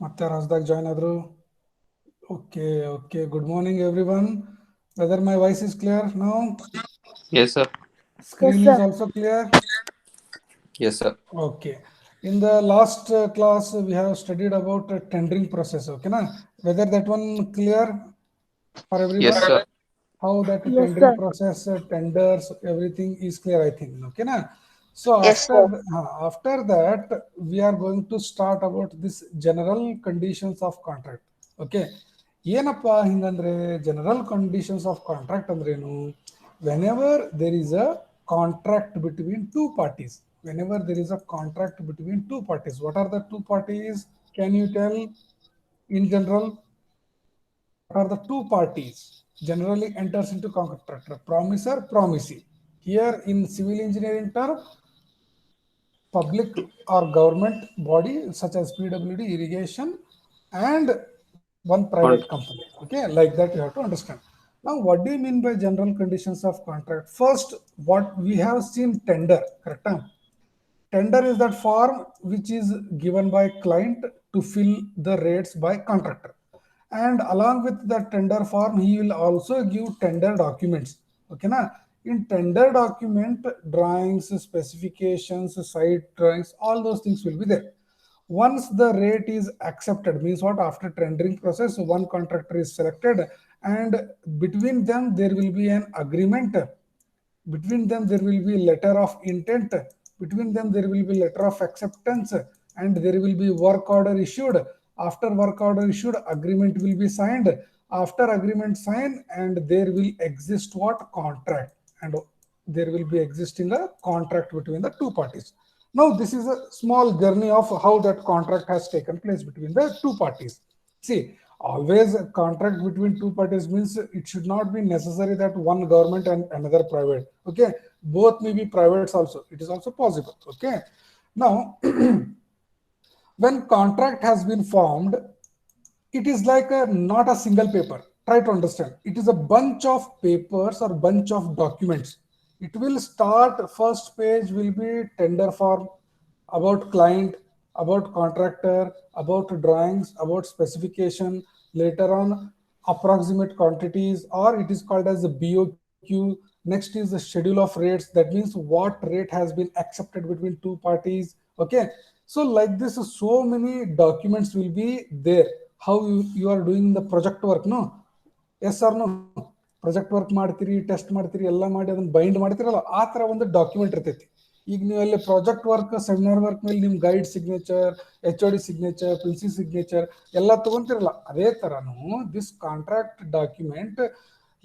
ಮತ್ತೆ ಹೊಸದಾಗಿ ಜಾಯ್ನ್ ಆದ್ರು. Okay. Good morning, everyone. Whether my voice is clear now? Yes, sir. Screen Yes, is sir. also clear? Yes, sir. Okay. In the last class, we have studied about tendering process. Okay, na? Whether that one clear for everyone? Yes, sir. How that Yes, tendering sir. process, tenders, everything is clear, I think. Okay, na? So Yes, sir. after that, we are going to start about this general conditions of contract. Okay. ಏನಪ್ಪ ಹಿಂಗಂದ್ರೆ general conditions of contract ಅಂದ್ರೇನು? Whenever there is a contract between two parties, whenever there is a contract between two parties, what are the two parties? Can you tell in general? What are the two parties generally enters into contract? Promisor, promisee. Here in civil engineering term, public or government body such as PWD, irrigation, and one private company. Okay, like that you have to understand. Now, what do you mean by general conditions of contract? First, what we have seen tender, correct? Tender is that form which is given by client to fill the rates by contractor. And along with the tender form, he will also give tender documents. Okay, na? In tender document, drawings, specifications, site drawings, all those things will be there. Once the rate is accepted, means what? After tendering process, one contractor is selected, and between them there will be an agreement. Between them there will be letter of intent. Between them there will be letter of acceptance, and there will be work order issued. After work order issued, agreement will be signed. After agreement signed, and there will exist what? Contract. And there will be existing a contract between the two parties. Now this is a small journey of how that contract has taken place between the two parties. See, always a contract between two parties means it should not be necessary that one government and another private. Okay, both may be privates also. It is also possible. Okay, now when contract has been formed, it is like not a single paper. Try to understand. It is a bunch of papers or bunch of documents. It will start, first page will be tender form, about client, about contractor, about drawings, about specification. Later on, approximate quantities, or it is called as the BOQ. Next is the schedule of rates. That means what rate has been accepted between two parties. Okay, so like this, so many documents will be there. How you are doing the project work, no? Yes or no? Project work ಮಾಡ್ತೀರಿ, test ಮಾಡ್ತೀರಿ, ಎಲ್ಲ ಮಾಡಿ ಅದನ್ನ bind ಮಾಡ್ತೀರಲ್ಲ, ಆ ಥರ ಒಂದು document ಇರ್ತೈತಿ. ಈಗ ನೀವು ಅಲ್ಲಿ ಪ್ರಾಜೆಕ್ಟ್ ವರ್ಕ್, ಸೆಮಿನಾರ್ ವರ್ಕ್ ಮೇಲೆ ನಿಮ್ಮ ಗೈಡ್ ಸಿಗ್ನೇಚರ್, HOD ಸಿಗ್ನೇಚರ್, ಪ್ರಿನ್ಸಿ ಸಿಗ್ನೇಚರ್ ಎಲ್ಲ ತಗೊಂತಿರಲ್ಲ, ಅದೇ ಥರನು this contract document,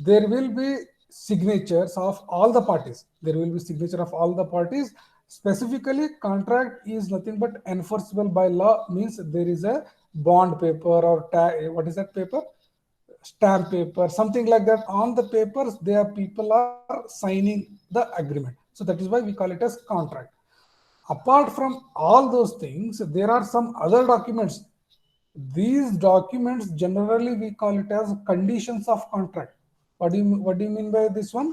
there will be signatures of all the parties. There will be signature of all the parties. Specifically, contract is nothing but enforceable by law, means there is a bond paper or what is that paper? Stamp paper, something like that. On the papers, there people are signing the agreement. So that is why we call it as contract. Apart from all those things, there are some other documents. These documents generally we call it as conditions of contract. What do you mean by this one?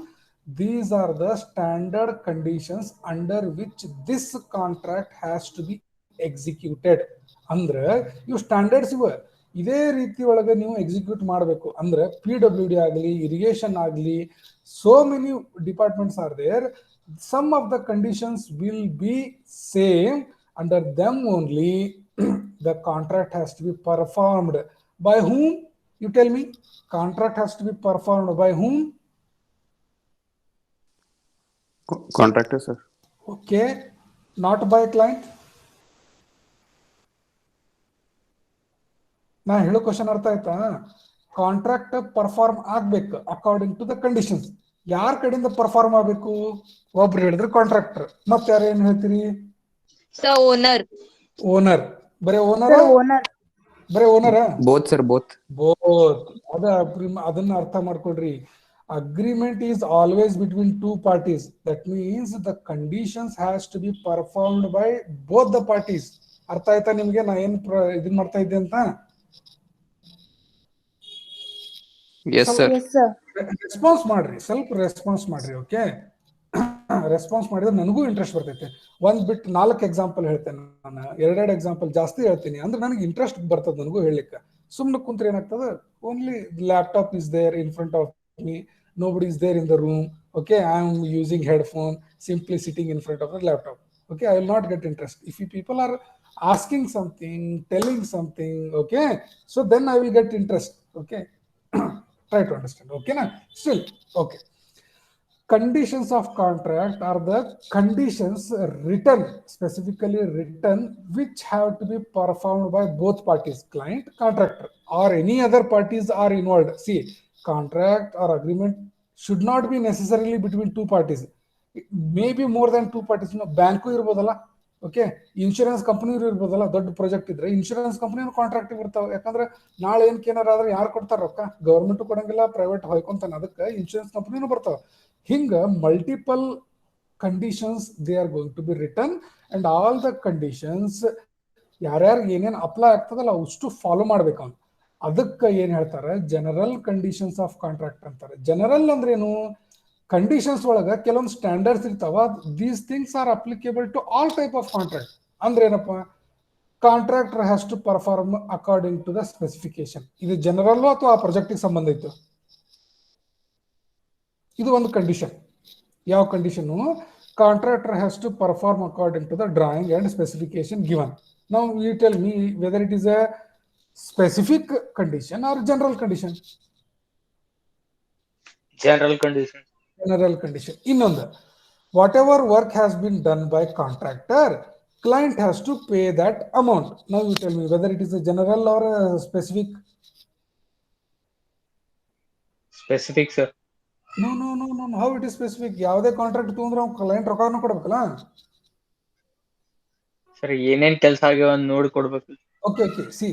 These are the standard conditions under which this contract has to be executed. ಅಂದ್ರೆ ಇವು standards ಇವೆ. ಇದೇ ರೀತಿ ಒಳಗೆ ನೀವು execute ಮಾಡಬೇಕು ಅಂದ್ರೆ PWD ಆಗಲಿ, ಇರಿಗೇಷನ್ ಆಗಲಿ, so many departments are there. Some of the conditions will be same. Under them only the contract has to be performed. By whom? You tell me. Contract has to be performed by whom? Contractor, sir. Okay, not by client. ನಾ ಹೇಳೋ question ಅರ್ಥ ಆಯ್ತಾ? Contract perform ಆಗ್ಬೇಕು according to the conditions. ಯಾರ ಕಡೆಯಿಂದ perform ಆಗ್ಬೇಕು? ಒಬ್ರು ಹೇಳಿದ್ರೆ ಕಾಂಟ್ರಾಕ್ಟರ್, ಮತ್ತೆ ಯಾರು ಏನ್ ಹೇಳ್ತೀರಿ? ಓನರ್. ಓನರ್. ಬರೇ ಓನರ್? ಬರೇ ಓನರ? Both, sir, both. ಬೋತ್. ಅದನ್ನ ಅರ್ಥ ಮಾಡ್ಕೊಳ್ರಿ. Agreement is always between two parties. That means the conditions has to be performed by both the parties. ಅರ್ಥ ಆಯ್ತಾ ನಿಮ್ಗೆ ನಾ ಏನ್ ಇದನ್ ಮಾಡ್ತಾ ಇದ್ದೆ ಅಂತ? Yes, sir. Yes, sir. Response ಮಾಡ್ರಿ, ಸ್ವಲ್ಪ ರೆಸ್ಪಾನ್ಸ್ ಮಾಡ್ರಿ. ಓಕೆ, ರೆಸ್ಪಾನ್ಸ್ ಮಾಡಿದ್ರೆ ನನಗೂ ಇಂಟ್ರೆಸ್ಟ್ ಬರ್ತೈತೆ. ಒಂದ್ ಬಿಟ್ಟು 4 ಎಕ್ಸಾಂಪಲ್ ಹೇಳ್ತೇನೆ ನಾನು, 2 ಎಕ್ಸಾಂಪಲ್ ಜಾಸ್ತಿ ಹೇಳ್ತೀನಿ ಅಂದ್ರೆ ನನಗೆ ಇಂಟ್ರೆಸ್ಟ್ ಬರ್ತದೆ ನನಗೂ ಹೇಳಲಿಕ್ಕೆ. ಸುಮ್ಮನೆ ಕುಂತ್ರೆ ಏನಾಗ್ತದೆ, only laptop is there in front of me, nobody is there in the room, okay, I am using headphone, simply sitting in front of the laptop, okay, I will not get interest. If you people are asking something, telling something, okay, so then I will get interest, okay. Try to understand, okay na? Still, okay, conditions of contract are the conditions written, specifically written, which have to be performed by both parties, client, contractor, or any other parties are involved. See, contract or agreement should not be necessarily between two parties. It may be more than two parties. Bank ಇರ್ಬೋದಲ್ಲ, okay, insurance company ಇರ್ಬೋದಲ್ಲ. ದೊಡ್ಡ project ಇದ್ರೆ insurance company contract ಇರ್ತಾವೆ. ಯಾಕಂದ್ರೆ ನಾಳೆ ಏನಕ್ಕೆ ಏನಾರ ಆದ್ರೆ ಯಾರು ಕೊಡ್ತಾರ ರೊಕ್ಕ? ಗವರ್ಮೆಂಟ್ ಕೊಡಂಗಿಲ್ಲ, ಪ್ರೈವೇಟ್ ಹೊಯ್ಕೊಂತಾನೆ, ಅದಕ್ಕೆ ಇನ್ಶೂರೆನ್ಸ್ ಕಂಪನಿನೂ ಬರ್ತಾವೆ. ಹಿಂಗ multiple conditions they are going to be return, and all the conditions ಯಾರ್ಯಾರು ಏನೇನು ಅಪ್ಲೈ ಆಗ್ತದಲ್ಲ ಅಷ್ಟು ಫಾಲೋ ಮಾಡ್ಬೇಕು ಅವ್ನು. ಅದಕ್ಕೆ ಏನ್ ಹೇಳ್ತಾರೆ, ಜನರಲ್ ಕಂಡೀಷನ್ಸ್ ಆಫ್ ಕಾಂಟ್ರಾಕ್ಟ್ ಅಂತಾರೆ. ಜನರಲ್ ಅಂದ್ರೆ ಏನು? ಕಂಡೀಷನ್ಸ್ ಒಳಗ ಕೆಲವೊಂದು ಸ್ಟ್ಯಾಂಡರ್ಡ್ಸ್ ಇರ್ತಾವ. These things are applicable to all type of contract. ಅಂದ್ರೆ ಏನಪ್ಪಾ, contractor has to perform according to the specification. ಇದು ಜನರಲ್ ಅಥವಾ ಆ ಪ್ರಾಜೆಕ್ಟಿಗೆ ಸಂಬಂಧ ಇತ್ತು? ಇದು ಒಂದು ಕಂಡೀಷನ್. ಯಾವ condition? Contractor has to perform according to the drawing and specification given. Now you tell me whether it is a specific condition or general condition? General condition. General condition. Innondu, whatever work has been done by contractor, client has to pay that amount. Now you tell me whether it is a general or a specific. Specific, sir. No. How it is specific? ಯಾವುದೇ contract ತಗೊಂಡ್ರೆ client ರೊಕ್ಕನ ಕೊಡ್ಬೇಕಲ್ಲ sir. ಏನೇನ್ ಕೆಲಸ ಆಗ್ಯಾವ ಅಂತ ನೋಡಿ ಕೊಡ್ಬೇಕು. ಓಕೆ, ಸಿ,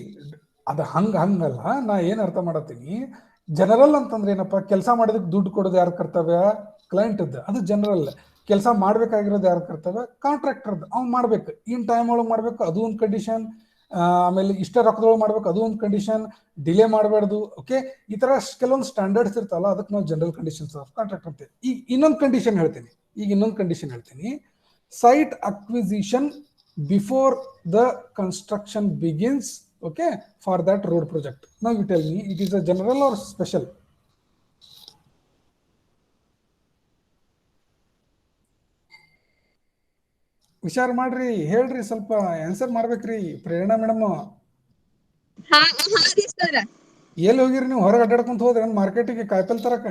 ಅದು ಹಂಗಲ್ಲ. ನಾ ಏನ್ ಅರ್ಥ ಮಾಡತ್ತೀನಿ, ಜನರಲ್ ಅಂತಂದ್ರೆ ಏನಪ್ಪಾ, ಕೆಲಸ ಮಾಡೋದಕ್ಕೆ ದುಡ್ಡು ಕೊಡೋದು ಯಾರ ಕರ್ತವ್ಯ? ಕ್ಲೈಂಟ್ ಇದ್ದ. ಅದು ಜನರಲ್. ಕೆಲಸ ಮಾಡ್ಬೇಕಾಗಿರೋದು ಯಾರ ಕರ್ತವ್ಯ? ಕಾಂಟ್ರಾಕ್ಟರ್ದು. ಅವ್ನು ಮಾಡ್ಬೇಕು, ಇನ್ ಟೈಮ್ ಒಳಗೆ ಮಾಡ್ಬೇಕು, ಅದು ಒಂದು ಕಂಡೀಷನ್. ಆಮೇಲೆ ಇಷ್ಟ ರೊಕ್ಕದೊಳಗೆ ಮಾಡ್ಬೇಕು, ಅದು ಒಂದು ಕಂಡೀಷನ್. ಡಿಲೇ ಮಾಡಬಾರ್ದು. ಓಕೆ, ಈ ತರ ಕೆಲವೊಂದು ಸ್ಟ್ಯಾಂಡರ್ಡ್ಸ್ ಇರ್ತಾವಲ್ಲ, ಅದಕ್ಕೆ ನಾವು ಜನರಲ್ ಕಂಡೀಷನ್ಸ್ ಆಫ್ ಕಾಂಟ್ರಾಕ್ಟ್ ಅಂತೀವಿ. ಈಗ ಇನ್ನೊಂದು ಕಂಡೀಷನ್ ಹೇಳ್ತೀನಿ. Site acquisition before the construction begins, okay, for that road project. Now you tell me, it is a general or special? ವಿಚಾರ ಮಾಡ್ರಿ, ಹೇಳ್ರಿ, ಸ್ವಲ್ಪ ಆನ್ಸರ್ ಮಾಡ್ಬೇಕ್ರಿ. ಪ್ರೇರಣಾ ಮೇಡಮ್, ಎಲ್ಲಿ ಹೋಗಿರಿ ನೀವು? ಹೊರಗೆ ಅಡ್ಡಾಡ್ಕೊಂತ ಹೋದ್ರಿ ಮಾರ್ಕೆಟಿಗೆ ಕಾಯಿಪಲ್ ತರಕ?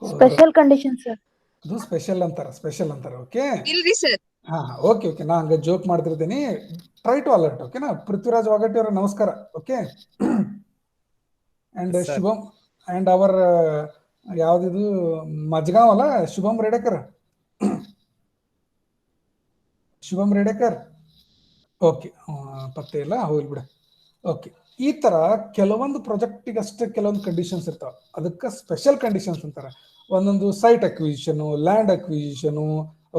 Special condition sir. ಅದು ಸ್ಪೆಷಲ್ ಅಂತಾರ. ಓಕೆ, ಇಲ್ರಿ ಸರ್. ಹಾ, ಓಕೆ, ನಾ ಹಂಗ ಜೋಕ್ ಮಾಡ್ತಿರ್ತೀನಿ. ಟ್ರೈ ಟು ಅಲರ್ಟ್, ಓಕೆನಾ? ಪೃಥ್ವಿರಾಜ್ ವಾಗಟ್ಟಿ ಅವರ ನಮಸ್ಕಾರ. ಓಕೆ, ಅಂಡ್ ಶುಭಂ ಅಂಡ್ ಅವರ್ ಯಾವ್ದಿದು ಮಜ್ಗಾಂವ್ ಅಲ್ಲ, ಶುಭಂ ರೇಡೇಕರ್. ಓಕೆ, ಪತ್ತೆ ಇಲ್ಲ, ಹೋಗ್ಲಿ ಬಿಡ. ಓಕೆ, ಈ ತರ ಕೆಲವೊಂದು ಪ್ರಾಜೆಕ್ಟಿಗಷ್ಟೇ ಕೆಲವೊಂದು ಕಂಡೀಷನ್ಸ್ ಇರ್ತಾವ. ಅದಕ್ಕೆ ಸ್ಪೆಷಲ್ ಕಂಡೀಷನ್ಸ್ ಅಂತಾರೆ. ಒಂದೊಂದು site acquisition, land acquisition,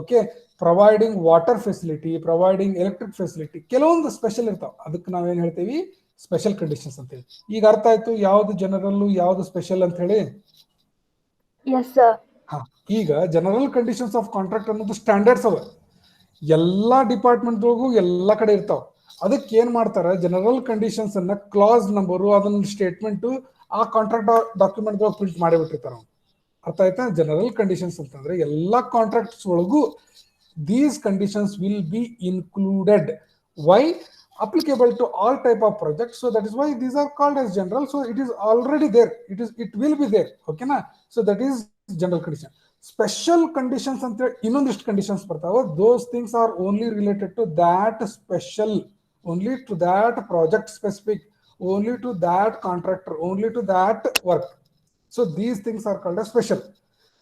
okay, providing water facility, providing electric facility, ಕೆಲವೊಂದು ಸ್ಪೆಷಲ್ ಇರ್ತಾವ. ಅದಕ್ಕೆ ನಾವೇನ್ ಹೇಳ್ತೀವಿ? ಸ್ಪೆಷಲ್ ಕಂಡೀಷನ್ಸ್ ಅಂತ ಹೇಳಿ. ಈಗ ಅರ್ಥ ಆಯ್ತು ಯಾವ್ದು ಜನರಲ್ ಯಾವ್ದು ಸ್ಪೆಷಲ್ ಅಂತ ಹೇಳಿ? ಹಾ, ಈಗ ಜನರಲ್ ಕಂಡೀಷನ್ಸ್ ಆಫ್ ಕಾಂಟ್ರಾಕ್ಟ್ ಅನ್ನೋದು ಸ್ಟ್ಯಾಂಡರ್ಡ್ಸ್ ಅವ. ಎಲ್ಲಾ ಡಿಪಾರ್ಟ್ಮೆಂಟ್ ಒಳಗೂ ಎಲ್ಲಾ ಕಡೆ ಇರ್ತಾವ. ಅದಕ್ಕೆ ಏನ್ ಮಾಡ್ತಾರೆ, ಜನರಲ್ ಕಂಡೀಷನ್ಸ್ ಅನ್ನ ಕ್ಲಾಸ್ ನಂಬರು, ಅದನ್ನ ಸ್ಟೇಟ್ಮೆಂಟ್ ಆ ಕಾಂಟ್ರಾಕ್ಟ್ ಡಾಕ್ಯುಮೆಂಟ್ ಪ್ರಿಂಟ್ ಮಾಡಿಬಿಟ್ಟಿರ್ತಾರ. ಅರ್ಥ ಆಯ್ತಾ? ಜನರಲ್ ಕಂಡೀಷನ್ಸ್ ಅಂತಂದ್ರೆ ಎಲ್ಲಾ ಕಾಂಟ್ರಾಕ್ಟ್ಸ್ ಒಳಗೂ these conditions will be included. Why? Applicable to all type of projects. So that is why these are called as general. So it is already there. It will be there. Okay na? So that is general condition. Special conditions ante innondist conditions bartava. Those things are only related to that special, only to that project specific, only to that contractor, only to that work. So these things are called as special.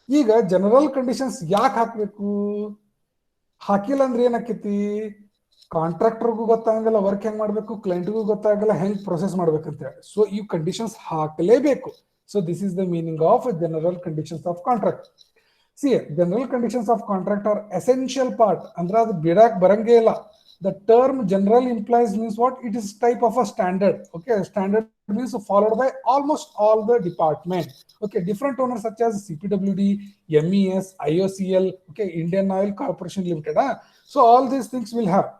ಈಗ general conditions ಯಾಕೆ ಹಾಕ್ಬೇಕು? ಹಾಕಿಲ್ಲ ಅಂದ್ರೆ ಏನಾಕೈತಿ? ಕಾಂಟ್ರಾಕ್ಟರ್ಗೂ ಗೊತ್ತಾಗಲ್ಲ work ಹೆಂಗ್ ಮಾಡ್ಬೇಕು, ಕ್ಲೈಂಟ್ಗೂ ಗೊತ್ತಾಗಲ್ಲ ಹೆಂಗ್ ಪ್ರೊಸೆಸ್ ಮಾಡ್ಬೇಕಂತ ಹೇಳಿ. ಸೊ ಈ ಕಂಡೀಷನ್ಸ್ ಹಾಕಲೇಬೇಕು. So this is the meaning of general conditions of contract. See, general conditions of contract are essential part. ಅಂದ್ರೆ ಅದು ಬಿಡಾಕ್ ಬರಂಗೇ ಇಲ್ಲ. The term general implies means what? It is type of a standard. Okay, standard means followed by almost all the department. Okay, different owners such as CPWD, MES, IOCL, okay, Indian Oil Corporation Limited. So all these things will have.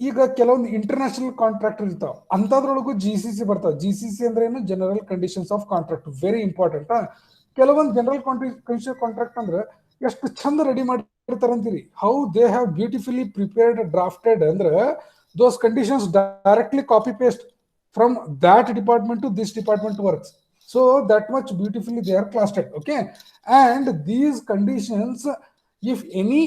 ಈಗ ಕೆಲವೊಂದು international contract ಇರ್ತಾವ, ಅಂತದ್ರೊಳಗೂ GCC ಬರ್ತಾವ. GCC ಅಂದ್ರೆ ಏನು? General conditions of contract. Very important. ಕೆಲವೊಂದು general condition contract ಅಂದ್ರೆ ಎಷ್ಟು ಚಂದ ರೆಡಿ ಮಾಡಿರ್ತಾರಂತೀರಿ. How they have beautifully prepared drafted ಅಂದ್ರೆ those conditions directly copy paste from that department to this department works. So that much beautifully they are clustered. Okay, and these conditions, if any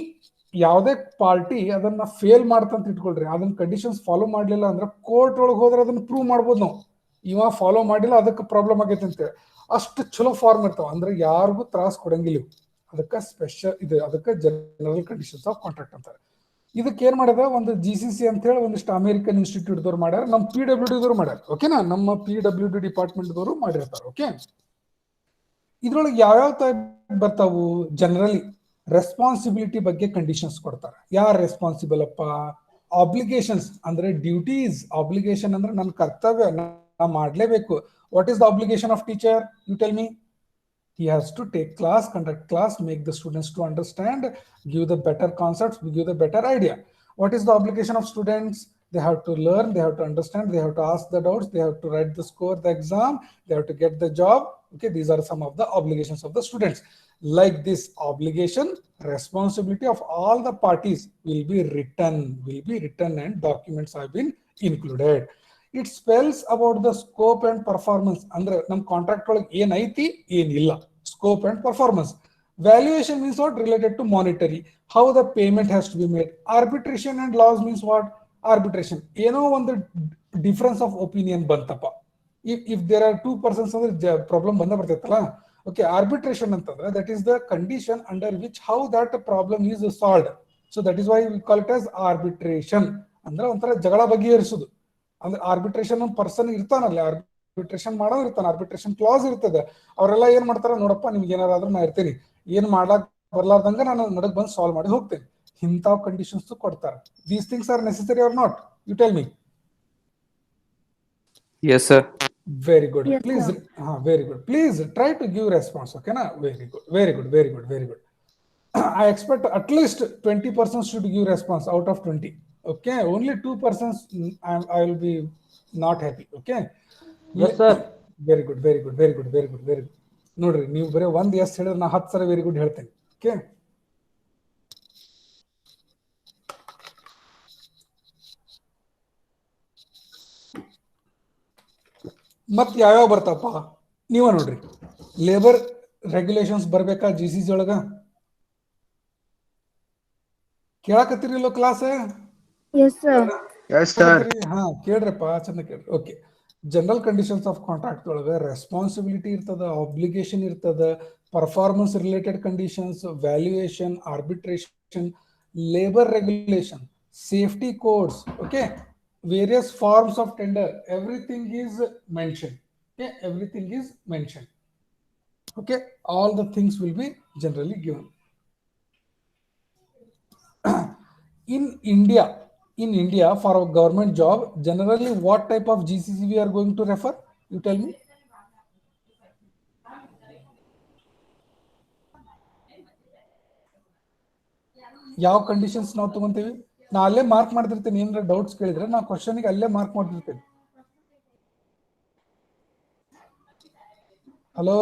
ಯಾವುದೇ party ಅದನ್ನ fail ಮಾಡ್ತಂತ ಇಟ್ಕೊಳ್ರಿ, ಅದನ್ನ conditions follow ಮಾಡ್ಲಿಲ್ಲ ಅಂದ್ರೆ court ಒಳಗೆ ಹೋದ್ರೆ ಅದನ್ನ prove ಮಾಡ್ಬೋದು ನಾವು, ಇವ ಫಾಲೋ ಮಾಡಿಲ್ಲ ಅದಕ್ಕೆ ಪ್ರಾಬ್ಲಮ್ ಆಗೈತೆ ಅಂತೇಳಿ. ಅಷ್ಟು ಚಲೋ ಫಾರ್ಮ್ ಇರ್ತಾವ, ಅಂದ್ರೆ ಯಾರಿಗೂ ತ್ರಾಸ ಕೊಡಂಗಿಲ್ಲ. ಅದಕ್ಕೆ ಸ್ಪೆಷಲ್ ಇದು, ಅದಕ್ಕೆ ಜನರಲ್ ಕಂಡೀಷನ್ಸ್ ಆಫ್ ಕಾಂಟ್ರಾಕ್ಟ್ ಅಂತಾರೆ. ಇದಕ್ಕೆ ಏನ್ ಮಾಡ್ಯದ, ಒಂದು GCC ಅಂತ ಹೇಳಿ ಒಂದಿಷ್ಟು ಅಮೆರಿಕನ್ ಇನ್ಸ್ಟಿಟ್ಯೂಟ್ ದವ್ರು ಮಾಡ್ಯಾರ, ನಮ್ಮ PWD ದವ್ರು ಮಾಡ್ಯಾರ. ಓಕೆನಾ, ನಮ್ಮ PWD ಡಿಪಾರ್ಟ್ಮೆಂಟ್ ದವರು ಮಾಡಿರ್ತಾರೆ. ಓಕೆ, ಇದ್ರೊಳಗೆ ಯಾವ್ಯಾವ ಟೈಪ್ ಬರ್ತಾವು? ಜನರಲಿ ರೆಸ್ಪಾನ್ಸಿಬಿಲಿಟಿ ಬಗ್ಗೆ ಕಂಡೀಷನ್ಸ್ ಕೊಡ್ತಾರೆ. ಯಾರು ರೆಸ್ಪಾನ್ಸಿಬಲ್ ಅಪ್ಪ? ಆಬ್ಲಿಗೇಷನ್ಸ್ ಅಂದ್ರೆ ಡ್ಯೂಟೀಸ್. ಆಬ್ಲಿಗೇಷನ್ ಅಂದ್ರೆ ನನ್ನ ಕರ್ತವ್ಯ, ನಾ ಮಾಡ್ಲೇಬೇಕು. What is the obligation of teacher? You tell me. He has to take class, conduct class, make the students to understand, give the better concepts, give the better idea. What is the obligation of students? They have to learn, they have to understand, they have to ask the doubts, they have to write the score, the exam, they have to get the job. Okay, these are some of the obligations of the students. Like this obligation, responsibility of all the parties will be written and documents have been included. It spells about the scope and performance. ಅಂದ್ರೆ ನಮ್ಮ contract ಒಳಗೆ ಏನೈತಿ ಏನಿಲ್ಲ, scope and performance. Valuation means what? Related to monetary, how the payment has to be made. Arbitration and laws means what? Arbitration, ಏನೋ ಒಂದು difference of opinion ಬಂತಪ್ಪ, if there are two persons ಅಂದ್ರೆ problem ಬರ್ತೈತಲ್ಲ. Okay, arbitration ಅಂತಂದ್ರೆ that is the condition under which how that problem is solved. So that is why we call it as arbitration. ಅಂದ್ರೆ ಒಂಥರ ಜಗಳ ಬಗೆಹರಿಸುದು. ಅಂದ್ರೆ arbitration person ಇರ್ತಾನಲ್ಲ, arbitration ಮಾಡೋರು ಇರ್ತಾನೆ, arbitration class ಇರ್ತದೆ. ಅವರೆಲ್ಲ ಏನ್ ಮಾಡ್ತಾರ, ನೋಡಪ್ಪ ನಿಮ್ಗೆ ಏನಾದ್ರು ನಾ ಇರ್ತೀನಿ, ಏನ್ ಮಾಡ್ಲಾಕ್ ಬರ್ಲಾರ್ದಂಗ ನಾನು ನಡಕ್ ಬಂದು ಸಾಲ್ವ್ ಮಾಡಿ ಹೋಗ್ತೇನೆ. ಇಂಥವ್ ಕಂಡೀಷನ್ಸ್ ಕೊಡ್ತಾರೆ. These things are necessary or not? You tell me. Yes, sir. Very good. Yes, Please, sir. very good. Please try to give response. Okay, na? Very good. Very good. Very good. Very good. I expect at least 20% should give response out of 20. Okay, only 2% I will be not happy. Okay. Yes, sir. Very good. Very good. Very good. Very good. Very good. ನೋಡ್ರಿ, ನೀವು ಬರೀ ಒಂದ್ S ಹೇಳಿದ್ರೆ ನಾ 10 ಸಲ very good ಹೇಳ್ತೇನೆ. Okay, ಮತ್ ಯಾವ್ಯಾವ ಬರ್ತಾವಪ್ಪ ನೀವ ನೋಡ್ರಿ. ಲೇಬರ್ ರೆಗ್ಯುಲೇಷನ್ಸ್ ಬರ್ಬೇಕಾ GCC ಒಳಗ? ಕೇಳಕತ್ತೀರಿಲ್ಲೋ class? Yes, sir. Yes, sir. ಹಾ, ಕೇಳ್ರಪ್ಪ, ಚಂದ ಕೇಳ್ರಿ. Okay, general conditions of contract ಒಳಗ ರೆಸ್ಪಾನ್ಸಿಬಿಲಿಟಿ ಇರ್ತದ, ಆಬ್ಲಿಗೇಷನ್ ಇರ್ತದ, performance related conditions, valuation, arbitration, labour regulation, safety codes. Okay, various forms of tender, everything is mentioned. Okay, everything is mentioned. Okay, all the things will be generally given. in India for a government job, generally what type of GCC we are going to refer? You tell me. ಯಾವ conditions ನಾವು ತಗೊಂತೀವಿ? ನಾ ಅಲ್ಲೇ mark ಮಾಡ್ತಿರ್ತೇನೆ. ಏನಾರ doubts ಕೇಳಿದ್ರೆ ನಾ ಕ್ವಶನ್ಗೆ ಅಲ್ಲೇ mark ಮಾಡ್ತಿರ್ತೇನೆ. Hello,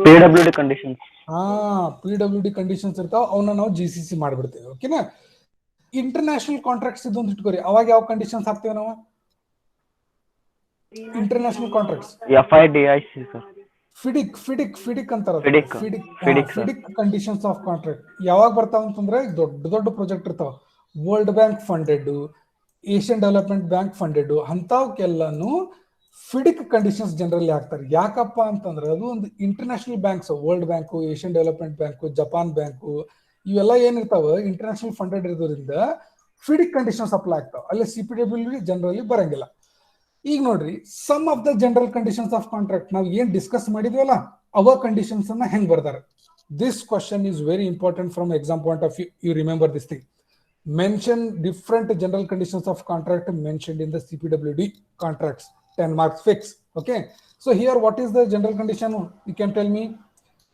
PWD conditions. PWD conditions ಇರ್ತಾವ, ಅವನ್ನ ನಾವು GCC ಮಾಡ್ಬಿಡ್ತೇವೆ. ಓಕೆನಾ? ಇಂಟರ್ನ್ಯಾಷನಲ್ ಕಾಂಟ್ರಾಕ್ಟ್ಸ್ ಇದು ಅಂತ ಇಟ್ಕೋರಿ, ಅವಾಗ ಯಾವ ಕಂಡೀಷನ್ಸ್ ಹಾಕ್ತೇವೆ ನಾವು? International contracts FIDIC, sir. ಫಿಡಿಕ್ ಅಂತಾರ. FIDIC ಕಂಡೀಷನ್ಸ್ ಆಫ್ ಕಾಂಟ್ರಾಕ್ಟ್ ಯಾವಾಗ ಬರ್ತಾವ ಅಂತಂದ್ರೆ ದೊಡ್ಡ ದೊಡ್ಡ ಪ್ರಾಜೆಕ್ಟ್ ಇರ್ತಾವ, World Bank funded, Asian Development Bank funded, ಅಂತವಕ್ಕೆಲ್ಲಾನು ಫಿಡಿಕ್ ಕಂಡೀಷನ್ಸ್ ಜನರಲಿ ಹಾಕ್ತಾರೆ. ಯಾಕಪ್ಪ ಅಂತಂದ್ರೆ ಅದು ಒಂದು international banks, World Bank, Asian Development Bank, Japan bank, ಇವೆಲ್ಲ ಏನಿರ್ತಾವ ಇಂಟರ್ನ್ಯಾಷನಲ್ ಫಂಡೆಡ್ ಇರೋದ್ರಿಂದ ಫಿಡಿಕ್ ಕಂಡೀಷನ್ಸ್ ಅಪ್ಲೈ ಆಗ್ತಾವ. ಅಲ್ಲಿ CPWD ಜನರಲಿ ಬರಂಗಿಲ್ಲ. ಈಗ ನೋಡ್ರಿ, some of the general conditions of contract ನಾವು ಏನ್ ಡಿಸ್ಕಸ್ ಮಾಡಿದ್ವಲ್ಲ, ಅವ ಕಂಡೀಷನ್ಸ್ ಅನ್ನ ಹೆಂಗ್ ಬರ್ದಾರೆ? This question is very important from exam point of view. You remember this thing. mention different general conditions of contract mentioned in the CPWD contracts, 10 marks fix. Okay, so here what is the general condition? You can tell me.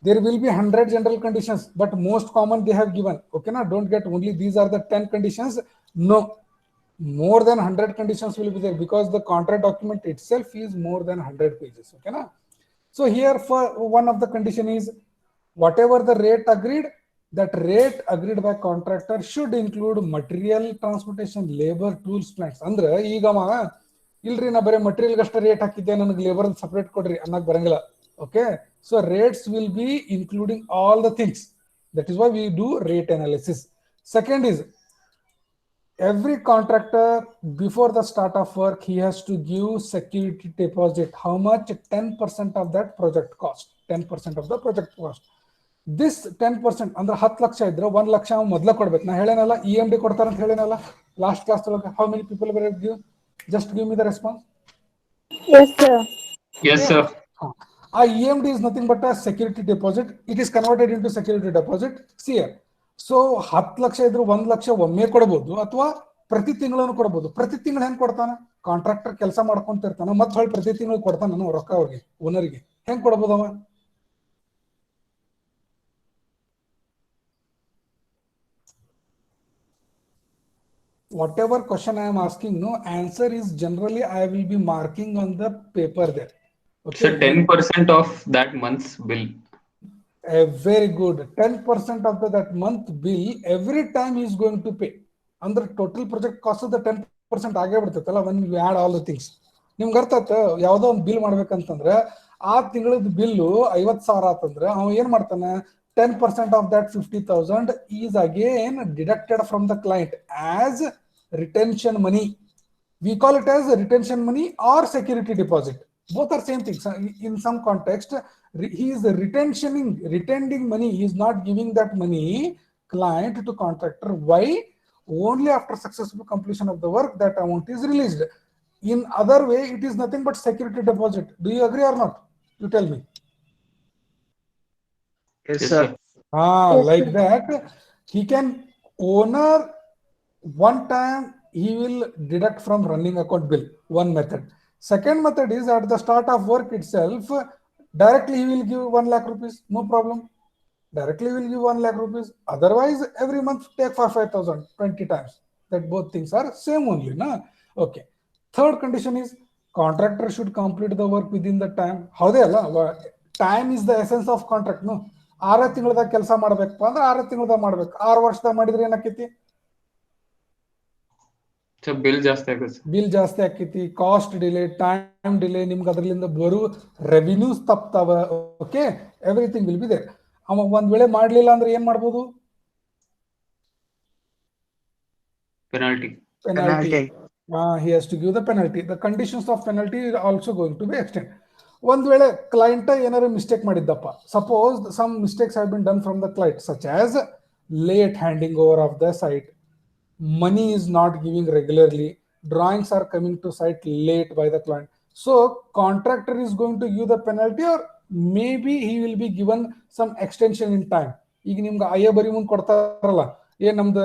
There will be 100 general conditions, but most common they have given. Okay, now don't get only these are the 10 conditions. No, more than 100 conditions will be there because the contract document itself is more than 100 pages. Okay, now. So here for one of the condition is whatever the rate agreed, that rate agreed by contractor should include material, transportation, labor, tools, plants. ಅಂದ್ರೆ ಈಗ ಇಲ್ರಿ ನಾ ಬರೀ material ಅಷ್ಟೇ rate ಹಾಕಿದ್ದೆ ನನಗೆ labour separate ಕೊಡ್ರಿ ಅನ್ನಕ್ ಬರಂಗಿಲ್ಲ. Okay, so rates will be including all the things. That is why we do rate analysis. Second is every contractor before the start of work he has to give security deposit. How much? 10% of that project cost. 10% of the project cost. This 10% ಅಂದ್ರೆ 10 ಲಕ್ಷ ಇದ್ರೆ 1 ಲಕ್ಷ ಮೊದಲ ಕೊಡ್ಬೇಕು. ನಾ ಹೇಳೇನಲ್ಲ EMD ಕೊಡ್ತಾರಂತ ಹೇಳೇನಲ್ಲ last class ಒಳಗೆ. How many people will give? Just give me the response. Yes, sir. Yes, sir. A EMD is nothing but a security deposit. It is converted into security deposit. See here. So 10 lakh ಇದ್ರು 1 ಲಕ್ಷ ಒಮ್ಮೆ ಕೊಡಬಹುದು ಅಥವಾ ಪ್ರತಿ ತಿಂಗಳನ್ನು ಕೊಡಬಹುದು. ಪ್ರತಿ ತಿಂಗಳು ಹೆಂಗ್ ಕೊಡ್ತಾನ? ಕಾಂಟ್ರಾಕ್ಟರ್ ಕೆಲಸ ಮಾಡ್ಕೊಂತಿರ್ತಾನ ಮತ್ತೆ ಹೊಳ್ಳಿ ಪ್ರತಿ ತಿಂಗಳು ಕೊಡ್ತಾನ ನಾನು ರೊಕ್ಕ ಅವ್ರಿಗೆ ಓನರ್ಗೆ. ಹೆಂಗ್ ಕೊಡಬಹುದು ಅವ? Whatever question I am asking, no answer is generally I will be marking on the paper there. Okay. So 10% of that month's bill. Very good. 10% of that month bill every time he is going to pay. Under total project cost of the 10% ಆಗೇ ಬಿಡ್ತೈತಲ್ಲ when you add all the things. ನಿಮ್ಗೆ ಅರ್ಥ ಆಯ್ತು? ಯಾವುದೋ ಒಂದು bill ಮಾಡ್ಬೇಕಂತಂದ್ರೆ ಆ ತಿಂಗಳದ bill 50,000 ಆತಂದ್ರೆ ಅವ ಏನ್ ಮಾಡ್ತಾನೆ? 10% of that 50,000 is again deducted from the client as retention money. We call it as retention money or security deposit. Both are same things. In some context, he is retaining money. He is not giving that money client to contractor. Why? Only after successful completion of the work that amount is released. In other way, it is nothing but security deposit. Do you agree or not? You tell me. Yes, sir. Like that, he can owner one time he will deduct from running account bill. One method. Second method is at the start of work itself, directly he will give 1 lakh rupees. No problem. Directly will give 1 lakh rupees. Otherwise, every month take for 5,000 20 times. That both things are same only, na? Okay. Third condition is contractor should complete the work within the time. How they alla? Time is the essence of contract, no? 6 ತಿಂಗಳದಾಗ ಕೆಲಸ ಮಾಡ್ಬೇಕಪ್ಪ ಅಂದ್ರೆ 6 ತಿಂಗಳದಾಗ ಮಾಡ್ಬೇಕು. 6 ವರ್ಷದಾಗ ಮಾಡಿದ್ರೆ ಏನಾಕೈತಿ? Bill ಜಾಸ್ತಿ ಆಗುತ್ತೆ. ಬಿಲ್ ಜಾಸ್ತಿ ಆಕೈತಿ, ಕಾಸ್ಟ್ ಡಿಲೇ, ಟೈಮ್ ಡಿಲೇ, ನಿಮ್ಗೆ ಅದರಿಂದ ಬರೋ ರೆವಿನ್ಯೂಸ್ ತಪ್ತಾವ. Okay, everything will be there. ಅವ ಒಂದ್ ವೇಳೆ ಮಾಡ್ಲಿಲ್ಲ ಅಂದ್ರೆ ಏನ್ ಮಾಡ್ಬೋದು? Penalty. He has to give the penalty. The conditions of penalty is also going to be extended. ಒಂದ್ ವೇಳೆ ಕ್ಲೈಂಟ್ ಏನಾದ್ರು ಮಿಸ್ಟೇಕ್ ಮಾಡಿದ್ದಪ್ಪ, suppose some mistakes have been done from the client such as late handing over of the site, money is not giving regularly, drawings are coming to site late by the client. So contractor is going to give the penalty or maybe he will be given some extension in time. ಈಗ ನಿಮ್ಗೆ ಅಯ್ಯ ಬರಿ ಮುಂದೆ ಕೊಡ್ತಾರಲ್ಲ, ನಮ್ದು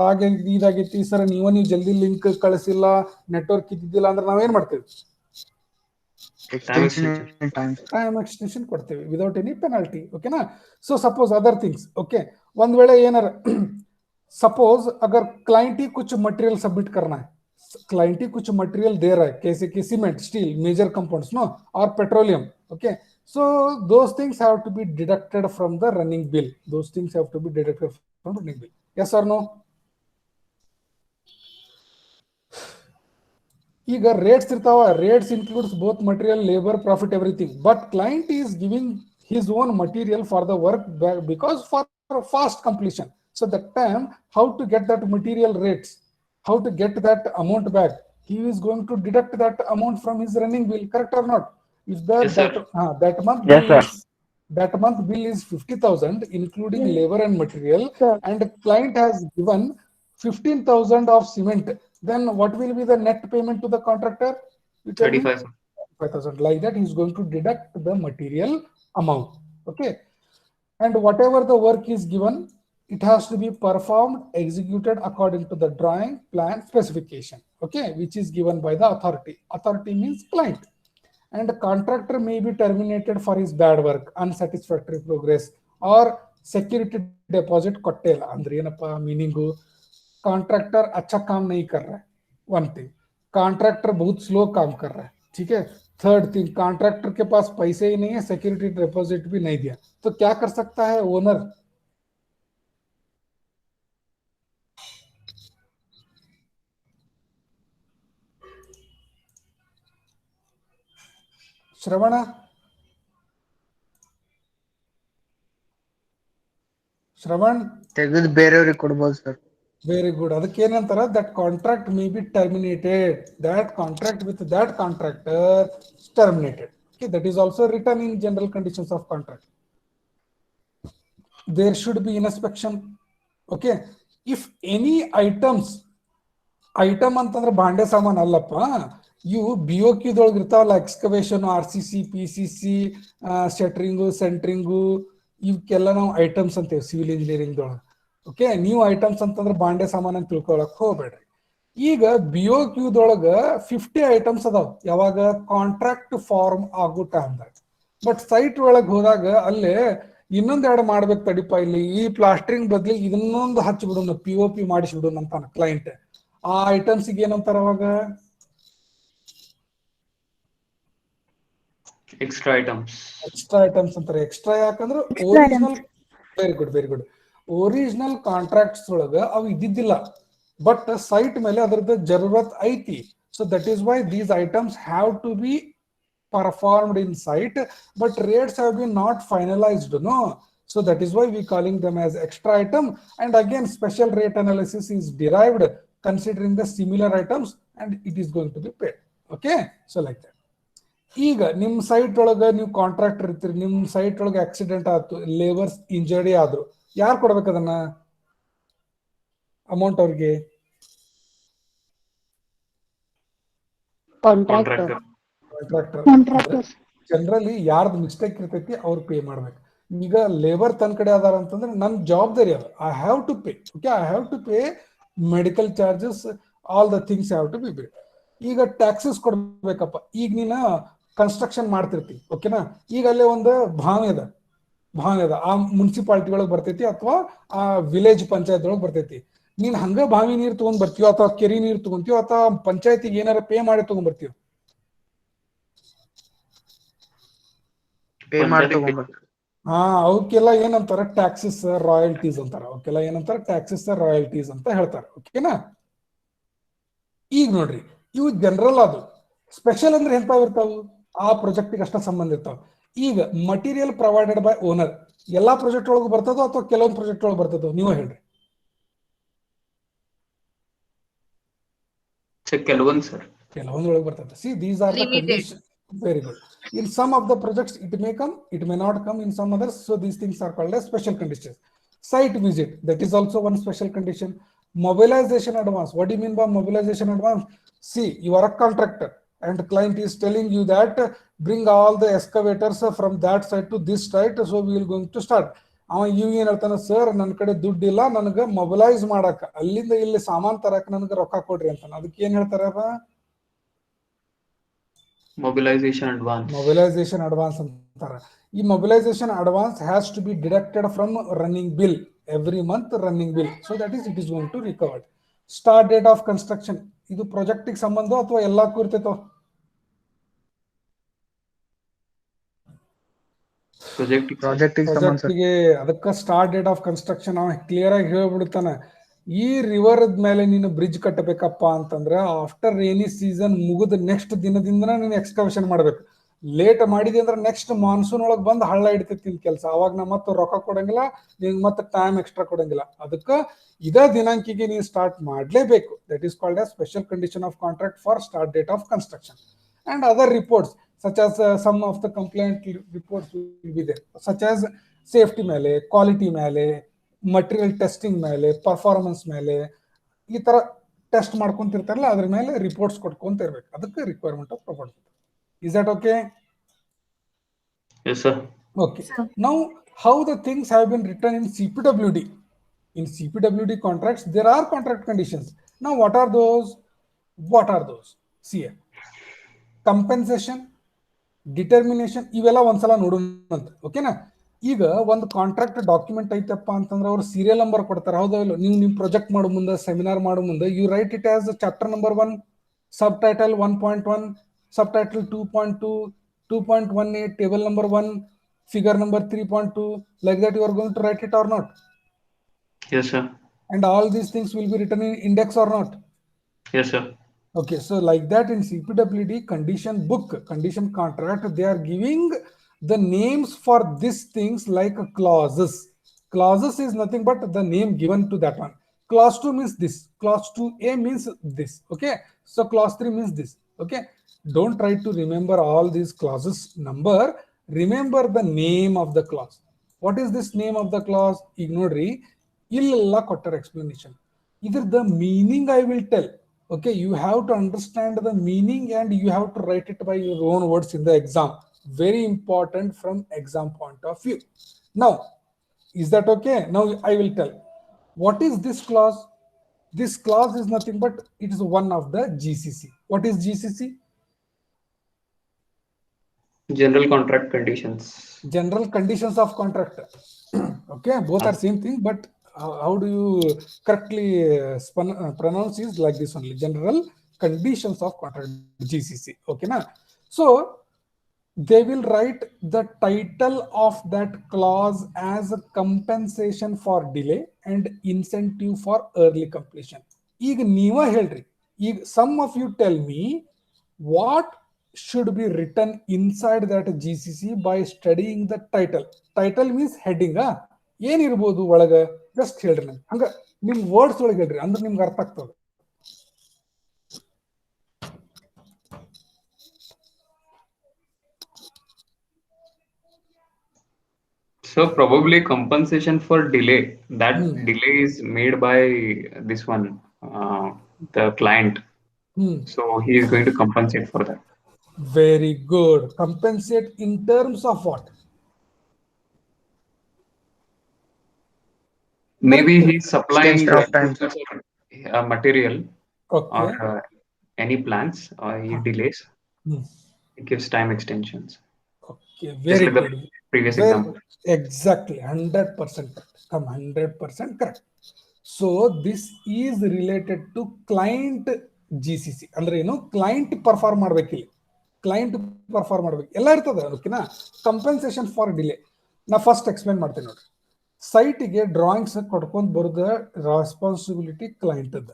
ಹಾಗೆ ಇದಾಗೈತಿ sir, ನೀವು ಜಲ್ದಿ ಲಿಂಕ್ ಕಳಿಸಿಲ್ಲ, ನೆಟ್ವರ್ಕ್ ಇದ್ದಿದ್ದಿಲ್ಲ ಅಂದ್ರೆ ನಾವೇನ್ ಮಾಡ್ತೇವೆ? ಟೈಮ್ ಎಕ್ಸ್ಟೆನ್ಷನ್ ಕೊಡ್ತೇವೆ ವಿದೌಟ್ ಎನಿ ಪೆನಾಲ್ಟಿ. ಓಕೆನಾ? So suppose other things. Okay, ಒಂದ್ ವೇಳೆ ಏನಾರ सपोज अगर क्लाइंट ही कुछ मटेरियल सबमिट करना है, क्लाइंट ही कुछ मटेरियल दे रहा है, कैसे कि cement, steel, major compounds, no, और petroleum. Okay, so those things have to be deducted from the running bill. Those things have to be deducted from the running bill. Yes or no? ಈಗ rates ಇರ್ತಾವ, rates includes both material, labor, profit, everything, but client is giving his own material for the work because for fast completion. So that time, how to get that material rates, how to get that amount back, he is going to deduct that amount from his running bill. Correct or not? If the Yes, that month Yes, bill sir. that month bill is 50,000 including labor and material, Sir. and the client has given 15,000 of cement, then what will be the net payment to the contractor? 35,000. Like that, he is going to deduct the material amount. Okay, and whatever the work is given, it has to be performed, executed according to the drawing, plan, specification, okay, which is given by the authority. Authority means client. And the contractor may be terminated for his bad work, unsatisfactory progress, or security deposit ಕೊಟ್ಟೇ ಇಲ್ಲ ಅಂದ್ರೆ ಏನಪ್ಪ मीनिंगು contractor अच्छा काम नहीं कर रहा है, वन थिंग कॉन्ट्रैक्टर बहुत स्लो काम कर रहा है, ठीक है। थर्ड थिंग कॉन्ट्रैक्टर के पास पैसे ही नहीं है, सिक्योरिटी डिपॉजिट भी नहीं दिया, तो क्या कर सकता है ओनर? ಶ್ರವಣ, ಶ್ರವಣ್ ತೆಗೆದು ಬೇರೆಯವ್ರಿಗೆ ಕೊಡ್ಬೋದು ಸರ್. Very good. ಅದಕ್ಕೆ ಏನಂತಾರ, that contract may be terminated, that contract with that contractor terminated. Okay, that is also written in general conditions of contract. There should be inspection. Okay, if any items, item ಅಂತಂದ್ರೆ ಬಾಂಡೆ ಸಾಮಾನು ಅಲ್ಲಪ್ಪ, ಇವು BOQ ದೊಳಗೆ ಇರ್ತಾವಲ್ಲ, excavation, RCC, PCC, ಶಟರಿಂಗು, centring, ಇವಕ್ಕೆಲ್ಲ ನಾವು items ಅಂತೇವೆ civil engineering ದೊಳಗೆ. ಓಕೆ, ನೀವು ಐಟಮ್ಸ್ ಅಂತಂದ್ರೆ ಬಾಂಡೆ ಸಾಮಾನು ಅಂತ ತಿಳ್ಕೊಳಕ್ ಹೋಗ್ಬೇಡ್ರಿ. ಈಗ BOQ ದೊಳಗ 50 ಐಟಮ್ಸ್ ಅದಾವ ಯಾವಾಗ ಕಾಂಟ್ರಾಕ್ಟ್ ಫಾರ್ಮ್ ಆಗೋ ಟೈಮ್ದಾಗ. ಬಟ್ ಸೈಟ್ ಒಳಗೆ ಹೋದಾಗ ಅಲ್ಲೇ ಇನ್ನೊಂದೆರಡು ಮಾಡ್ಬೇಕು ತಡಿಪ, ಇಲ್ಲಿ ಈ ಪ್ಲಾಸ್ಟರಿಂಗ್ ಬದ್ಲಿ ಇದನ್ನೊಂದು ಹಚ್ಚಿಬಿಡೋಣ, POP ಮಾಡಿಸ್ಬಿಡೋಣ ಅಂತಾನ ಕ್ಲೈಂಟ್. ಆ ಐಟಮ್ಸ್ಗೆ ಏನಂತಾರ ಅವಾಗ? Extra items. ಎಕ್ಸ್ಟ್ರಾ ಐಟಮ್ಸ್ ಅಂತಾರೆ. ಎಕ್ಸ್ಟ್ರಾ ಯಾಕಂದ್ರೆ original, very good very good, original contracts ಒಳಗ ಅವು ಇದ್ದಿದ್ದಿಲ್ಲ, ಬಟ್ ಸೈಟ್ ಮೇಲೆ ಅದ್ರದ್ದು ಜರೂರತ್ ಐತಿ. So that is why these items have to be performed in site, but rates have been not finalized, no. So that is why we calling them as extra item, and again special rate analysis is derived considering the similar items and it is going to be paid. Okay, so like that. ಈಗ ನಿಮ್ site ಒಳಗ ನೀವು contractor ಇರ್ತೀರಿ, ನಿಮ್ site ಒಳಗೆ accident ಆಯ್ತು, labours injury ಆದ್ರು, ಯಾರು ಕೊಡ್ಬೇಕು ಅದನ್ನ ಅಮೌಂಟ್? ಅವ್ರಿಗೆ ಕಾಂಟ್ರಾಕ್ಟರ್. ಕಾಂಟ್ರಾಕ್ಟರ್. ಜನರಲಿ ಯಾರ್ದು ಮಿಸ್ಟೇಕ್ ಇರ್ತೈತಿ ಅವ್ರು ಪೇ ಮಾಡ್ಬೇಕು. ಈಗ ಲೇಬರ್ ತನ್ನ ಕಡೆ ಅದಾರ ಅಂತಂದ್ರೆ ನನ್ನ ಜವಾಬ್ದಾರಿ ಅದು, I have to pay. Okay, I have to pay medical charges, all the things have to be pay. ಈಗ ಟ್ಯಾಕ್ಸಸ್ ಕೊಡ್ಬೇಕಪ್ಪ. ಈಗ ನೀನ ಕನ್ಸ್ಟ್ರಕ್ಷನ್ ಮಾಡ್ತಿರ್ತಿ, ಓಕೆನಾ, ಈಗ ಅಲ್ಲೇ ಒಂದು ಭಾವಿ ಅದ, ಆ ಮುನ್ಸಿಪಾಲಿಟಿ ಒಳಗೆ ಬರ್ತೈತಿ ಅಥವಾ ಆ ವಿಲೇಜ್ ಪಂಚಾಯತ್ ಒಳಗೆ ಬರ್ತೈತಿ. ನೀನ್ ಹಂಗ ಬಾವಿ ನೀರ್ ತಗೊಂಡ್ ಬರ್ತೀವ ಅಥವಾ ಕೆರಿ ನೀರ್ ತಗೊಂತೀವ ಅಥವಾ ಪಂಚಾಯತಿಗೆ ಏನಾರ ಪೇ ಮಾಡಿ ತಗೊಂಡ್ ಬರ್ತೀವ? ಅವಕ್ಕೆಲ್ಲ ಏನಂತಾರ? ಟ್ಯಾಕ್ಸಸ್, ರಾಯಲ್ಟೀಸ್ ಅಂತಾರ. ಅವಕ್ಕೆಲ್ಲ ಏನಂತಾರ? ಟ್ಯಾಕ್ಸಸ್, ರಾಯಲ್ಟೀಸ್ ಅಂತ ಹೇಳ್ತಾರೆ. ಓಕೆನಾ. ಈಗ ನೋಡ್ರಿ, ಇವು ಜನರಲ್ ಅದು. ಸ್ಪೆಷಲ್ ಅಂದ್ರೆ ಎಂತ ಇರ್ತಾವು? ಆ ಪ್ರಾಜೆಕ್ಟಿಗೆ ಅಷ್ಟ ಸಂಬಂಧ ಇರ್ತಾವ. ಈಗ ಮಟೀರಿಯಲ್ ಪ್ರೊವೈಡೆಡ್ ಬೈ ಓನರ್ ಎಲ್ಲಾ ಪ್ರಾಜೆಕ್ಟ್ ಒಳಗೂ ಬರ್ತದೋ ಅಥವಾ ಕೆಲವೊಂದು ಪ್ರಾಜೆಕ್ಟ್ ಒಳಗೆ ಬರ್ತದೋ? ನೀವು ಹೇಳ್ರಿ. ಕೆಲವೊಂದು ಸರ್, ಕೆಲವೊಂದೊಳಗೆ ಬರ್ತದೆ. C, these are the condition. Very good. In some of the projects it may come, it may not come in some others. So these things are called as special conditions. Site visit, that is also one special condition. Mobilization advance. What do you mean by mobilization advance? See, you are a contractor and the client is telling you that bring all the excavators from that site to this site, so we will going to start. ಅವ ಇವ್ ಏನ್ ಹೇಳ್ತಾನ, sir ನನ್ನ ಕಡೆ ದುಡ್ಡಿಲ್ಲ, ನನಗೆ mobilise ಮಾಡಕ, ಅಲ್ಲಿಂದ ಇಲ್ಲಿ ಸಾಮಾನ್ ತರಕ ನನಗೆ ರೊಕ್ಕ ಕೊಡ್ರಿ ಅಂತಾನ. ಅದಕ್ಕೆ ಏನ್ ಹೇಳ್ತಾರ? Mobilisation advance. ಮೊಬಿಲೈಸೇಷನ್ ಅಡ್ವಾನ್ಸ್ ಅಂತಾರ. ಈ mobilisation advance has to be deducted from running bill, every month running bill, so that is it is going to recovered. Start date of construction, ಇದು ಪ್ರಾಜೆಕ್ಟಿಗೆ ಸಂಬಂಧ ಅಥವಾ ಎಲ್ಲಕ್ಕೂ ಇರ್ತೈತೋ? ಪ್ರಾಜೆಕ್ಟಿಗೆ. ಅದಕ್ಕೆ ಸ್ಟಾರ್ಟ್ ಡೇಟ್ ಆಫ್ ಕನ್ಸ್ಟ್ರಕ್ಷನ್ ಅವ ಕ್ಲಿಯರ್ ಆಗಿ ಹೇಳ್ಬಿಡ್ತಾನೆ. ಈ ರಿವರ್ ಮೇಲೆ ನೀನು ಬ್ರಿಡ್ಜ್ ಕಟ್ಟಬೇಕಪ್ಪ ಅಂತಂದ್ರೆ ಆಫ್ಟರ್ ರೇನಿ ಸೀಸನ್ ಮುಗಿದ ನೆಕ್ಸ್ಟ್ ದಿನದಿಂದ ನೀನು ಎಕ್ಸ್ಕವೇಷನ್ ಮಾಡ್ಬೇಕು. ಲೇಟ್ ಮಾಡಿದೆ ಅಂದ್ರೆ ನೆಕ್ಸ್ಟ್ ಮಾನ್ಸೂನ್ ಒಳಗೆ ಬಂದು ಹಳ್ಳ ಹಿಡಿತೈತಿ ಕೆಲಸ. ಅವಾಗ ನಾ ಮತ್ತೆ ರೊಕ್ಕ ಕೊಡಂಗಿಲ್ಲ, ನಿಂಗೆ ಮತ್ತೆ ಟೈಮ್ ಎಕ್ಸ್ಟ್ರಾ ಕೊಡಂಗಿಲ್ಲ. ಅದಕ್ಕೆ ಇದೇ ದಿನಾಂಕಿಗೆ ನೀವು ಸ್ಟಾರ್ಟ್ ಮಾಡಲೇಬೇಕು. That is called as special condition of contract for start date of construction. And other reports such as some of the complaint reports will be there, such as safety ಮೇಲೆ, quality ಮೇಲೆ, material testing ಮೇಲೆ, performance ಮೇಲೆ, ಈ ತರ test ಮಾಡ್ಕೊಂತಿರ್ತಾರಲ್ಲ, ಅದ್ರ ಮೇಲೆ reports ಕೊಟ್ಕೊಂತ ಇರ್ಬೇಕು. ಅದಕ್ಕೆ requirement of property. Is that okay? Yes sir. Okay. Now how the things have been written in CPWD. In CPWD contracts, there are contract conditions. Now, what are those? See, compensation, determination ಇವೆಲ್ಲ ಒಂದ್ಸಲ ನೋಡೋಣ ಓಕೆನಾ. ಈಗ ಒಂದು contract document ಐತಪ್ಪ ಅಂತಂದ್ರೆ ಅವ್ರು serial number ಕೊಡ್ತಾರೆ, ಹೌದಾ ಇಲ್ಲ? ನೀವು ನಿಮ್ಮ ಪ್ರಾಜೆಕ್ಟ್ ಮಾಡೋ ಮುಂದೆ, ಸೆಮಿನಾರ್ ಮಾಡೋ ಮುಂದೆ, you write it as chapter number 1, sub title 1.1, sub title 2.2, 2.18, table number 1, figure number 3.2, like that you are going to write it or not? Yes, sir. And all these things will be written in index or not? Yes, sir. Okay, so like that in CPWD condition book, condition contract, they are giving the names for these things like clauses. Clauses is nothing but the name given to that one. Clause 2 means this, clause 2A means this, okay? So clause 3 means this, okay? Don't try to remember all these clauses number, remember the name of the clause. What is this name of the clause? Ignore, illalla kotter explanation. Either the meaning I will tell. Okay, you have to understand the meaning and you have to write it by your own words in the exam. Very important from exam point of view. Now, is that okay? Now I will tell. What is this clause? This clause is nothing but it is one of the GCC. What is GCC? General contract conditions. General conditions of contract. Okay, both are same thing, but how do you correctly pronounce is like this only, general conditions of contract, GCC. Okay na? So they will write the title of that clause as a compensation for delay and incentive for early completion. ಈಗ ನೀವ ಹೇಳ್ರಿ, ಈಗ some of you tell me what should be written inside that GCC by studying the title. Title means heading. ಏನಿರ್ಬೋದು ಒಳಗ just ಹೇಳ್ರಿ ನಂಗೆ, ಹಂಗ ನಿಮ್ ವರ್ಡ್ಸ್ ಒಳಗೆ ಹೇಳ್ರಿ, ಅಂದ್ರೆ ನಿಮ್ಗೆ ಅರ್ಥ ಆಗ್ತದೆ. So probably compensation for delay. That delay is made by this one, the client. So he is going to compensate for that. Very good. Compensate in terms of what? Maybe he's supplying Extension of material Okay. or any plans, or he delays. Hmm. He gives time extensions. Okay, very Just like good. the previous Very, example. exactly, 100% correct. 100% correct. So this is related to client GCC. ಅಂದ್ರೆ ಏನು, client perform ಮಾಡ್ಬೇಕಿಲ್ಲ, client perform ಮಾಡ್ಬೇಕು, ಎಲ್ಲ ಇರ್ತದೆ. ಓಕೆನಾ? Compensation for delay ನಾ first explain ಮಾಡ್ತೀನಿ ನೋಡ್ರಿ. ಸೈಟಿಗೆ drawings ಕೊಡ್ಕೊಂಡು ಬರೋದ ರೆಸ್ಪಾನ್ಸಿಬಿಲಿಟಿ ಕ್ಲೈಂಟ್ ಅದ.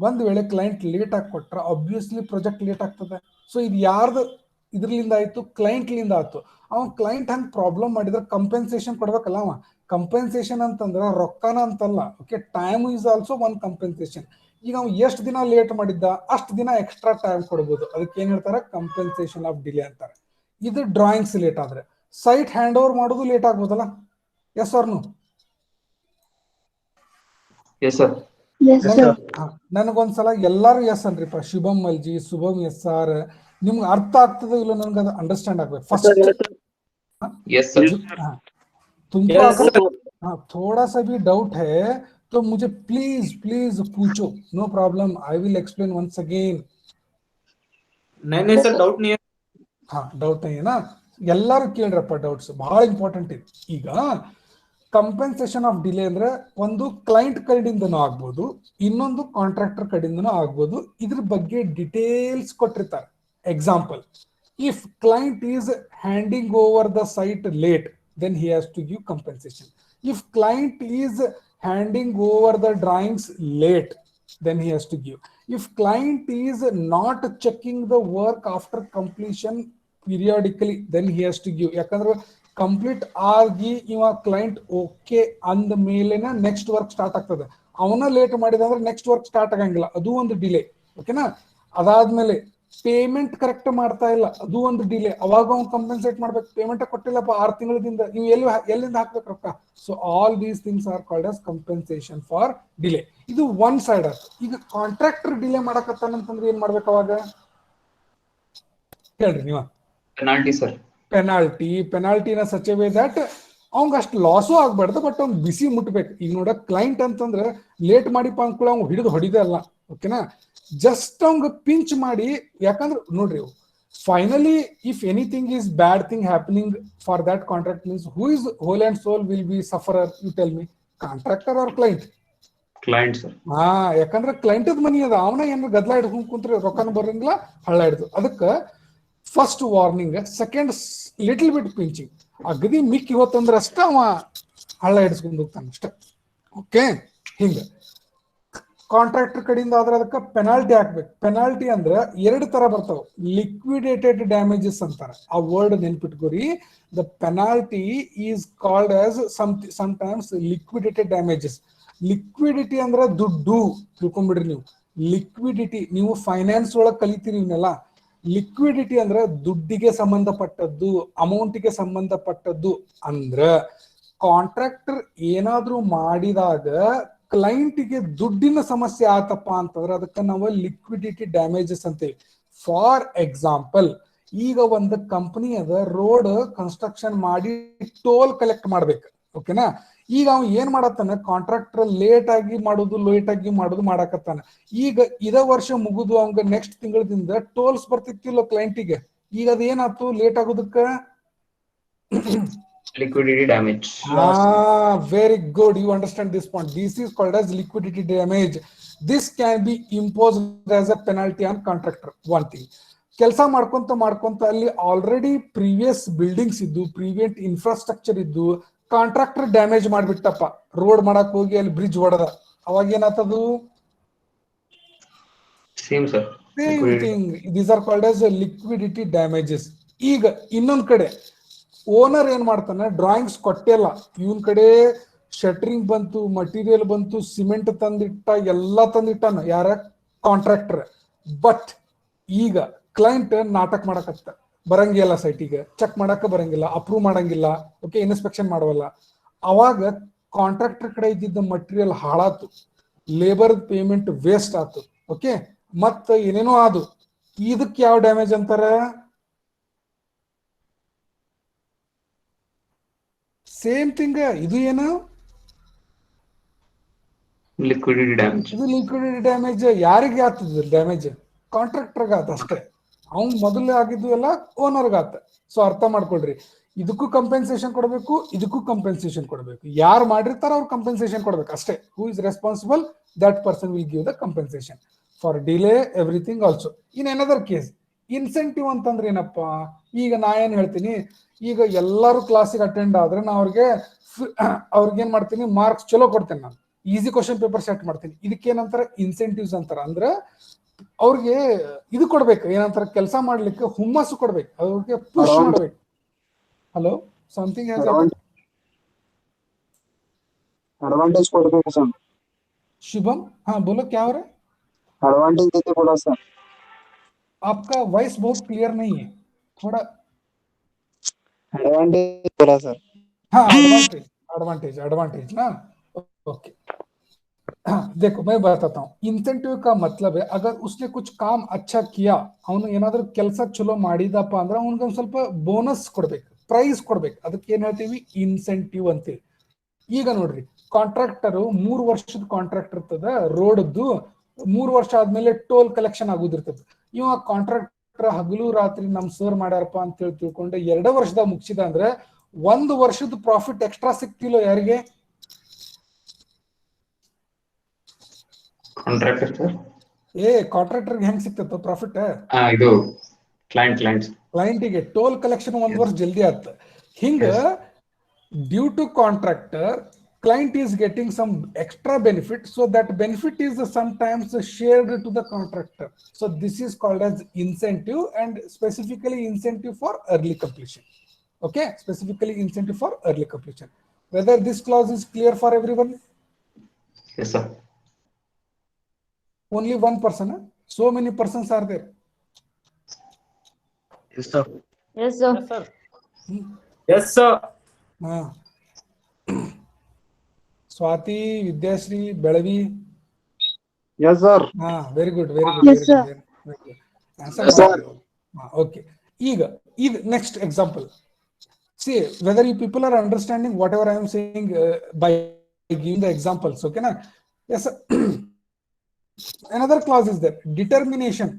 ಒಂದ್ ವೇಳೆ ಕ್ಲೈಂಟ್ ಲೇಟ್ ಆಗಿ ಕೊಟ್ರ ಆಬ್ವಿಯಸ್ಲಿ ಪ್ರಾಜೆಕ್ಟ್ ಲೇಟ್ ಆಗ್ತದೆ. ಸೊ ಇದು ಯಾರ್ದು ಇದ್ರಲಿಂದ ಆಯ್ತು? ಕ್ಲೈಂಟ್ಲಿಂದ ಆಯ್ತು. ಅವ್ನು ಕ್ಲೈಂಟ್ ಹಂಗೆ ಪ್ರಾಬ್ಲಮ್ ಮಾಡಿದ್ರೆ ಕಂಪೆನ್ಸೇಷನ್ ಕೊಡ್ಬೇಕಲ್ಲ ಅವ. ಕಂಪೆನ್ಸೇಷನ್ ಅಂತಂದ್ರೆ ರೊಕ್ಕನ ಅಂತಲ್ಲ. Okay, time is also one compensation. ಈಗ ಅವ್ನು ಎಷ್ಟು ದಿನ ಲೇಟ್ ಮಾಡಿದ್ದ ಅಷ್ಟು ದಿನ ಎಕ್ಸ್ಟ್ರಾ ಟೈಮ್ ಕೊಡ್ಬೋದು. ಅದಕ್ಕೆ ಏನ್ ಹೇಳ್ತಾರೆ? ಕಂಪೆನ್ಸೇಷನ್ ಆಫ್ ಡಿಲೇ ಅಂತಾರೆ. ಇದು ಡ್ರಾಯಿಂಗ್ಸ್ ಲೇಟ್ ಆದ್ರೆ ಸೈಟ್ ಹ್ಯಾಂಡ್ ಓವರ್ ಮಾಡೋದು ಲೇಟ್ ಆಗ್ಬೋದಲ್ಲ? Yes or no? Yes, sir. Yes, sir. ನನಗೊಂದ್ಸಲ ಎಲ್ಲಾರು ಎಸ್ ಅನ್ರಿಪ್ಪ, ಶುಭಮ್ ಮಲ್ಜಿ, ಶುಭಮ್ ಎಸ್ ಆರ್, ನಿಮ್ಗೆ ಅರ್ಥ ಆಗ್ತದೆ ಇಲ್ಲ ನನಗೆ ಅದು ಅಂಡರ್ಸ್ಟ್ಯಾಂಡ್ ಆಗ್ಬೇಕು ಫಸ್ಟ್. Yes, sir. तुमको अगर थोड़ा सा भी डाउट है तो मुझे प्लीज प्लीज पूछो, no problem, I will explain once again. नहीं सर, डाउट नहीं है. हाँ, डाउट नहीं है ना? ಎಲ್ಲರೂ ಕೇಳ್ರಪ್ಪ, ಡೌಟ್ಸ್ ಬಹಳ ಇಂಪಾರ್ಟೆಂಟ್ ಇದೆ. ಈಗ ಕಂಪೆನ್ಸೇಷನ್ ಆಫ್ ಡಿಲೇ ಅಂದ್ರೆ ಒಂದು ಕ್ಲೈಂಟ್ ಕಡೆಯಿಂದನೂ ಆಗ್ಬೋದು, ಇನ್ನೊಂದು ಕಾಂಟ್ರಾಕ್ಟರ್ ಕಡೆಯಿಂದನೂ ಆಗ್ಬೋದು. ಇದ್ರ ಬಗ್ಗೆ ಡಿಟೇಲ್ಸ್ ಕೊಟ್ಟಿರ್ತಾರೆ. Example, if client is handing over the site late, then he has to give compensation. If client is handing over the drawings late, then he has to give. If client is not checking the work after completion periodically, then he has to give. ಯಾಕಂದ್ರೆ complete ಆಗಿ ಇವ client okay ಅಂದ ಮೇಲೆನ next work start ಆಗ್ತದೆ. ಅವನ late ಮಾಡಿದ ಅಂದ್ರೆ next work start ಆಗಂಗಿಲ್ಲ, ಅದು ಒಂದು ಡಿಲೇ. ಓಕೆನಾ? ಅದಾದ್ಮೇಲೆ ಪೇಮೆಂಟ್ ಕರೆಕ್ಟ್ ಮಾಡ್ತಾ ಇಲ್ಲ, ಅದು ಒಂದು ಡಿಲೇ. ಅವಾಗ ಅವ್ನು ಕಂಪೆನ್ಸೇಟ್ ಮಾಡ್ಬೇಕು. ಪೇಮೆಂಟ್ ಕೊಟ್ಟಿಲ್ಲಪ್ಪ 6 ತಿಂಗಳಿಂದ, ನೀವು ಎಲ್ಲಿಂದ ಹಾಕ್ಬೇಕು ರೊಕ್ಕ? So all these things are called as compensation for delay. ಇದು ಒನ್ ಸೈಡ್ ಆಯ್ತು. ಈಗ ಕಾಂಟ್ರಾಕ್ಟರ್ ಡಿಲೇ ಮಾಡಕತ್ತಾನಂತಂದ್ರೆ ಏನ್ ಮಾಡ್ಬೇಕು ಅವಾಗ? ಹೇಳ್ರಿ ನೀವ. Penalty, sir. Penalty in a such a way that ಅವಂಗ ಅಷ್ಟು ಲಾಸು ಆಗ್ಬಾರ್ದು, ಬಟ್ ಅವ್ನ್ ಬಿಸಿ ಮುಟ್ಬೇಕು. ಈಗ ನೋಡ ಕ್ಲೈಂಟ್ ಅಂತಂದ್ರೆ ಲೇಟ್ ಮಾಡಿಪ್ಪ ಅಂದ್ಕೊಳ್ಳಿ ಅವ್ನು ಹಿಡಿದು ಹೊಡಿದೆ ಅಲ್ಲ, ಓಕೆನಾ, ಜಸ್ಟ್ ಅವಂಗ ಪಿಂಚ್ ಮಾಡಿ. ಯಾಕಂದ್ರೆ ನೋಡ್ರಿ, finally if anything is bad thing happening for that contract means who is whole and sole will be sufferer, you tell me, contractor or client? Client sir. ಹಾ, ಯಾಕಂದ್ರೆ ಕ್ಲೈಂಟದ ಮನಿ ಅದ, ಅವನ ಏನಾರ ಗದ್ಲ ಹಿಡ್ಕೊಂಡ್ ಕುಂತ್ರೆ ರೊಕ್ಕನ ಬರಂಗಿಲ್ಲ, ಹಳ್ಳ ಹಿಡ್ದು. ಅದಕ್ಕೆ first warning, second little bit pinching. ಅಗದಿ ಮಿಕ್ಕಿ ಹೋತಂದ್ರೆ ಅಷ್ಟ ಅವ ಹಳ್ಳ ಹಿಡಿಸ್ಕೊಂಡು ಹೋಗ್ತಾನೆ ಅಷ್ಟೇ. ಓಕೆ, ಹಿಂಗ ಕಾಂಟ್ರಾಕ್ಟರ್ ಕಡೆಯಿಂದ ಆದ್ರೆ ಅದಕ್ಕೆ ಪೆನಾಲ್ಟಿ ಹಾಕ್ಬೇಕು. ಪೆನಾಲ್ಟಿ ಅಂದ್ರೆ ಎರಡು ತರ ಬರ್ತಾವ, ಲಿಕ್ವಿಡೇಟೆಡ್ ಡ್ಯಾಮೇಜಸ್ ಅಂತಾರೆ. ಆ ವರ್ಡ್ ನೆನ್ಪಿಟ್ಕೋರಿ. The penalty is called as sometimes liquidated damages. Liquidity ಅಂದ್ರೆ ದುಡ್ಡು, ತಿಳ್ಕೊಂಡ್ಬಿಡ್ರಿ ನೀವು. ಲಿಕ್ವಿಡಿಟಿ ನೀವು ಫೈನಾನ್ಸ್ ಒಳಗೆ ಕಲಿತೀರಿ ಇವನ್ನೆಲ್ಲ. ಲಿಕ್ವಿಡಿಟಿ ಅಂದ್ರೆ ದುಡ್ಡಿಗೆ ಸಂಬಂಧಪಟ್ಟದ್ದು, ಅಮೌಂಟಿಗೆ ಸಂಬಂಧಪಟ್ಟದ್ದು. ಅಂದ್ರ ಕಾಂಟ್ರಾಕ್ಟರ್ ಏನಾದ್ರೂ ಮಾಡಿದಾಗ ಕ್ಲೈಂಟಿಗೆ ದುಡ್ಡಿನ ಸಮಸ್ಯೆ ಆತಪ್ಪ ಅಂತಂದ್ರೆ ಅದಕ್ಕೆ ನಾವು ಲಿಕ್ವಿಡಿಟಿ ಡ್ಯಾಮೇಜಸ್ ಅಂತೇವಿ. ಫಾರ್ ಎಕ್ಸಾಂಪಲ್, ಈಗ ಒಂದು ಕಂಪನಿ ಅದ, ರೋಡ್ ಕನ್ಸ್ಟ್ರಕ್ಷನ್ ಮಾಡಿ ಟೋಲ್ ಕಲೆಕ್ಟ್ ಮಾಡ್ಬೇಕು, ಓಕೆನಾ. ಈಗ ಅವ್ ಏನ್ ಮಾಡತ್ತಾನ, ಕಾಂಟ್ರಾಕ್ಟರ್ ಲೇಟ್ ಆಗಿ ಮಾಡುದು ಮಾಡಾಕತ್ತಾನ. ಈಗ ಇದ ವರ್ಷ ಮುಗಿದು ಅವಂಗ ನೆಕ್ಸ್ಟ್ ತಿಂಗಳದಿಂದ ಟೋಲ್ಸ್ ಬರ್ತಿತ್ತಿಲ್ಲ ಕ್ಲೈಂಟಿಗೆ. ಈಗ ಅದೇನಾಯ್ತು late ಆಗೋದಕ್ಕ? Liquidity damage. Very good, you understand this point. This is called as liquidity damage. This can be imposed as a penalty on contractor. One thing, ಕೆಲಸ ಮಾಡ್ಕೊಂತ ಅಲ್ಲಿ ಆಲ್ರೆಡಿ ಪ್ರೀವಿಯಸ್ ಬಿಲ್ಡಿಂಗ್ಸ್ ಇದ್ದು, previous infrastructure ಇದ್ದು, contractor damage ಮಾಡ್ಬಿಟ್ಟಪ್ಪ, road ಮಾಡಕ್ ಹೋಗಿ ಅಲ್ಲಿ bridge ಹೊಡೆದ, ಅವಾಗ ಏನಾಗ್ತದು? Same sir. Same thing. These are called as liquidity damages. ಈಗ ಇನ್ನೊಂದ್ ಕಡೆ ಓನರ್ ಏನ್ ಮಾಡ್ತಾನೆ, ಡ್ರಾಯಿಂಗ್ಸ್ ಕೊಟ್ಟಿಲ್ಲ, ಇವನ್ ಕಡೆ ಶಟರಿಂಗ್ ಬಂತು, ಮಟೀರಿಯಲ್ ಬಂತು, ಸಿಮೆಂಟ್ ತಂದಿಟ್ಟ, ಎಲ್ಲಾ ತಂದಿಟ್ಟಾನ, ಯಾರ? ಕಾಂಟ್ರಾಕ್ಟರ್. ಬಟ್ ಈಗ ಕ್ಲೈಂಟ್ ನಾಟಕ ಮಾಡಕತ್ತ, ಬರಂಗಿಲ್ಲ ಸೈಟಿಗೆ, ಚೆಕ್ ಮಾಡಕ ಬರಂಗಿಲ್ಲ, ಅಪ್ರೂವ್ ಮಾಡಂಗಿಲ್ಲ, ಓಕೆ, ಇನ್ಸ್ಪೆಕ್ಷನ್ ಮಾಡವಲ್ಲ. ಅವಾಗ ಕಾಂಟ್ರಾಕ್ಟರ್ ಕಡೆ ಇದ್ದಿದ್ದ ಮಟೀರಿಯಲ್ ಹಾಳಾತು, ಲೇಬರ್ ಪೇಮೆಂಟ್ ವೇಸ್ಟ್ ಆತು, ಓಕೆ, ಮತ್ತ ಏನೇನೋ ಆದು. ಇದಕ್ಕೆ ಯಾವ ಡ್ಯಾಮೇಜ್ ಅಂತಾರ? Same thing. ಇದು ಏನು? Liquidity damage. ಇದು ಲಿಕ್ವಿಡಿಟಿ ಡ್ಯಾಮೇಜ್. ಯಾರಿಗೆ ಆಗ್ತದ ಡ್ಯಾಮೇಜ್? ಕಾಂಟ್ರಾಕ್ಟರ್ಗ ಆತ ಅಷ್ಟೇ. ಅವ್ನ್ ಮೊದಲೇ ಆಗಿದ್ದು ಎಲ್ಲ ಓನರ್ಗ ಆತ. ಸೊ ಅರ್ಥ ಮಾಡ್ಕೊಳ್ರಿ, ಇದಕ್ಕೂ ಕಂಪೆನ್ಸೇಷನ್ ಕೊಡಬೇಕು, ಇದಕ್ಕೂ ಕಂಪೆನ್ಸೇಷನ್ ಕೊಡಬೇಕು. ಯಾರು ಮಾಡಿರ್ತಾರ ಅವ್ರು ಕಂಪೆನ್ಸೇಷನ್ ಕೊಡ್ಬೇಕು ಅಷ್ಟೇ. Who is responsible, that person will give the compensation for delay, everything also. In another case, incentive ಅಂತಂದ್ರೆ ಏನಪ್ಪಾ? ಈಗ ನಾ ಏನ್ ಹೇಳ್ತೀನಿ, ಈಗ ಎಲ್ಲರೂ ಕ್ಲಾಸಿಗೆ ಅಟೆಂಡ್ ಆದ್ರೆ ನಾ ಅವ್ರಿಗೇನ್ ಮಾಡ್ತೀನಿ, ಮಾರ್ಕ್ಸ್ ಚಲೋ ಕೊಡ್ತೇನೆ, ನಾನು ಈಸಿ ಕ್ವಶನ್ ಪೇಪರ್ ಸೆಟ್ ಮಾಡ್ತೀನಿ. ಇದಕ್ಕೇನಂತಾರ? ಇನ್ಸೆಂಟಿವ್ಸ್ ಅಂತಾರ. ಅಂದ್ರೆ ಅವ್ರಿಗೆ ಇದು ಕೊಡ್ಬೇಕು, ಏನಂತಾರ, ಕೆಲಸ ಮಾಡ್ಲಿಕ್ಕೆ ಹುಮ್ಮಸ್ಸು ಕೊಡ್ಬೇಕು, ಅವ್ರಿಗೆ ಪುಷ್ ಮಾಡ್ಬೇಕು. ಹಲೋ, ಸಮಥಿಂಗ್ ಹ್ಯಾಸ್ एडवांटेज ಕೊಡಬೇಕು ಸರ್. शुभम, हाँ बोलो, क्या हो रहा है? एडवांटेज देते बोला सर. आपका वॉइस बहुत क्लियर नहीं है, थोड़ा. एडवांटेज बोला सर. हाँ, एडवांटेज ना, ओके. देखो मैं बताता हूँ, इंसेंटिव का मतलब है, अगर उसने कुछ काम अच्छा किया, ಅವನು ಏನಾದರೂ ಕೆಲಸ ಚಲೋ ಮಾಡಿದಪ್ಪ ಅಂದ್ರೆ ಅವನಿಗೆ ಒಂದು ಸ್ವಲ್ಪ ಬೋನಸ್ ಕೊಡ್ಬೇಕು, ಪ್ರೈಸ್ ಕೊಡ್ಬೇಕು. ಅದಕ್ಕೆ ಏನ್ ಹೇಳ್ತೀವಿ? ಇನ್ಸೆಂಟಿವ್ ಅಂತೇಳಿ. ಈಗ ನೋಡ್ರಿ, ಕಾಂಟ್ರಾಕ್ಟರ್ 3 ವರ್ಷದ ಕಾಂಟ್ರಾಕ್ಟ್ ಇರ್ತದ ರೋಡ್ದು, 3 ವರ್ಷ ಆದ್ಮೇಲೆ ಟೋಲ್ ಕಲೆಕ್ಷನ್ ಆಗುದಿರ್ತದ. ಇವ ಕಾಂಟ್ರಾಕ್ಟರ್ ಹಗಲು ರಾತ್ರಿ ನಮ್ ಸರ್ ಮಾಡ್ಯಾರಪ್ಪ ಅಂತ ಹೇಳಿ ತಿಳ್ಕೊಂಡು 2 ವರ್ಷದಾಗ ಮುಗಿಸಿದ ಅಂದ್ರೆ 1 ವರ್ಷದ ಪ್ರಾಫಿಟ್ ಎಕ್ಸ್ಟ್ರಾ ಸಿಕ್ತಿಲ್ಲ ಯಾರಿಗೆ? Contractor sir. ಕಾಂಟ್ರಾಕ್ಟರ್ ಹೆಂಗ್ ಸಿಕ್ತದ ಪ್ರಾಫಿಟ್? ಇದು ಕ್ಲೈಂಟಿಗೆ ಟೋಲ್ ಕಲೆಕ್ಷನ್ 1 ವರ್ಷ ಜಲ್ದಿ ಆತ. ಹಿಂಗ due to contractor, client is getting some extra benefit, so that benefit is sometimes shared to the contractor. So this is called as incentive, and specifically incentive for early completion. Okay, specifically incentive for early completion. Whether this clause is clear for everyone? Yes sir. Only one person, huh? So many persons are there. Yes sir. Yes, sir. Yes, sir. Yes, sir. Swati, Vidyashree, Belavi. Yes sir. Very good, very good. Yes, sir. Very good. Answer Yes, sir. okay. ಈಗ next example. See whether you people are understanding whatever I am saying by giving the examples. Okay, na? Yes, sir. Another clause is there, determination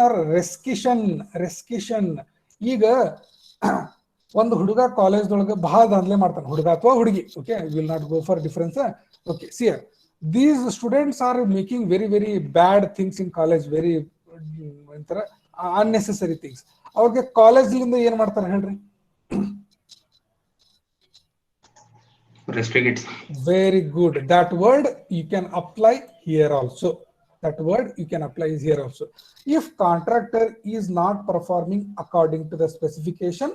or rescission. ಈಗ ಒಂದು ಹುಡುಗ ಕಾಲೇಜ್ದೊಳಗೆ ಬಹಳ ದಾಂಧಲೆ ಮಾಡ್ತಾನೆ, ಹುಡುಗ ಅಥವಾ ಹುಡುಗಿ. Okay, will not go for difference. Okay, see these students are making very bad things in college, very ಒಂಥರ unnecessary things. ಅವ್ರಿಗೆ ಕಾಲೇಜ್ಲಿಂದ ಏನ್ ಮಾಡ್ತಾರೆ ಹೇಳ್ರಿ? Restrict. Very good. That word you can apply here also. If contractor is not performing according to the specification,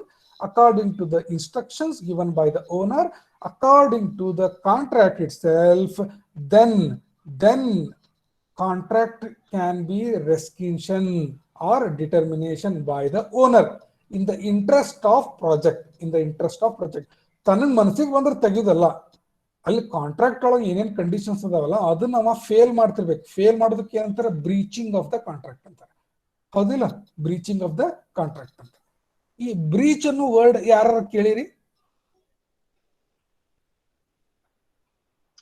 according to the instructions given by the owner, according to the contract itself, then contract can be rescission or determination by the owner in the interest of project. ತನ್ನ ಮನಸ್ಸಿಗೆ ಬಂದ್ರೆ ತೆಗೆಯೋದಲ್ಲ, ಅಲ್ಲಿ contract ಒಳಗೆ ಏನೇನ್ conditions ಅದಾವಲ್ಲ ಅದನ್ನ ಅವ fail ಮಾಡ್ತಿರ್ಬೇಕು. Fail ಮಾಡೋದಕ್ಕೆ ಏನಂತಾರೆ? ಬ್ರೀಚಿಂಗ್ ಆಫ್ ದ ಕಾಂಟ್ರಾಕ್ಟ್ ಅಂತಾರೆ, ಹೌದಿಲ್ಲ? ಬ್ರೀಚಿಂಗ್ ಆಫ್ ದ ಕಾಂಟ್ರಾಕ್ಟ್ ಅಂತ. ಈ ಬ್ರೀಚ್ ಅನ್ನೋ ವರ್ಡ್ ಯಾರು ಕೇಳಿರಿ?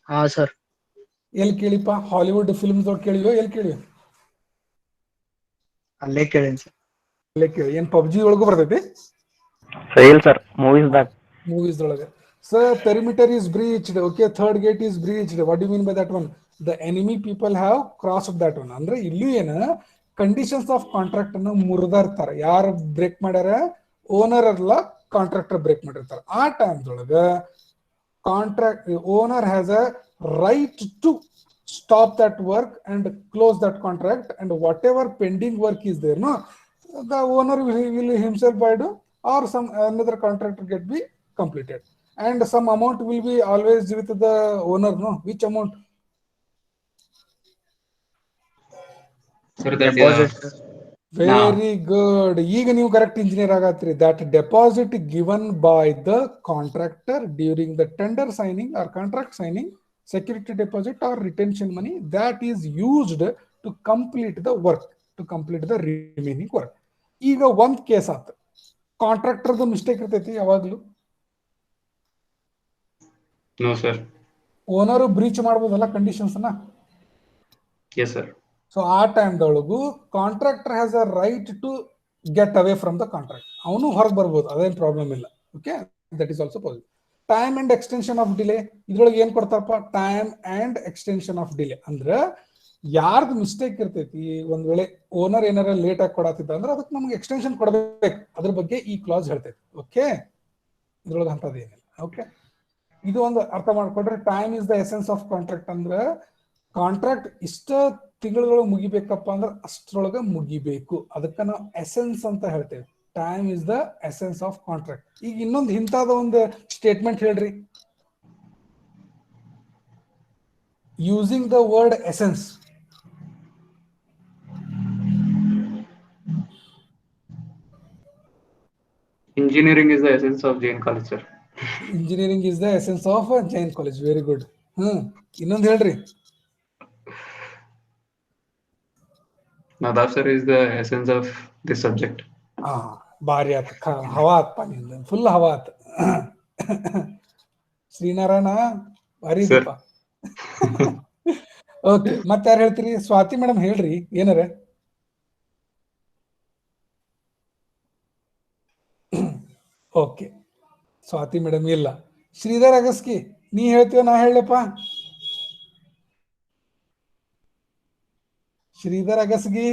ಹಾ ಸರ್. ಎಲ್ಲಿ ಕೇಳಿಪ್ಪ? ಹಾಲಿವುಡ್ ಫಿಲ್ಮ್ಸ್ ಒಳಗೆ ಕೇಳಿಯೋ? ಎಲ್ಲಿ ಕೇಳಿಯೋ? ಅಲ್ಲೇ ಕೇಳಿ ಸರ್. ಅಲ್ಲೇ ಕೇಳಿ. ಏನ್ ಪಬ್ಜಿ ಒಳಗೂ ಬರ್ತೈತಿ? ಇಲ್ಲ ಸರ್, ಮೂವೀಸ್ ಒಳಗೆ. Sir, perimeter is breached. Okay, third gate is breached. What do you mean by that one? The enemy people have crossed that one. ಅಂದ್ರೆ ಇಲ್ಲಿ ಏನ ಕಂಡೀಷನ್ಸ್ ಆಫ್ ಕಾಂಟ್ರಾಕ್ಟ್ ಅನ್ನು ಮುರಿದಿರ್ತಾರೆ. ಯಾರು ಬ್ರೇಕ್ ಮಾಡ್ಯಾರ? ಓನರ್ ಅಲ್ಲ, ಕಾಂಟ್ರಾಕ್ಟರ್ ಬ್ರೇಕ್ ಮಾಡಿರ್ತಾರೆ. ಆ ಟೈಮ್ ಒಳಗ contract owner has a right to stop that work and close that contract, and whatever pending work is there, no, the owner will himself buy do, or some another contractor get be completed, and some amount will be always with the owner, no? Which amount? Sir, that Deposit. Very good. ಈಗ ನೀವು correct engineer ಆಗತ್ರಿ. That deposit given by the contractor during the tender signing or contract signing, security deposit or retention money, that is used to complete the work, to complete the remaining work. ಈಗ ಒಂದ್ case ಆತ, ಕಾಂಟ್ರಾಕ್ಟರ್ದು mistake ಇರ್ತೈತಿ ಯಾವಾಗ್ಲೂ? No, sir. Owner breach ಮಾಡ್ಬೋದಲ್ಲ conditions ನ? Yes, sir. So ಆ ಟೈಮ್ದೊಳಗು contractor has a right to get away from the contract. ಅವನು ಹೊರಗೆ ಬರ್ಬೋದು, ಅದೇನು ಪ್ರಾಬ್ಲಮ್ ಇಲ್ಲ. Okay, that is also possible. Time and extension of delay, ಇದ್ರೊಳಗೆ ಏನ್ ಕೊಡ್ತಾರಪ್ಪ? Time and extension of delay ಅಂದ್ರೆ ಯಾರ್ದು ಮಿಸ್ಟೇಕ್ ಇರ್ತೈತಿ, ಒಂದ್ ವೇಳೆ ಓನರ್ ಏನಾರ ಲೇಟ್ ಆಗಿ ಕೊಡತ್ತಿದ್ದ ಅಂದ್ರೆ ಅದಕ್ಕೆ ನಮ್ಗೆ ಎಕ್ಸ್ಟೆನ್ಷನ್ ಕೊಡಬೇಕು. ಅದ್ರ ಬಗ್ಗೆ ಈ ಕ್ಲಾಸ್ ಹೇಳ್ತೈತಿ. ಓಕೆ, ಇದ್ರೊಳಗೆ ಅಂತದ್ದು ಏನಿಲ್ಲ. ಓಕೆ, ಇದು ಒಂದು ಅರ್ಥ ಮಾಡ್ಕೊಂಡ್ರೆ, time is the essence of contract. ಅಂದ್ರೆ ಕಾಂಟ್ರಾಕ್ಟ್ ಇಷ್ಟ ತಿಂಗಳೊಳಗೆ ಮುಗಿಬೇಕಪ್ಪ ಅಂದ್ರೆ ಅಷ್ಟ್ರೊಳಗೆ ಮುಗಿಬೇಕು. ಅದಕ್ಕೆ ನಾವು ಎಸೆನ್ಸ್ ಅಂತ ಹೇಳ್ತೇವೆ. Time is the essence of contract. ಈಗ ಇನ್ನೊಂದು ಇಂಥದ ಒಂದು ಸ್ಟೇಟ್ಮೆಂಟ್ ಹೇಳ್ರಿ, using the word essence. Engineering is the essence of Jain College, sir. Engineering is the essence of Jain college. Very good. ಇನ್ನೊಂದು ಹೇಳ್ರಿ. Nadav sir is the essence of this subject. ಭಾರಿ ಆತ, ಹವಾ ಆತ್ಪ ನಿಂದ, ಫುಲ್ ಹವಾ ಆತ. ಶ್ರೀನಾರಾಯಣ ಭಾರಿ ಇದೀಪ. ಓಕೆ, ಮತ್ತೆ ಯಾರು ಹೇಳ್ತೀರಿ? ಸ್ವಾತಿ ಮೇಡಮ್ ಹೇಳ್ರಿ ಏನಾರ. ಓಕೆ, ಸ್ವಾತಿ ಮೇಡಮ್ ಇಲ್ಲ. ಶ್ರೀಧರ್ ಅಗಸ್ಕಿ, ನೀ ಹೇಳ್ತೀವ ನಾ ಹೇಳಪ್ಪ? ಶ್ರೀಧರ್ ಅಗಸ್ಗಿ,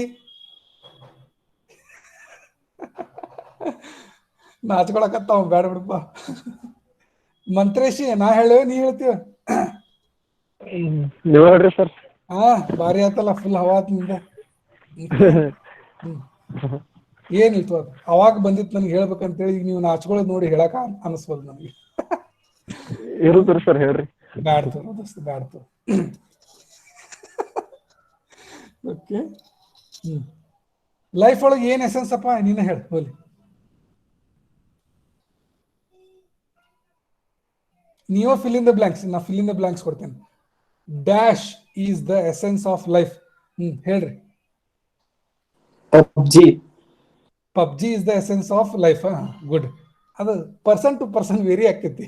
ನಾಚ್ಕೊಳಕತ್ತಾವ, ಬೇಡ ಬಿಡಪ್ಪ. ಮಂತ್ರೇಶಿ, ನಾ ಹೇಳೇವ ನೀ ಹೇಳ್ತೀವ? ನೀವು ಹೇಳ್ರಿ ಸರ್. ಭಾರಿ ಆತಲ್ಲ, ಫುಲ್ ಹವಾ ಆತ್ ನಿಂದ. ಏನಿತ್ತು ಅದು ಅವಾಗ ಬಂದಿತ್ತು ನನಗೆ ಹೇಳ್ಬೇಕಂತೇಳಿ. ಈಗ ನೀವು ನಾಚ್ಕೊಳ್ಳೋದು ನೋಡಿ ಹೇಳಕ ಅನಿಸ್ಬೋದು ನನಗೆ. ಇರುದ್ರಿ ಸರ್, ಹೇಳ್ರಿ. ಬ್ಯಾಡ್ತು ದೋಸ್ತ, ಬ್ಯಾಡ್ತು. ಓಕೆ, ಲೈಫ್ ಒಳಗೆ ಏನ್ ಎಸೆನ್ಸ್ ಅಪ್ಪ? ನೀನೇ ಹೇಳಿ ಹೋಲಿ. ನೀವು ಫಿಲ್ ಇನ್ ದ ಬ್ಲಾಂಕ್ಸ್, ನಾ ಫಿಲ್ ಇನ್ ದ ಬ್ಲಾಂಕ್ಸ್ ಕೊಡ್ತೇನೆ. Dash is the essence of life. ಹೇಳ್ರಿ. PUBG. PUBG is the essence of life. Good. ಅದು ಪರ್ಸನ್ ಟು ಪರ್ಸನ್ ವೇರಿ ಆಕೈತಿ.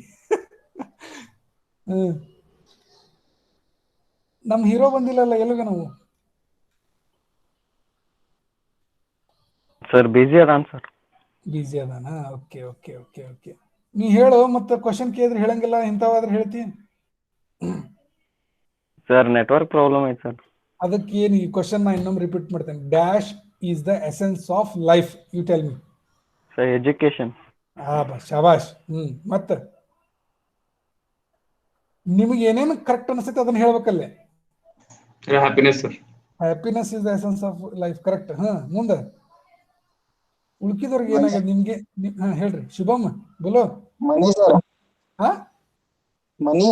ನಮ್ ಹೀರೋ ಬಂದಿಲ್ಲಲ್ಲ, ಎಲ್ಲಿಗೆ ನಾವು? ಸರ್ ಬಿಜಿ ಅದಾನ ಸರ್. ಬಿಜಿ ಅದಾನ? Okay okay okay okay. ನೀ ಹೇಳು, ಮತ್ತೆ ಕ್ವಶನ್ ಕೇಳಿದ್ರೆ ಹೇಳಂಗಿಲ್ಲ, ಇಂಥವಾದ್ರೆ ಹೇಳ್ತಿ. ಸರ್ ನೆಟ್ವರ್ಕ್ ಪ್ರಾಬ್ಲಮ್ ಐತೆ ಸರ್. ಅದಕ್ಕೆ ಏನು ಈ ಕ್ವಶನ್ ನಾ ಇನ್ನೊಮ್ಮೆ ರಿಪೀಟ್ ಮಾಡ್ತೇನೆ. Dash is the essence of life, you tell me. Sir education. ಶಬಾಷ್. ಮತ್ತೆ ನಿಮಗೆ ಏನೇನು ಕರೆಕ್ಟ್ ಅನಿಸುತ್ತೆ ಅದನ್ನ ಹೇಳ್ಬೇಕಲ್ಲೇ. Happiness sir. Happiness is the essence of life, correct. ಮುಂದೆ ಉಳ್ಕಿದವ್ರಿಗೆ ಏನಾಗಿದೆ ನಿಮ್ಗೆ? ಹೇಳ್ರಿ ಶುಭಮ್, ಬೋಲೋ. Money sir. ಹಾ, money.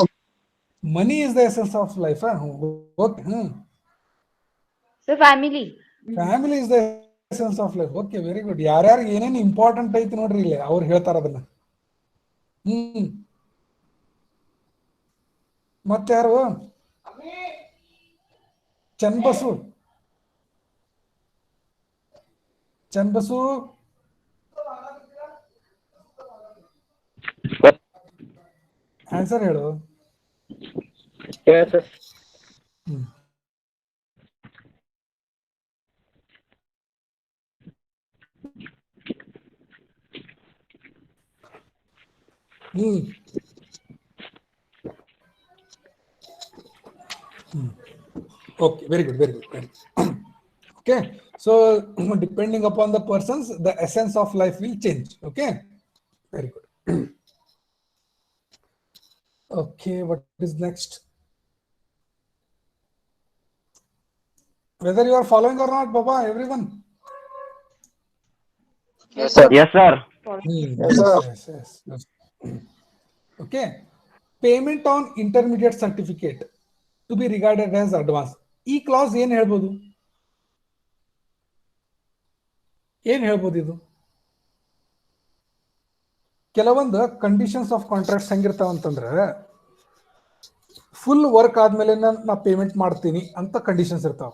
Money is the essence of life. Okay. Family. Family is the essence of life. Okay, very good. ಯಾರ್ಯಾರು ಏನೇನು ಇಂಪಾರ್ಟೆಂಟ್ ಐತಿ ನೋಡ್ರಿ ಇಲ್ಲಿ, ಅವ್ರು ಹೇಳ್ತಾರ ಅದನ್ನ. ಮತ್ತೆ ಯಾರು? ಚನ್ನಬಸು. ಚನ್ನಬಸು ಆನ್ಸರ್ ಹೇಳು. Okay, very good, very good, very good. Okay, so depending upon the persons, the essence of life will change. Okay, very good. Okay, what is next? Whether you are following or not, Baba, everyone? Yes, sir. Yes, sir. Yes, sir. Yes. Okay, payment on intermediate certificate to be regarded as advance. ಈ class ಏನ್ ಹೇಳ್ಬೋದು? ಇದು ಕೆಲವೊಂದು conditions of contracts ಹೆಂಗಿರ್ತಾವ ಅಂತಂದ್ರೆ, full work ಆದ್ಮೇಲೆ ನಾ payment ಮಾಡ್ತೀನಿ ಅಂತ ಕಂಡೀಷನ್ಸ್ ಇರ್ತಾವ.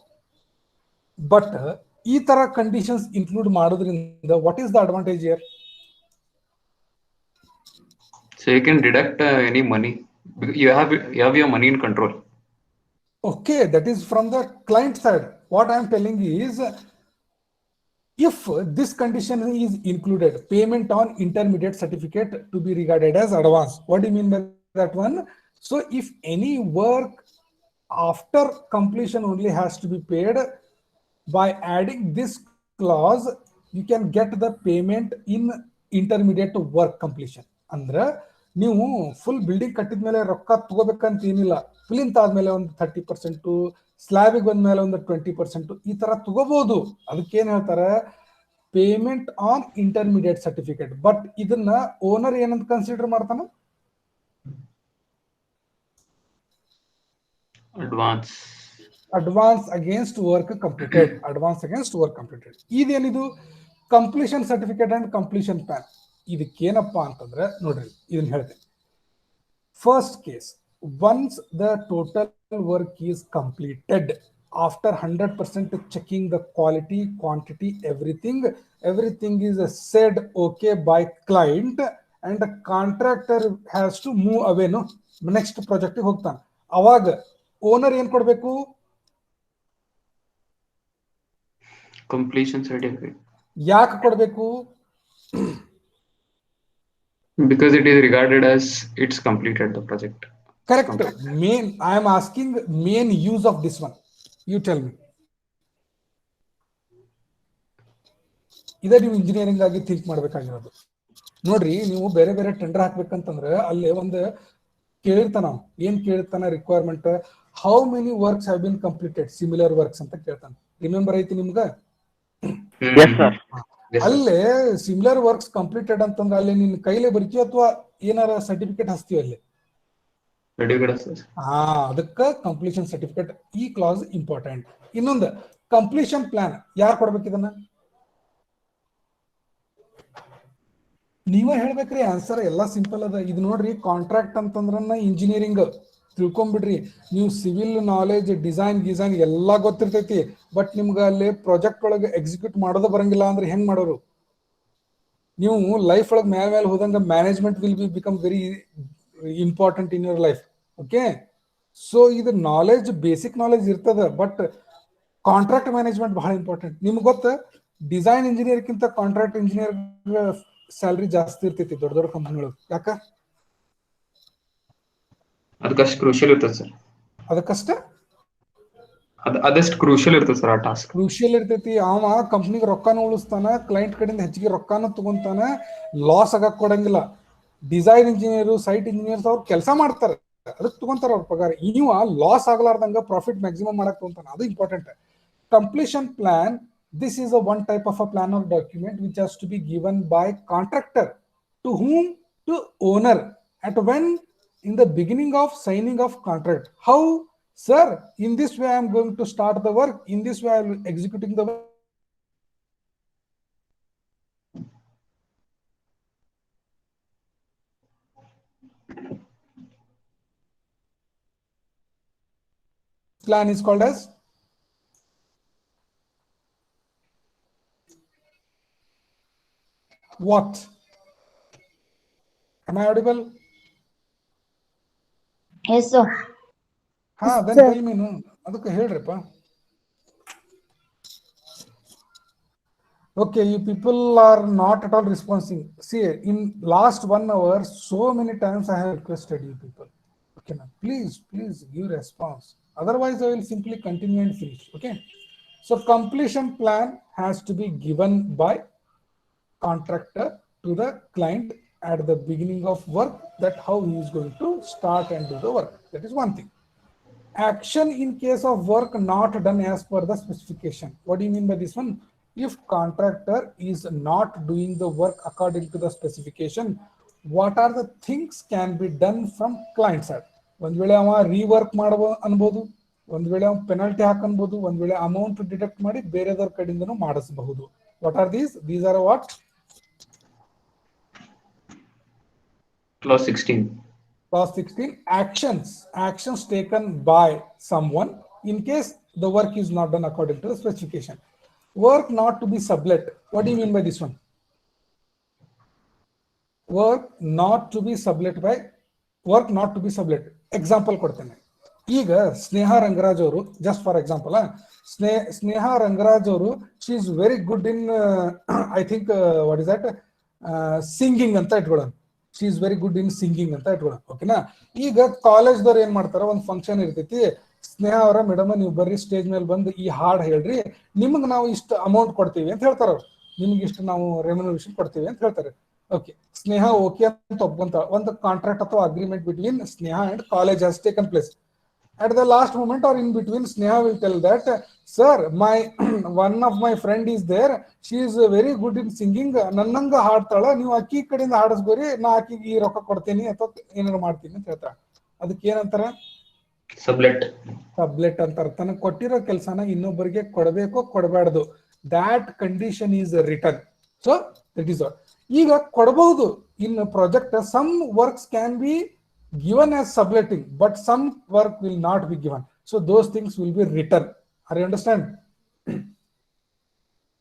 ಬಟ್ ಈ ತರ ಕಂಡೀಷನ್ಸ್ ಇನ್ಕ್ಲೂಡ್ ಮಾಡೋದ್ರಿಂದ what is the advantage here? So you can deduct any money. You have your money in control. Okay, that is from the client side. What I am telling is, if this condition is included, payment on intermediate certificate to be regarded as advance. What do you mean by that one? So if any work after completion only has to be paid, by adding this clause, you can get the payment in intermediate work completion. Andre ನೀವು full building ಕಟ್ಟಿದ್ಮೇಲೆ ರೊಕ್ಕ ತಗೋಬೇಕಂತ ಏನಿಲ್ಲ. Plinth ಆದ್ಮೇಲೆ ಒಂದು 30%, ಸ್ಲ್ಯಾಬಿಗೆ ಬಂದ್ಮೇಲೆ ಒಂದು 20%, ಈ ತರ ತಗೋಬಹುದು. ಅದಕ್ಕೆ ಏನ್ ಹೇಳ್ತಾರೆ? Payment on intermediate certificate. But ಇದನ್ನ ಓನರ್ ಏನಂತ ಕನ್ಸಿಡರ್ ಮಾಡ್ತಾನ? Advance against work completed. ಇದೇನಿದು? Completion certificate and completion plan. ಇದಕ್ಕೇನಪ್ಪಾ ಅಂತಂದ್ರೆ ನೋಡ್ರಿ, ಇದನ್ನ ಹೇಳ್ತೇನೆ. First case, once the total work is completed, after 100% checking the quality, quantity, everything is said okay by client, and the contractor has to move away. No, next project ಗೆ ಹೋಗ್ತಾನೆ. ಅವಾಗ owner ಏನ್ ಕೊಡ್ಬೇಕು? Completion certificate. ಯಾಕೆ ಕೊಡ್ಬೇಕು? Because it is regarded as it's completed the project. Correct. I am asking main use of this one. You tell me. ಇದೇ ನೀವು engineering ಆಗಿ ಥಿಂಕ್ ಮಾಡ್ಬೇಕಾಗಿರೋದು. ನೋಡ್ರಿ, ನೀವು ಬೇರೆ ಬೇರೆ ಟೆಂಡರ್ ಹಾಕ್ಬೇಕಂತಂದ್ರೆ ಅಲ್ಲಿ ಒಂದು ಕೇಳಿರ್ತಾನ. ಏನ್ ಕೇಳಿರ್ತಾನ? Requirement, how many works have been completed, similar works ಅಂತ ಕೇಳ್ತಾನೆ. ರಿಮೆಂಬರ್ ಐತಿ ನಿಮ್ಗ? ಅಲ್ಲೇ ಸಿಮಿಲರ್ ವರ್ಕ್ಸ್ ಕಂಪ್ಲೀಟೆಡ್ ಅಂತಂದ್ರೆ ಅಲ್ಲಿ ನಿನ್ ಕೈಲೇ ಬರೀತೀವಿ ಅಥವಾ ಏನಾರ ಸರ್ಟಿಫಿಕೇಟ್ ಹಚ್ತೀವಿ ಅಲ್ಲಿ? ಅದಕ್ಕ ಕಂಪ್ಲೀಷನ್ ಸರ್ಟಿಫಿಕೇಟ್. ಈ ಕ್ಲಾಸ್ ಇಂಪಾರ್ಟೆಂಟ್. ಇನ್ನೊಂದು, ಕಂಪ್ಲೀಷನ್ ಪ್ಲಾನ್ ಯಾರು ಕೊಡ್ಬೇಕು? ಇದನ್ನ ನೀವೇ ಹೇಳ್ಬೇಕ್ರಿ. ಆನ್ಸರ್ ಎಲ್ಲಾ ಸಿಂಪಲ್ ಅದ. ಇದು ನೋಡ್ರಿ, ಕಾಂಟ್ರಾಕ್ಟ್ ಅಂತಂದ್ರ ಇಂಜಿನಿಯರಿಂಗ್ ತಿಳ್ಕೊಂಡ್ಬಿಡ್ರಿ. ನೀವು ಸಿವಿಲ್ ನಾಲೆಜ್, ಡಿಸೈನ್ ಎಲ್ಲಾ ಗೊತ್ತಿರ್ತೈತಿ. ಬಟ್ ನಿಮ್ಗೆ ಅಲ್ಲಿ ಪ್ರಾಜೆಕ್ಟ್ ಒಳಗೆ ಎಕ್ಸಿಕ್ಯೂಟ್ ಮಾಡೋದು ಬರಂಗಿಲ್ಲ ಅಂದ್ರೆ ಹೆಂಗ್ ಮಾಡೋರು? ನೀವು ಲೈಫ್ ಒಳಗೆ ಮೇಲೆ ಹೋದಂಗ management will be become very important in your life. Okay, so ಇದು ನಾಲೆಜ್, ಬೇಸಿಕ್ ನಾಲೆಜ್ ಇರ್ತದ, ಬಟ್ ಕಾಂಟ್ರಾಕ್ಟ್ ಮ್ಯಾನೇಜ್ಮೆಂಟ್ ಬಹಳ ಇಂಪಾರ್ಟೆಂಟ್. ನಿಮ್ಗೆ ಗೊತ್ತ, ಡಿಸೈನ್ ಇಂಜಿನಿಯರ್ಗಿಂತ ಕಾಂಟ್ರಾಕ್ಟ್ ಇಂಜಿನಿಯರ್ ಸ್ಯಾಲ್ರಿ ಜಾಸ್ತಿ ಇರ್ತೈತಿ ದೊಡ್ಡ ದೊಡ್ಡ ಕಂಪನಿಗಳು. ಯಾಕ? ಅದಕ್ಕಷ್ಟು ಕ್ರೂಷಿಯಲ್ ಇರ್ತದೆ ಸರ್. ಅದಕ್ಕಷ್ಟೇ ಅದಷ್ಟು ಕ್ರೂಷಿಯಲ್ ಇರ್ತದೆ ಸರ್ ಆ ಟಾಸ್ಕ್. ಕ್ರೂಷಿಯಲ್ ಇರ್ತೈತಿ. ಅವ ಕಂಪ್ನಿಗೆ ರೊಕ್ಕಾನು ಉಳಿಸ್ತಾನ, ಕ್ಲೈಂಟ್ ಕಡೆಯಿಂದ ಹೆಚ್ಚಿಗೆ ರೊಕ್ಕಾನು ತಗೊಂತಾನ, ಲಾಸ್ ಆಗಕ್ ಕೊಡಂಗಿಲ್ಲ. ಡಿಸೈನ್ ಇಂಜಿನಿಯರು, ಸೈಟ್ ಇಂಜಿನಿಯರ್ಸ್ ಅವ್ರು ಕೆಲಸ ಮಾಡ್ತಾರೆ, ಅದಕ್ಕೆ ತಗೊಂತಾರ ಅವ್ರ ಪಗಾರ. ಇವ ಲಾಸ್ ಆಗ್ಲಾರ್ದಂಗ ಪ್ರಾಫಿಟ್ ಮ್ಯಾಕ್ಸಿಮಮ್ ಮಾಡಕ್ ತಗೊಂತಾನ, ಅದು important. Completion plan, this is a one type of a plan or document which has to be given by contractor to whom? To owner. At when? In the beginning of signing of contract. How? Sir, in this way I am going to start the work, in this way I am executing the work. Plan is called as what? Am I audible? Yes, sir. Then tell me. No, ಅದಕ್ಕೆ ಹೇಳ್ರಪ್ಪ. Okay, you people are not at all responding. See, in last 1 hour, so many times I have requested you people. Okay, now please give response. Otherwise, I will simply continue and finish. Okay. So completion plan has to be given by contractor to the client at the beginning of work, that how he is going to start and do the work. That is one thing. Action in case of work not done as per the specification. What do you mean by this one? If contractor is not doing the work according to the specification, what are the things can be done from client side? ಒಂದ್ ವೇಳೆ ಅವ rework ಮಾಡಬಹುದು ಅನ್ಬೋದು, ಒಂದ್ ವೇಳೆ ಅವ penalty ಹಾಕನ್ಬಹುದು, ಒಂದ್ ವೇಳೆ ಅಮೌಂಟ್ ಡಿಡಕ್ಟ್ ಮಾಡಿ ಬೇರೆದವ್ರ ಕಡೆಯಿಂದನೂ ಮಾಡಿಸಬಹುದು. What are these? These are what? Clause 16. Clause 16, actions taken by someone in case the work is not done according to the specification. Work not to be sublet. What do you mean by this one? Work not to be sublet by, work not to be sublet. Example ಕೊಡ್ತೇನೆ. ಈಗ ಸ್ನೇಹ ರಂಗರಾಜ್ ಅವರು, just for example, ಸ್ನೇಹ ರಂಗರಾಜ್ ಅವರು, she is very good in I think what is that, singing ಅಂತ ಇಟ್ಕೊಳ್ಳೋಣ. She is very good in singing ಅಂತ ಇಟ್ಕೊಳ್ಳೋಣ. ಓಕೆನಾ? ಈಗ ಕಾಲೇಜ್ದವ್ರು ಏನ್ ಮಾಡ್ತಾರ, ಒಂದು ಫಂಕ್ಷನ್ ಇರ್ತೈತಿ, ಸ್ನೇಹ ಅವರ ಮೇಡಮ್ ನೀವು ಬರ್ರಿ ಸ್ಟೇಜ್ ಮೇಲೆ ಬಂದು ಈ ಹಾಡು ಹೇಳ್ರಿ, ನಿಮ್ಗೆ ನಾವು ಇಷ್ಟು ಅಮೌಂಟ್ ಕೊಡ್ತೀವಿ ಅಂತ ಹೇಳ್ತಾರ ಅವ್ರು, ನಿಮ್ಗೆ ಇಷ್ಟು ನಾವು ರೆಮ್ಯುನರೇಷನ್ ಕೊಡ್ತೀವಿ ಅಂತ ಹೇಳ್ತಾರೆ. ಓಕೆ, ಸ್ನೇಹ ಓಕೆ ಅಂತ ಒಪ್ಕೊಂತ ಒಂದು ಕಾಂಟ್ರಾಕ್ಟ್ ಅಥವಾ agreement between Sneha and college has taken place. At the last moment or in between, Sneha will tell that, sir, my one of my friend is there, she is very good in singing, ನನ್ನಂಗ ಹಾಡ್ತಾಳ, ನೀವು ಅಕ್ಕಿ ಕಡೆಯಿಂದ ಹಾಡಿಸ್ಬೋರಿ, ನಾ ಅಕ್ಕಿಗೆ ಈ ರೊಕ್ಕ ಕೊಡ್ತೀನಿ ಅಥವಾ ಏನಾರು ಮಾಡ್ತೀನಿ ಅಂತ ಹೇಳ್ತಾಳ. ಅದಕ್ಕೆ ಏನಂತಾರ? ಸಬ್ಲೆಟ್ ಅಂತಾರ. ತನಗೆ ಕೊಟ್ಟಿರೋ ಕೆಲಸನ ಇನ್ನೊಬ್ಬರಿಗೆ ಕೊಡಬೇಕೋ ಕೊಡಬಾರ್ದು, that condition is written. So that is all. ಈಗ ಕೊಡಬಹುದು in a project, some works can be given as subletting, but some work will not be given. So those things will be written. Are you understand?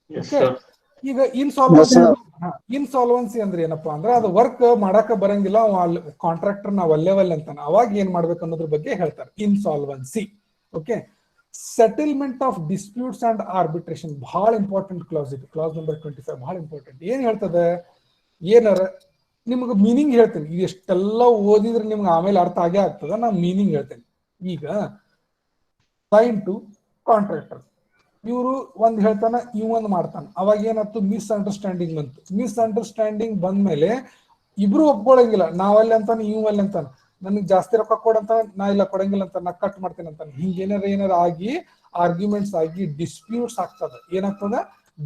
Yes, okay. sir. ಈಗ insolvency ಅಂದ್ರೆ ಏನಪ್ಪಾ ಅಂದ್ರೆ, ಅದು work ಮಾಡಾಕ ಬರಂಗಿಲ್ಲ, contractor ನಾವು ಒಲ್ಲೆವಲ್ಲ ಅಂತಾನೆ, ಅವಾಗ ಏನ್ ಮಾಡ್ಬೇಕು ಅನ್ನೋದ್ರ ಬಗ್ಗೆ ಹೇಳ್ತಾರೆ, insolvency. Okay. Settlement of disputes and arbitration ಬಹಳ ಇಂಪಾರ್ಟೆಂಟ್ ಕ್ಲಾಸ್ ಇದು. ಕ್ಲಾಸ್ ನಂಬರ್ 25 ಬಹಳ ಇಂಪಾರ್ಟೆಂಟ್. ಏನ್ ಹೇಳ್ತದೆ, ಏನಾರ ನಿಮ್ಗೆ ಮೀನಿಂಗ್ ಹೇಳ್ತೇನೆ. ಇದು ಎಷ್ಟೆಲ್ಲ ಓದಿದ್ರೆ ನಿಮ್ಗೆ ಆಮೇಲೆ ಅರ್ಥ ಆಗೇ ಆಗ್ತದ, ನಾನು ಮೀನಿಂಗ್ ಹೇಳ್ತೇನೆ. ಈಗ ಕ್ಲೈಂಟು ಕಾಂಟ್ರಾಕ್ಟರ್ ಇವರು ಒಂದ್ ಹೇಳ್ತಾನ, ಇವ್ ಮಾಡ್ತಾನ, ಅವಾಗ ಏನಾಯ್ತು, ಮಿಸ್ಅಂಡರ್ಸ್ಟ್ಯಾಂಡಿಂಗ್ ಬಂತು. ಮಿಸ್ಅಂಡರ್ಸ್ಟ್ಯಾಂಡಿಂಗ್ ಬಂದ್ಮೇಲೆ ಇಬ್ರು ಒಪ್ಕೊಳಂಗಿಲ್ಲ, ನಾವಲ್ಲಿ ಅಂತಾನೆ ಇವ್ ಅಲ್ಲಿ ಅಂತಾನೆ, ನನಗೆ ಜಾಸ್ತಿ ರೊಕ್ಕ ಕೊಡಂತ, ನಾ ಇಲ್ಲ ಕೊಡಂಗಿಲ್ಲ ಅಂತ, ನಾ ಕಟ್ ಮಾಡ್ತೇನೆ ಅಂತಾನೆ. ಹಿಂಗ ಏನಾರ ಆಗಿ ಆರ್ಗ್ಯುಮೆಂಟ್ಸ್ ಆಗಿ ಡಿಸ್ಪ್ಯೂಟ್ಸ್ ಆಗ್ತದ. ಏನಾಗ್ತದ?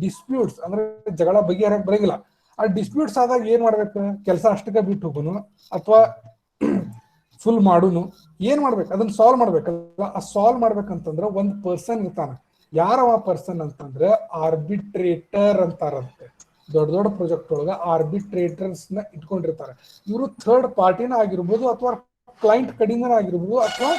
ಡಿಸ್ಪ್ಯೂಟ್ಸ್ ಅಂದ್ರೆ ಜಗಳ ಬಗೆಹರಕ್ ಬರಂಗಿಲ್ಲ. ಆ ಡಿಸ್ಪ್ಯೂಟ್ಸ್ ಆದಾಗ ಏನ್ ಮಾಡ್ಬೇಕು? ಕೆಲಸ ಅಷ್ಟಕ್ಕೆ ಬಿಟ್ಟು ಹೋಗುನು ಅಥವಾ ಫುಲ್ ಮಾಡುನು, ಏನ್ ಮಾಡ್ಬೇಕು? ಅದನ್ನ ಸಾಲ್ವ್ ಮಾಡ್ಬೇಕಲ್ಲ. ಆ ಸಾಲ್ವ್ ಮಾಡ್ಬೇಕಂತಂದ್ರೆ ಒಂದ್ ಪರ್ಸನ್ ಇರ್ತಾನ. ಯಾರವ ಪರ್ಸನ್ ಅಂತಂದ್ರೆ ಆರ್ಬಿಟ್ರೇಟರ್ ಅಂತಾರಂತೆ. ದೊಡ್ಡ ದೊಡ್ಡ ಪ್ರಾಜೆಕ್ಟ್ ಒಳಗ ಆರ್ಬಿಟ್ರೇಟರ್ಸ್ ನ ಇಟ್ಕೊಂಡಿರ್ತಾರೆ. ಇವರು ಥರ್ಡ್ ಪಾರ್ಟಿನ ಆಗಿರ್ಬೋದು, ಅಥವಾ ಕ್ಲೈಂಟ್ ಕಡೆಯಿಂದ ಆಗಿರ್ಬೋದು, ಅಥವಾ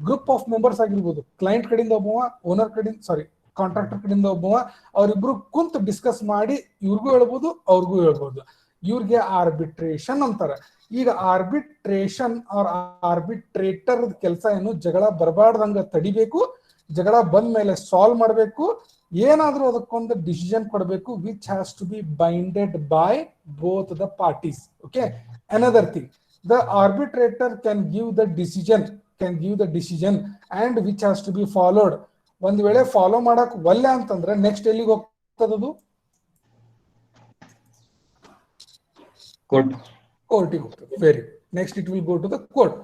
ಗ್ರೂಪ್ ಆಫ್ ಮೆಂಬರ್ಸ್ ಆಗಿರ್ಬೋದು. ಕ್ಲೈಂಟ್ ಕಡೆಯಿಂದ ಒಬ್ಬವ, ಓನರ್ ಕಡೆಯಿಂದ, ಸಾರಿ ಕಾಂಟ್ರಾಕ್ಟರ್ ಕಡೆಯಿಂದ ಒಬ್ಬವ, ಅವರಿಬ್ರು ಕುಂತು ಡಿಸ್ಕಸ್ ಮಾಡಿ ಇವ್ರಿಗೂ ಹೇಳ್ಬೋದು, ಅವ್ರಿಗೂ ಹೇಳ್ಬೋದು. ಇವ್ರಿಗೆ ಆರ್ಬಿಟ್ರೇಷನ್ ಅಂತಾರೆ. ಈಗ ಆರ್ಬಿಟ್ರೇಷನ್ ಆರ್ ಆರ್ಬಿಟ್ರೇಟರ್ ಕೆಲಸ ಏನು, ಜಗಳ ಬರಬಾರ್ದಂಗ ತಡಿಬೇಕು, ಜಗಳ ಬಂದ ಮೇಲೆ ಸಾಲ್ವ್ ಮಾಡಬೇಕು, ಏನಾದ್ರೂ ಅದಕ್ಕೊಂದು ಡಿಸಿಷನ್ ಕೊಡಬೇಕು, which has to be binded by both the parties. Okay, another thing, the arbitrator can give the decision and which has to be followed. ಒಂದ್ ವೇಳೆ ಫಾಲೋ ಮಾಡಕ್ ಒಲ್ಲೆ ಅಂತಂದ್ರೆ ನೆಕ್ಸ್ಟ್ ಎಲ್ಲಿಗೆ ಹೋಗ್ತದದು? ಕೋರ್ಟಿಗೆ ಹೋಗ್ತದೆ. Very next it will go to the court.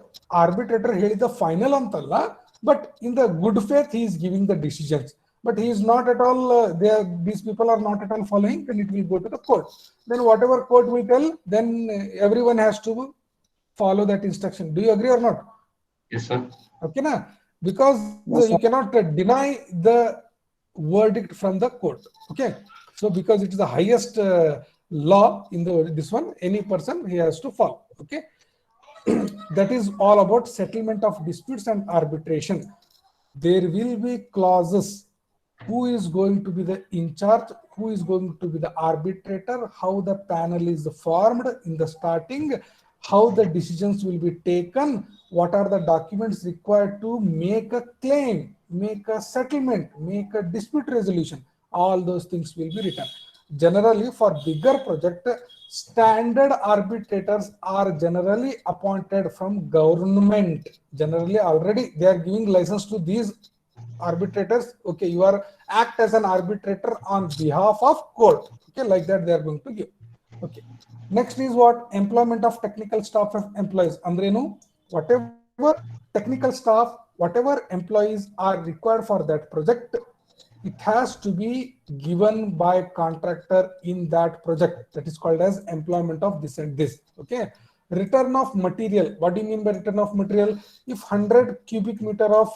Arbitrator ಹೇಳಿದ ಫೈನಲ್ ಅಂತಲ್ಲ, but in the good faith he is giving the decisions, but he is not at all these people are not at all following, then it will go to the court. Then whatever court will tell, then everyone has to follow that instruction. Do you agree or not? Yes, sir. Okay na, because Yes, you cannot deny the verdict from the court. Okay, so because it is the highest law in this one, any person he has to follow. Okay, that is all about settlement of disputes and arbitration. There will be clauses, who is going to be the in charge, who is going to be the arbitrator, how the panel is formed in the starting, how the decisions will be taken, what are the documents required to make a claim, make a settlement, make a dispute resolution. All those things will be written. Generally, for bigger project, standard arbitrators are generally appointed from government. Generally, already they are giving license to these arbitrators. Okay, you are act as an arbitrator on behalf of court. Okay, like that they are going to give. Okay, next is what? Employment of technical staff of employees. Andrenu, whatever technical staff, whatever employees are required for that project, it has to be given by contractor in that project. That is called as employment of this and this. Okay, return of material. What do you mean by return of material? If 100 cubic meter of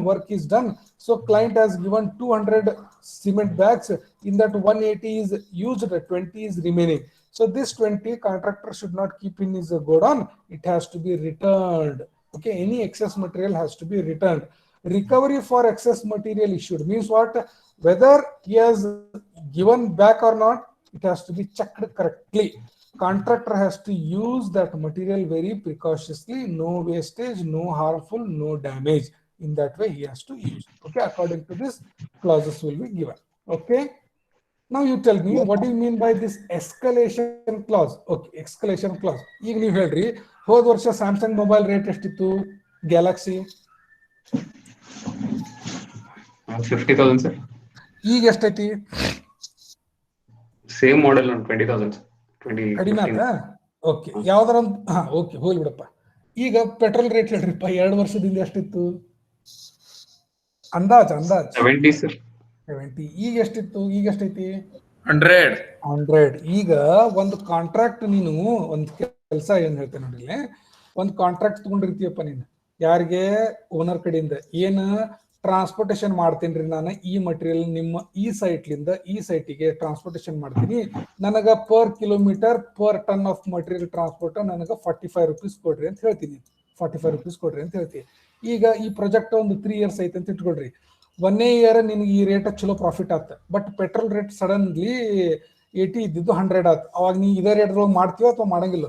work is done, so client has given 200 cement bags, in that 180 is used, 20 is remaining. So this 20 contractor should not keep in his godown, it has to be returned. Okay, any excess material has to be returned. Recovery for excess material issued means what? Whether he has given back or not, it has to be checked correctly. Contractor has to use that material very precautiously, no wastage, no harmful, no damage. In that way he has to use. Okay, according to this, clauses will be given. Okay, now you tell me, what do you mean by this escalation clause? Okay, escalation clause. ಈಗ ನೀವು ಹೇಳ್ರಿ, ಹೋದ ವರ್ಷ Samsung mobile rate ಎಷ್ಟಿತ್ತು? Galaxy 50,000, sir. ಈಗ ಎಷ್ಟೈತಿ? Same model on 20,000, sir. 20. ಕಡಿಮೆ ಆಯ್ತಾ? ಓಕೆ, ಯಾವ್ದಾರ ಒಂದು ಓಕೆ ಹೋಗ್ಲಿ ಬಿಡಪ್ಪ. ಈಗ ಪೆಟ್ರೋಲ್ ರೇಟ್ ಹೇಳ್ರಿಪ್ಪ, 2 ವರ್ಷದಿಂದ ಎಷ್ಟಿತ್ತು ಅಂದಾಜ್? 70, sir. 70. ಈಗ ಎಷ್ಟಿತ್ತು? ಈಗ ಎಷ್ಟೈತಿ? 100. ಈಗ ಒಂದು ಕಾಂಟ್ರಾಕ್ಟ್, ನೀನು ಒಂದು ಕೆಲಸ ಏನ್ ಹೇಳ್ತೇನೆ ನೋಡಿ, ಒಂದು ಕಾಂಟ್ರಾಕ್ಟ್ ತಗೊಂಡಿರ್ತೀಯಪ್ಪ ನೀನು, ಯಾರಿಗೆ? ಓನರ್ ಕಡೆಯಿಂದ. ಏನು ಟ್ರಾನ್ಸ್ಪೋರ್ಟೇಷನ್ ಮಾಡ್ತೀನಿ ನಾನು, ಈ ಮಟೀರಿಯಲ್ ನಿಮ್ಮ ಈ ಸೈಟ್ಲಿಂದ ಈ ಸೈಟಿಗೆ ಟ್ರಾನ್ಸ್ಪೋರ್ಟೇಷನ್ ಮಾಡ್ತೀನಿ, ನನಗ per kilometre per ton of material transport ನನಗ 45 rupees ಕೊಡ್ರಿ ಅಂತ ಹೇಳ್ತೀನಿ. 45 rupees ಕೊಡ್ರಿ ಅಂತ ಹೇಳ್ತೀವಿ. ಈಗ ಈ ಪ್ರಾಜೆಕ್ಟ್ ಒಂದು 3 years ಐತೆ ಅಂತ ಇಟ್ಕೊಳ್ರಿ. 1ನೇ ಇಯರ್ ನಿನ್ಗೆ ಈ ರೇಟ್ ಚಲೋ ಪ್ರಾಫಿಟ್ ಆತ, ಬಟ್ ಪೆಟ್ರೋಲ್ ರೇಟ್ ಸಡನ್ಲಿ 80 ಇದ್ದಿದ್ದು 100 ಆತ. ಅವಾಗ ನೀ ಇದೇ ರೇಟ್ ಮಾಡ್ತೀವ ಅಥವಾ ಮಾಡಂಗಿಲ್ಲ?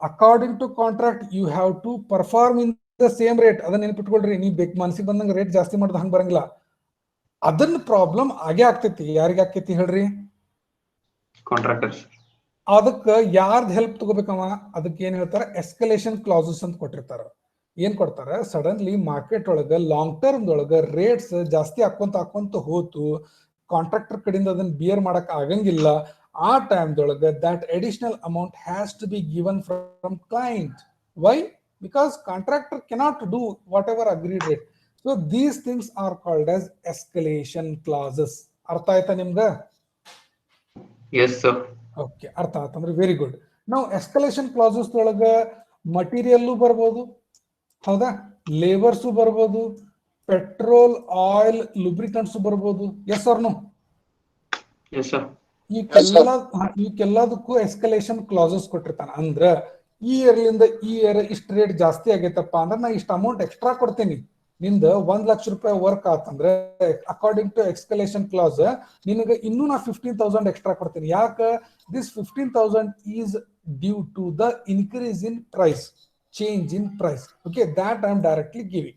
According to contract you have to perform in the same rate. ಅದನ್ನ ನೆನಪಿಟ್ಕೊಳ್ರಿ, ನೀ ಮನಸ್ಸಿಗೆ ಬಂದಂಗ ರೇಟ್ ಜಾಸ್ತಿ ಮಾಡೋದು ಹಂಗ ಬರಂಗಿಲ್ಲ. ಅದನ್ನ ಪ್ರಾಬ್ಲಮ್ ಆಗೇ ಆಗ್ತೈತಿ. ಯಾರಿಗೆ ಆಕೈತಿ ಹೇಳ್ರಿ? ಕಾಂಟ್ರಾಕ್ಟರ್ಸ್. ಅದಕ್ಕ ಯಾರ್ದು ಹೆಲ್ಪ್ ತಗೋಬೇಕವ? ಅದಕ್ಕೆ ಏನ್ ಹೇಳ್ತಾರ? ಎಸ್ಕಲೇಷನ್ ಕ್ಲಾಸಸ್ ಅಂತ ಕೊಟ್ಟಿರ್ತಾರ. ಏನ್ ಕೊಡ್ತಾರ? ಸಡನ್ಲಿ ಮಾರ್ಕೆಟ್ ಒಳಗ ಲಾಂಗ್ ಟರ್ಮ್ ಒಳಗ ರೇಟ್ಸ್ ಜಾಸ್ತಿ ಹಾಕೊಂತ ಹೋತು, ಕಾಂಟ್ರಾಕ್ಟರ್ ಕಡೆಯಿಂದ ಅದನ್ನ ಬಿಯರ್ ಮಾಡಕ್ ಆಗಂಗಿಲ್ಲ. ಆ ಟೈಮ್ದೊಳಗ that additional amount has to be given from client. Why? Because contractor cannot do whatever agreed rate. So these things are called as escalation clauses. ಅರ್ಥ ಆಯ್ತಾ ನಿಮ್ಗ? Yes, sir. Okay, ಅರ್ಥ ಆಯ್ತಂದ್ರೆ ವೆರಿ ಗುಡ್. ನಾವು ಎಸ್ಕಲೇಷನ್ ಕ್ಲಾಸಸ್ ಒಳಗ material ಬರ್ಬೋದು, ಹೌದಾ? Labours ಬರ್ಬೋದು, ಪೆಟ್ರೋಲ್, ಆಯಿಲ್, ಲುಬ್ರಿಕೆಂಟ್ಸ್ ಬರ್ಬೋದು. Yes or no? Yes, sir. ಇವಕ್ಕೆಲ್ಲದಕ್ಕೂ ಎಸ್ಕಲೇಷನ್ ಕ್ಲಾಸಸ್ ಕೊಟ್ಟಿರ್ತಾನ. ಅಂದ್ರ ಈ ಇಯರ್ಲಿಂದ ಈ ಇಯರ್ ಇಷ್ಟು ರೇಟ್ ಜಾಸ್ತಿ ಆಗೈತಪ್ಪ ಅಂದ್ರೆ ನಾ ಇಷ್ಟು ಅಮೌಂಟ್ ಎಕ್ಸ್ಟ್ರಾ ಕೊಡ್ತೀನಿ. ನಿಂದ 1,00,000 ವರ್ಕ್ ಆತಂದ್ರೆ ಅಕಾರ್ಡಿಂಗ್ ಟು ಎಕ್ಸ್ಕಲೇಷನ್ ಕ್ಲಾಸ್ ನಿನಗೆ ಇನ್ನೂ ನಾ 15,000 ಎಕ್ಸ್ಟ್ರಾ ಕೊಡ್ತೀನಿ. ಯಾಕೆ? This 15,000 is due to the increase in price, change in price. Okay, that I am directly giving.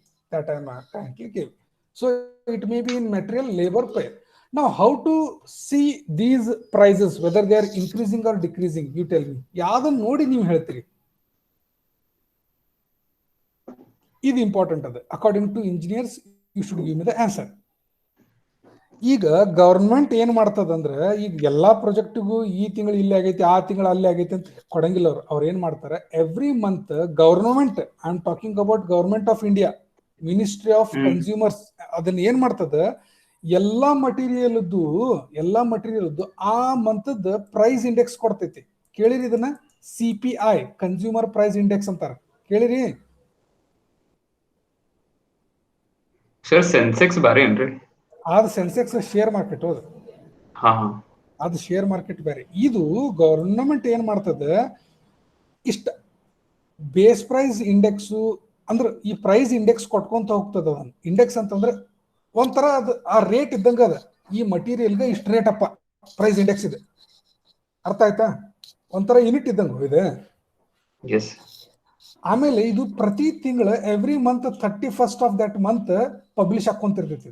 So it may be in material, labor, pay. Now, how to see these prices, whether they are increasing or decreasing? You tell me. ಯಾವ್ದನ್ನ ನೋಡಿ ನೀವು ಹೇಳ್ತೀರಿ? ಇದು important ಅದ. According to engineers you should give me the answer. ಈಗ government ಏನ್ ಮಾಡ್ತದಂದ್ರೆ, ಈಗ ಎಲ್ಲಾ ಪ್ರಾಜೆಕ್ಟ್ಗೂ ಈ ತಿಂಗಳು ಇಲ್ಲಿ ಆಗೈತಿ, ಆ ತಿಂಗಳು ಅಲ್ಲಿ ಆಗೈತಿ ಅಂತ ಕೊಡಂಗಿಲ್ಲ. ಅವ್ರು ಏನ್ ಮಾಡ್ತಾರೆ, every month government, I am talking about government of India, ministry of consumers, ಅದನ್ನ ಏನ್ ಮಾಡ್ತದ, ಎಲ್ಲಾ ಮಟೀರಿಯಲ್ದು ಆ ಮಂತದ ಪ್ರೈಸ್ ಇಂಡೆಕ್ಸ್ ಕೊಡ್ತೈತಿ. ಕೇಳಿರಿ ಇದನ್ನ? CPI, ಕನ್ಸ್ಯೂಮರ್ ಪ್ರೈಸ್ ಇಂಡೆಕ್ಸ್ ಅಂತಾರ. ಕೇಳಿರಿ? ಸರ್ ಸೆನ್ಸೆಕ್ಸ್ ಬಾರಿ ಏನ್ರಿ? ಅದು ಸೆನ್ಸೆಕ್ಸ್ ಶೇರ್ ಮಾರ್ಕೆಟ್. ಹೌದು, ಅದು ಶೇರ್ ಮಾರ್ಕೆಟ್ ಬೇರೆ. ಇದು ಗವರ್ನಮೆಂಟ್ ಏನ್ ಮಾಡ್ತದ, ಇಷ್ಟ ಬೇಸ್ ಪ್ರೈಸ್ ಇಂಡೆಕ್ಸ್ ಅಂದ್ರೆ ಈ ಪ್ರೈಸ್ ಇಂಡೆಕ್ಸ್ ಕೊಟ್ಕೊಂತ ಹೋಗ್ತದ. ಅದನ್ನ ಇಂಡೆಕ್ಸ್ ಅಂತಂದ್ರೆ ಒಂಥರ ಅದು ಆ ರೇಟ್ ಇದ್ದಂಗ ಅದ. ಈ ಮಟೀರಿಯಲ್ಗೆ ಇಷ್ಟ ರೇಟ್ ಅಪ್ಪ ಪ್ರೈಸ್ ಇಂಡೆಕ್ಸ್ ಇದೆ. ಅರ್ಥ ಆಯ್ತಾ? ಒಂಥರ ಯೂನಿಟ್ ಇದ್ದಂಗ ಇದೆ. ಆಮೇಲೆ ಇದು ಪ್ರತಿ ತಿಂಗಳು every month 31st of that month publish ಹಾಕೊಂತಿರ್ತೈತಿ.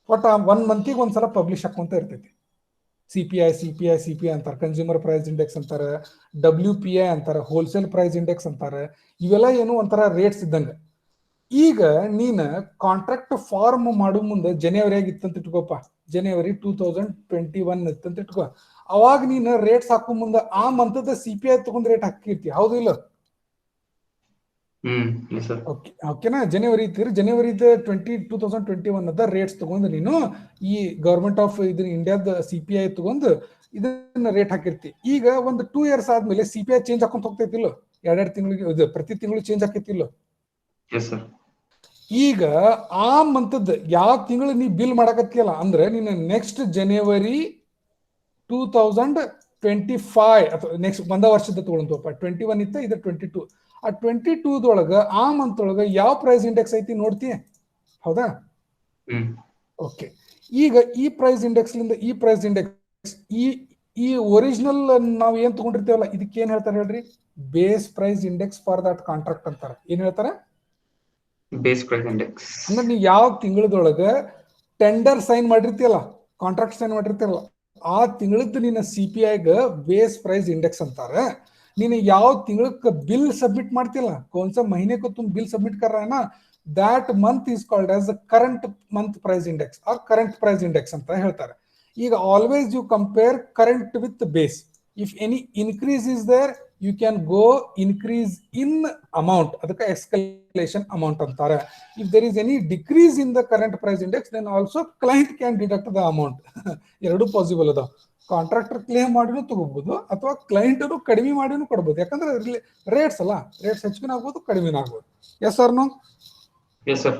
ಒಟ್ಟು 1 ಮಂತಿಗೆ ಒಂದ್ಸಲ ಪಬ್ಲಿಷ್ ಹಾಕೊಂತ ಇರ್ತೈತಿ. CPI ಅಂತಾರೆ, ಕನ್ಸ್ಯೂಮರ್ ಪ್ರೈಸ್ ಇಂಡೆಕ್ಸ್ ಅಂತಾರೆ, WPI ಅಂತಾರೆ, ಹೋಲ್ಸೇಲ್ ಪ್ರೈಸ್ ಇಂಡೆಕ್ಸ್ ಅಂತಾರೆ. ಇವೆಲ್ಲ ಏನು ಒಂಥರ ರೇಟ್ಸ್ ಇದ್ದಂಗ. ಈಗ ನೀನ್ ಕಾಂಟ್ರಾಕ್ಟ್ ಫಾರ್ಮ್ ಮಾಡೋ ಮುಂದೆ ಜನವರಿ ಆಗಿತ್ತಂತ ಇಟ್ಕೋಪ, ಜನವರಿ 2021 ಇತ್ತಂತ ಇಟ್ಕೋ. ಅವಾಗ ನೀನ್ ರೇಟ್ಸ್ ಹಾಕೋ ಮುಂದೆ ಆ ಮಂತದ CPI ತಗೊಂಡ್ ರೇಟ್ ಹಾಕಿರ್ತಿ. ಹೌದು ಇಲ್ಲ? ಓಕೆನಾ? ಜನವರಿ ಇತ್ತೀರಿ, ಜನವರಿ 2021 ಅದ ರೇಟ್ಸ್ ತಗೊಂಡು ನೀನು ಈ ಗವರ್ಮೆಂಟ್ ಆಫ್ ಇದನ್ನ ಇಂಡಿಯಾದ CPI ತಗೊಂಡು ಇದನ್ನ ರೇಟ್ ಹಾಕಿರ್ತಿ. ಈಗ ಒಂದು 2 years ಆದ್ಮೇಲೆ CPI ಚೇಂಜ್ ಹಾಕೊಂತ ಹೋಗ್ತೈತಿಲ್ಲ? 2 ತಿಂಗಳಿಗೆ ಪ್ರತಿ ತಿಂಗಳು ಚೇಂಜ್ ಆಕೈತಿಲ್ಲ? ಈಗ ಆ ಮಂತದ್ ಯಾವ ತಿಂಗಳು ನೀ ಬಿಲ್ ಮಾಡಕತ್ತಿಯಲ್ಲ ಅಂದ್ರೆ ನೀನು ನೆಕ್ಸ್ಟ್ ಜನವರಿ 2025 ಅಥವಾ ನೆಕ್ಸ್ಟ್ ಒಂದ ವರ್ಷದ ತಗೊಳ್ತಪ್ಪ. 21 ಇತ್ತ, ಇದು 22. ಆ 22ದೊಳಗ ಆ ಮಂತ್ ಒಳಗ ಯಾವ ಪ್ರೈಸ್ ಇಂಡೆಕ್ಸ್ ಐತಿ ನೋಡ್ತಿ? ಹೌದಾ? ಓಕೆ. ಈಗ ಈ ಪ್ರೈಸ್ ಇಂಡೆಕ್ಸ್ ಲಿಂದ ಈ ಪ್ರೈಸ್ ಇಂಡೆಕ್ಸ್ ಈ ಒರಿಜಿನಲ್ ನಾವ್ ಏನ್ ತಗೊಂಡಿರ್ತೇವಲ್ಲ ಇದಕ್ಕೆ ಏನ್ ಹೇಳ್ತಾರೆ ಹೇಳ್ರಿ? Base price index for that contract ಅಂತಾರೆ. ಏನ್ ಹೇಳ್ತಾರೆ? Base price index. ಅಂದ್ರೆ ನೀವು ಯಾವ ತಿಂಗಳದೊಳಗ ಟೆಂಡರ್ ಸೈನ್ ಮಾಡಿರ್ತೀಯಲ್ಲ, ಕಾಂಟ್ರಾಕ್ಟ್ ಸೈನ್ ಮಾಡಿರ್ತೀಯಲ್ಲ, ಆ ತಿಂಗಳದ್ದು ನಿನ್ನ CPI ಬೇಸ್ ಪ್ರೈಸ್ ಇಂಡೆಕ್ಸ್ ಅಂತಾರೆ. ನೀನು ಯಾವ ತಿಂಗಳಕ್ಕೆ ಬಿಲ್ ಸಬ್ಮಿಟ್ ಮಾಡ್ತಿಲ್ಲ, ಕೌನ್ಸ ಮहीने को तुम बिल सबमिट कर रहा है ना, that month is called as the current month price index or current price index ಅಂತ ಹೇಳ್ತಾರೆ. ಈಗ always you compare current with base. If any increase is there, you can go increase in amount, ಅದಕ್ಕೆ escalation amount ಅಂತಾರೆ. If there is any decrease in the current price index, then also client can deduct the amount. ಎರಡು possible ಅದಾವ. Contractor claim ಮಾಡಿನೂ ತಗೋಬಹುದು ಅಥವಾ ಕ್ಲೈಂಟರು ಕಡಿಮೆ ಮಾಡಿನೂ ಕೊಡ್ಬೋದು. ಯಾಕಂದ್ರೆ ರೇಟ್ಸ್ ಅಲ್ಲ, ರೇಟ್ಸ್ ಹೆಚ್ಚಿನ ಆಗ್ಬೋದು, ಕಡಿಮೆನ ಆಗ್ಬೋದು. Yes sir? No? Yes sir.